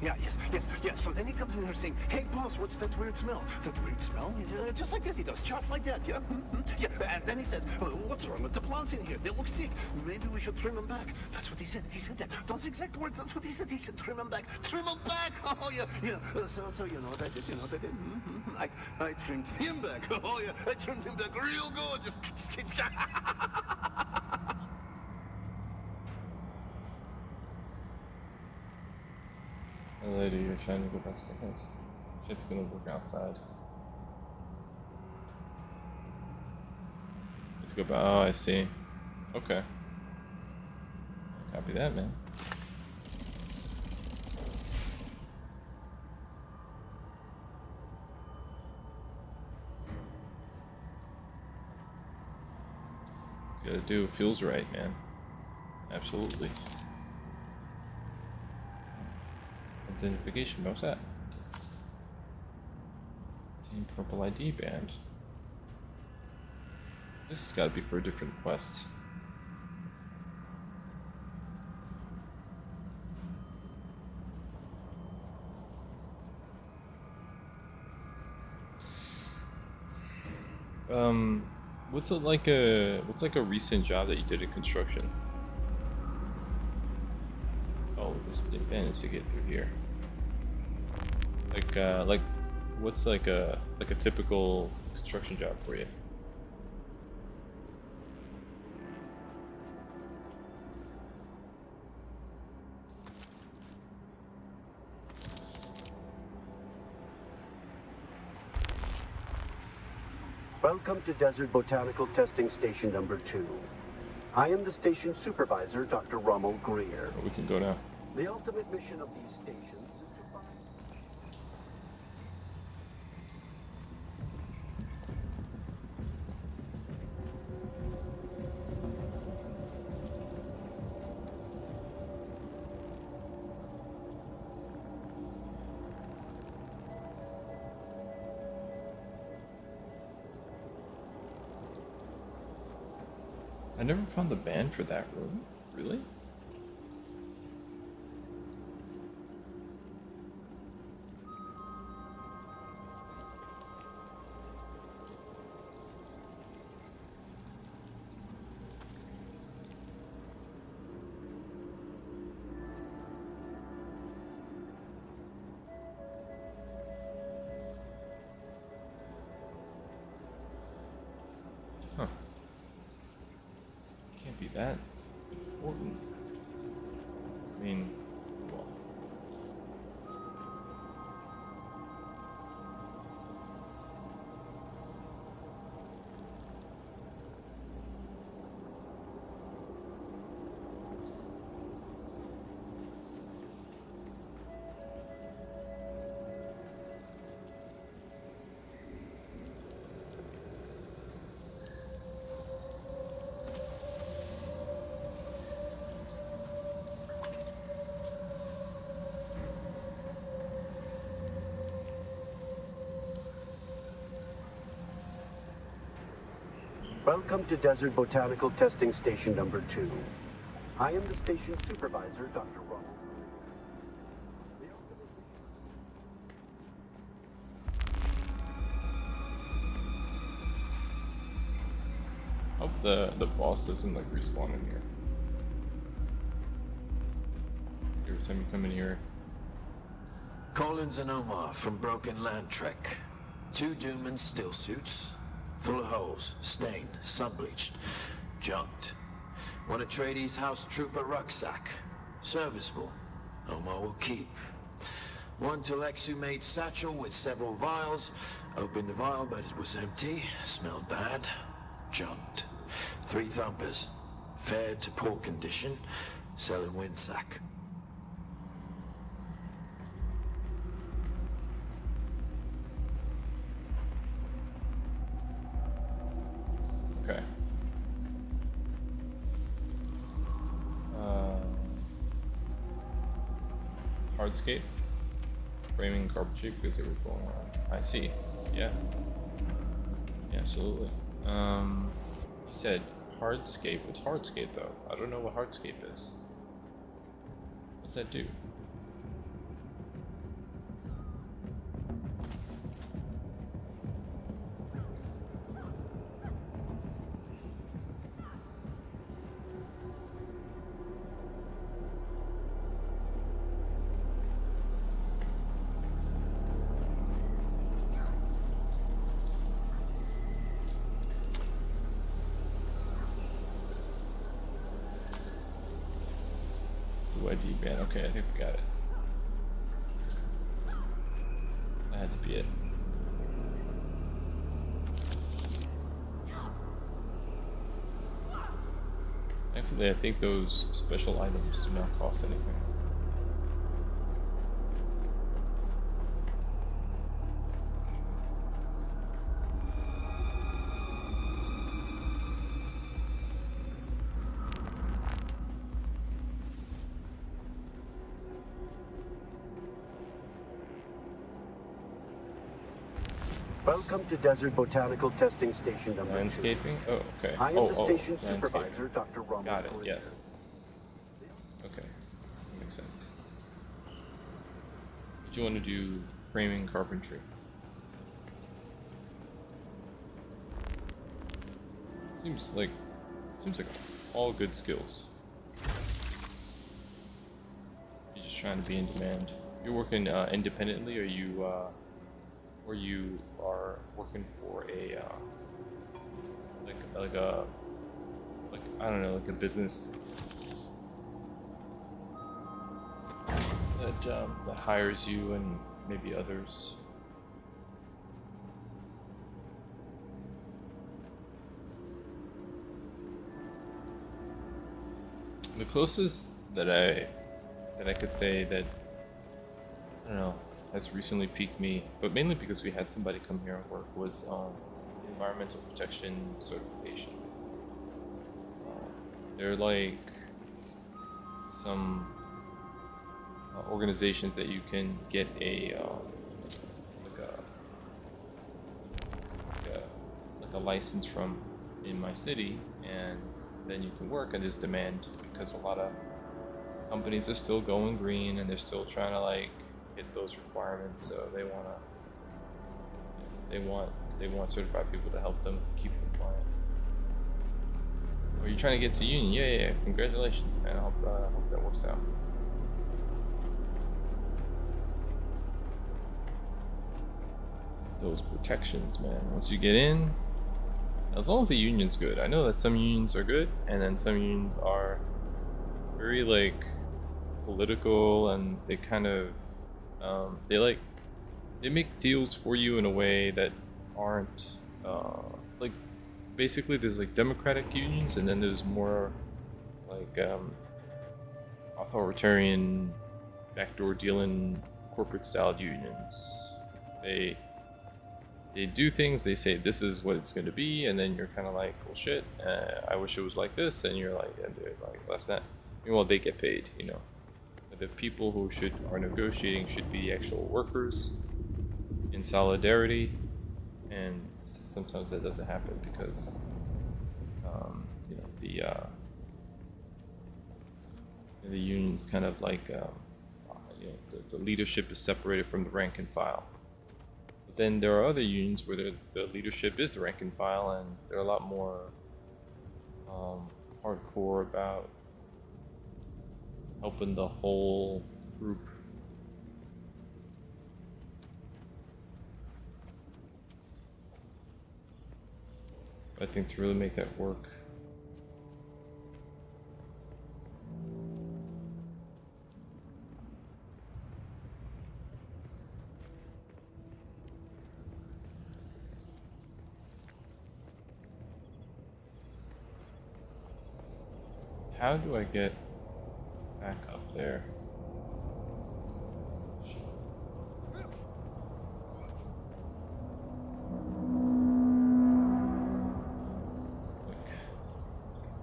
Yeah. So then he comes in here saying, "Hey, boss, what's that weird smell?" That weird smell? Just like that he does, just like that, yeah? Yeah, and then he says, "What's wrong with the plants in here? They look sick. Maybe we should trim them back." That's what he said. He said that. Those exact words, that's what he said. He said, "Trim them back. Trim them back." Oh, yeah. So you know what I did? I trimmed him back. Oh, yeah. I trimmed him back real good. Just... And later you're trying to go back to the house. Shit's gonna work outside. Let's go back. Oh, I see. Okay. Copy that, man. Gotta do what feels right, man. Absolutely. Identification, what's that? Team Purple ID band. This has got to be for a different quest. What's like a recent job that you did in construction? Oh, this band is to get through here. Like what's like a typical construction job for you? Welcome to Desert Botanical Testing Station number 2. I am the station supervisor, Dr. Rommel Greer. We can go now. The ultimate mission of these stations is to find... I never found the band for that room. Really? Huh. Can't be that important. I mean, well. Welcome to Desert Botanical Testing Station number 2. I am the station supervisor, Dr. Rommel. Hope the boss doesn't like respawn in here. Every time you come in here. Collins and Omar from Broken Land Trek. 2 Doomman still suits. Full of holes, stained, sun-bleached, junked. 1 Atreides House Trooper rucksack. Serviceable. Omar will keep. 1 Telexu-made satchel with several vials. Opened the vial, but it was empty. Smelled bad. Junked. 3 thumpers. Fared to poor condition. Selling windsack. Okay. Hardscape. Framing carpet shape because they were going around. I see. Yeah. Yeah, absolutely. You said hardscape. What's hardscape though? I don't know what hardscape is. What's that do? ID band. Okay, I think we got it. That had to be it. Actually, I think those special items do not cost anything. Welcome to Desert Botanical Testing Station number 2. Landscaping? Oh, okay. I am the station supervisor, landscaping. Dr. Rommel. Got it, yes. Okay, makes sense. Did you want to do framing carpentry? Seems like all good skills. You're just trying to be in demand. You're working independently, or you are working for a like I don't know, like a business that hires you and maybe others. The closest that I could say that, I don't know, has recently piqued me, but mainly because we had somebody come here and work, was environmental protection certification. They're like some organizations that you can get like a license from in my city, and then you can work, and there's demand because a lot of companies are still going green and they're still trying to like hit those requirements, so they want certified people to help them keep compliant. Are you trying to get to union? Yeah. Congratulations, man. I hope that works out. Those protections, man. Once you get in, as long as the union's good. I know that some unions are good, and then some unions are very like political, and they kind of they make deals for you in a way that aren't like, basically there's like democratic unions, and then there's more like authoritarian, backdoor dealing, corporate style unions. They do things, they say this is what it's going to be, and then you're kind of like, well shit, I wish it was like this, and you're like, and they're like, that's not. Well, they get paid, you know. But the people who are negotiating should be the actual workers in solidarity, and sometimes that doesn't happen because you know, the union's kind of like you know, the leadership is separated from the rank and file. Then there are other unions where the leadership is the rank and file, and they're a lot more hardcore about helping the whole group. I think to really make that work, how do I get back up there? Look,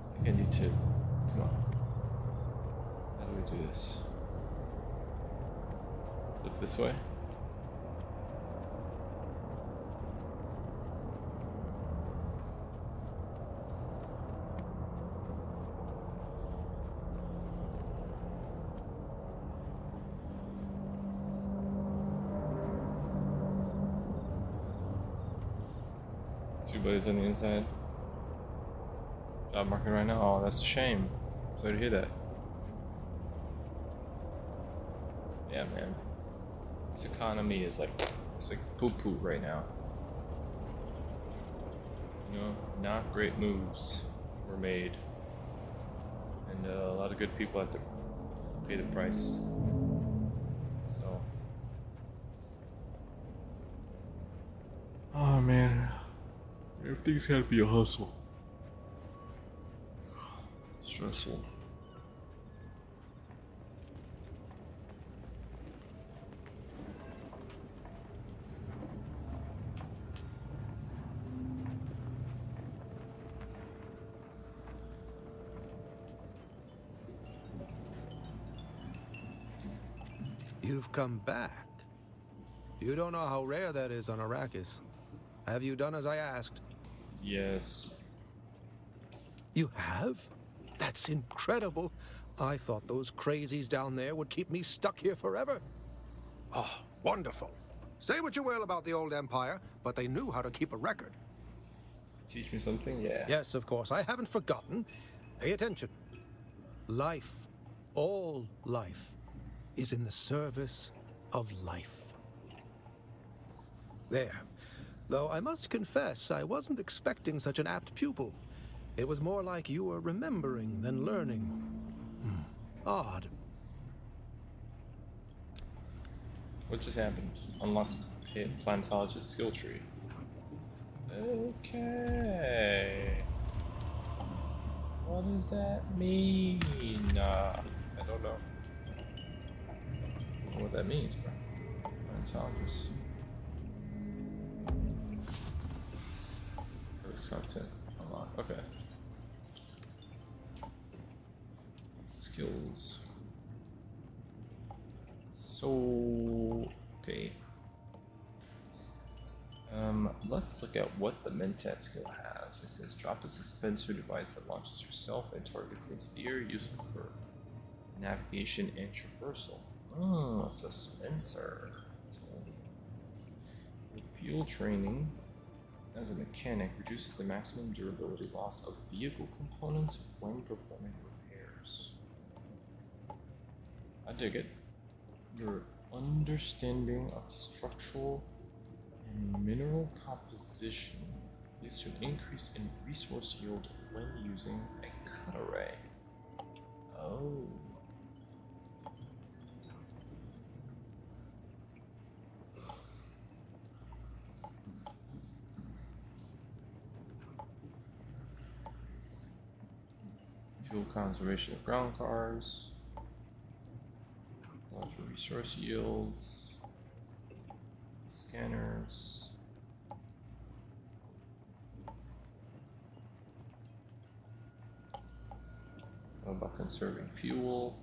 I think I need to, come on. How do we do this? Is it this way? Two buddies on the inside. Job market right now. Oh, that's a shame. Sorry to hear that. Yeah, man. This economy is like, it's like poo-poo right now. You know, not great moves were made, and a lot of good people have to pay the price. So, oh man. Everything's gotta be a hustle. Stressful. You've come back. You don't know how rare that is on Arrakis. Have you done as I asked? Yes. You have? That's incredible. I thought those crazies down there would keep me stuck here forever. Oh, wonderful. Say what you will about the old empire, but they knew how to keep a record. Teach me something? Yeah. Yes, of course. I haven't forgotten. Pay attention. Life, all life, is in the service of life. There. Though I must confess, I wasn't expecting such an apt pupil. It was more like you were remembering than learning. Odd. What just happened? Unlocks planetologist skill tree. Okay. What does that mean? I don't know. I don't know what that means, bro. Planetologist. Content unlock. Okay. Skills. So okay. Let's look at what the Mentat skill has. It says drop a suspensor device that launches yourself and targets into the air, useful for navigation and traversal. Oh, suspensor. Fuel training as a mechanic reduces the maximum durability loss of vehicle components when performing repairs. I dig it. Your understanding of structural and mineral composition leads to an increase in resource yield when using a cut array. Oh. Fuel conservation of ground cars, larger resource yields, scanners. What about conserving fuel?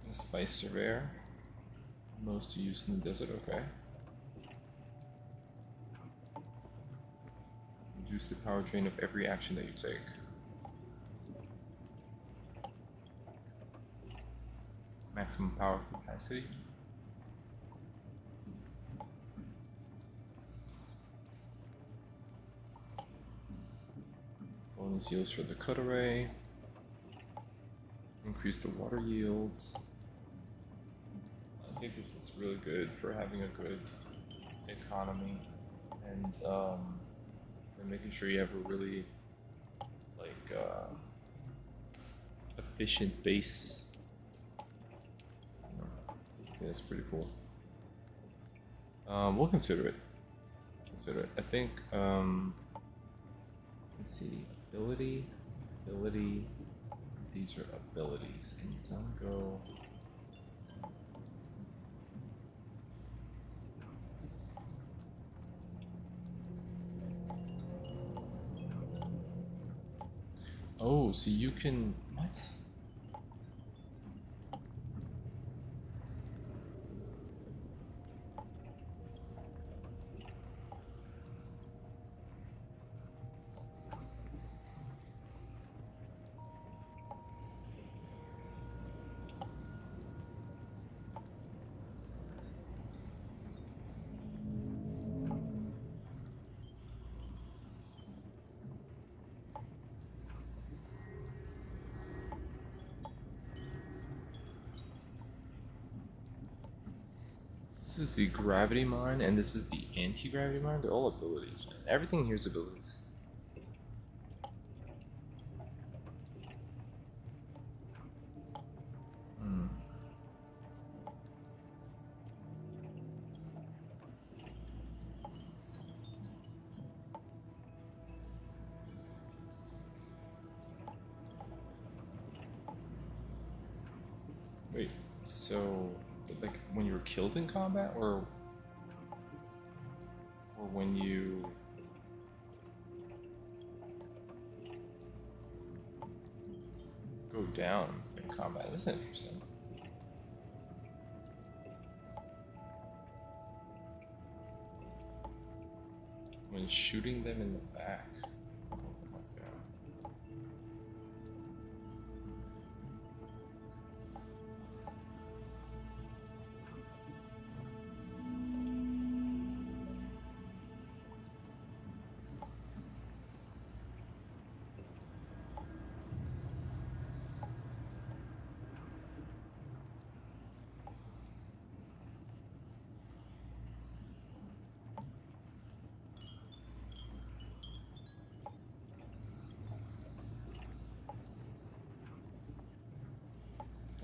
The spice surveyor. Most used in the desert, okay. Reduce the power drain of every action that you take. Maximum power capacity. Bonus yields for the cut array. Increase the water yields. I think this is really good for having a good economy and making sure you have a really efficient base. I think that's pretty cool. We'll consider it. I think let's see, ability. These are abilities, and you can go. Oh, so you can what? This is the gravity mine, and this is the anti-gravity mine. They're all abilities. Everything here is abilities. Wait, so like when you were killed in combat, or when you? 'Cause, go down in combat. This is interesting. When shooting them in the back. Oh my god.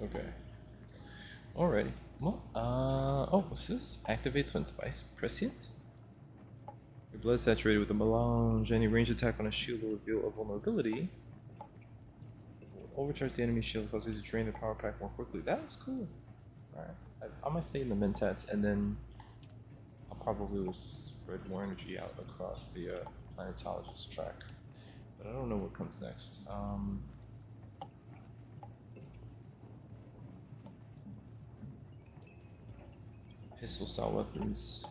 Okay. Alrighty. Well, oh, what's this? Activates when spice prescient? Your blood saturated with a melange. Any range attack on a shield will reveal a vulnerability. Will overcharge the enemy shield, causes you to drain the power pack more quickly. That's cool. Alright. I might stay in the mentats and then I'll probably spread more energy out across the planetologist track. But I don't know what comes next. Pistol style weapons.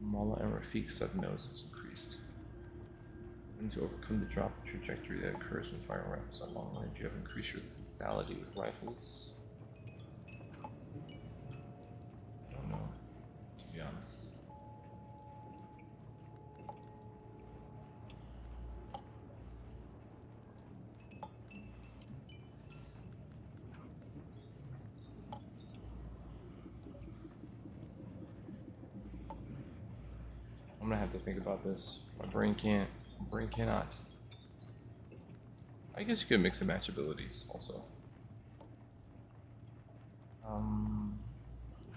Mala and Rafiq's sudden nose is increased. And to overcome the drop trajectory that occurs when firing rifles at long range, you have increased your lethality with rifles. I don't know, to be honest. I'm gonna have to think about this. My brain cannot. I guess you could mix and match abilities also.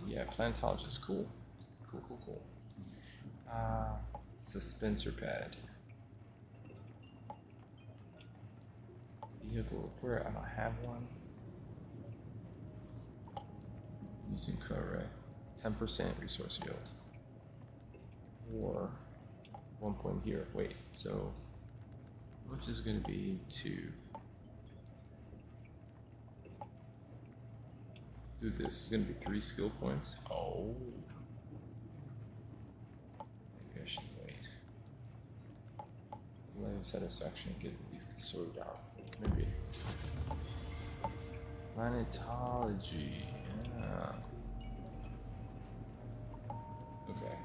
Yeah, planetologist, cool. Cool. Suspensor pad. Vehicle repair, I don't have one. Using correct. 10% resource yield. Or 1 point here. Wait, so how much is it going to be to do this? It's going to be 3 skill points. Oh, maybe I should wait. Level satisfaction, get at least this sorted out. Maybe planetology. Yeah. Okay.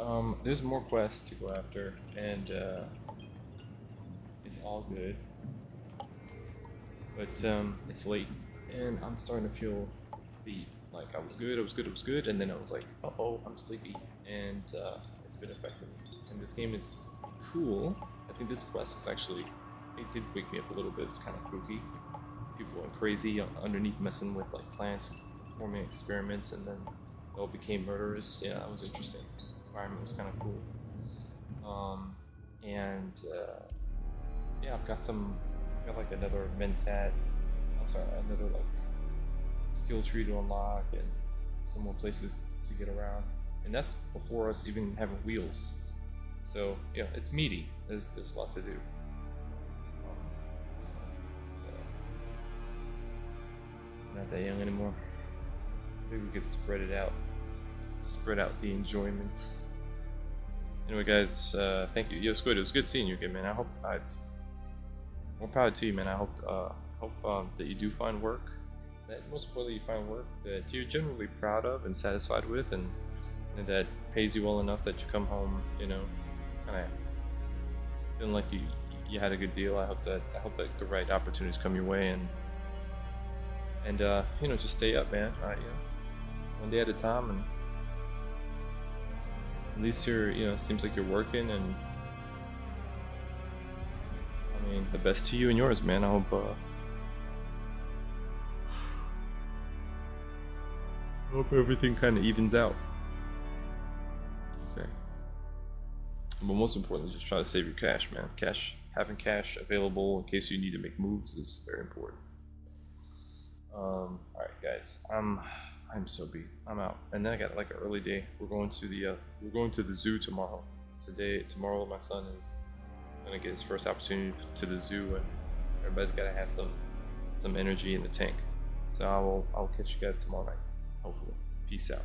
Alright, there's more quests to go after, and it's all good. But it's late, and I'm starting to feel beat. Like, I was good, and then I was like, uh-oh, I'm sleepy, and it's been affecting me. And this game is cool. I think this quest was actually, it did wake me up a little bit. It was kind of spooky. People went crazy underneath messing with like plants, performing experiments, and then they all became murderous. Yeah, that was interesting. Environment was kind of cool. Yeah, I've got like another another like skill tree to unlock and some more places to get around. And that's before us even having wheels. So yeah, it's meaty. There's a lot to do. Not that young anymore. Maybe we could spread it out. Spread out the enjoyment. Anyway, guys, thank you. It was good. It was good seeing you again, man. I hope more power to you, man. I hope that you do find work. That most importantly, you find work that you're generally proud of and satisfied with, and that pays you well enough that you come home, you know, kind of feeling like you had a good deal. I hope that the right opportunities come your way, and you know, just stay up, man. You know, one day at a time, and at least you're, you know, it seems like you're working, and I mean, the best to you and yours, man. I hope everything kind of evens out. Okay. But most importantly, just try to save your cash, man. Having cash available in case you need to make moves is very important. All right, guys. I'm so beat. I'm out. And then I got like an early day. We're going to the zoo tomorrow. Tomorrow my son is gonna get his first opportunity to the zoo, and everybody's gotta have some energy in the tank. So I'll catch you guys tomorrow night, hopefully. Peace out.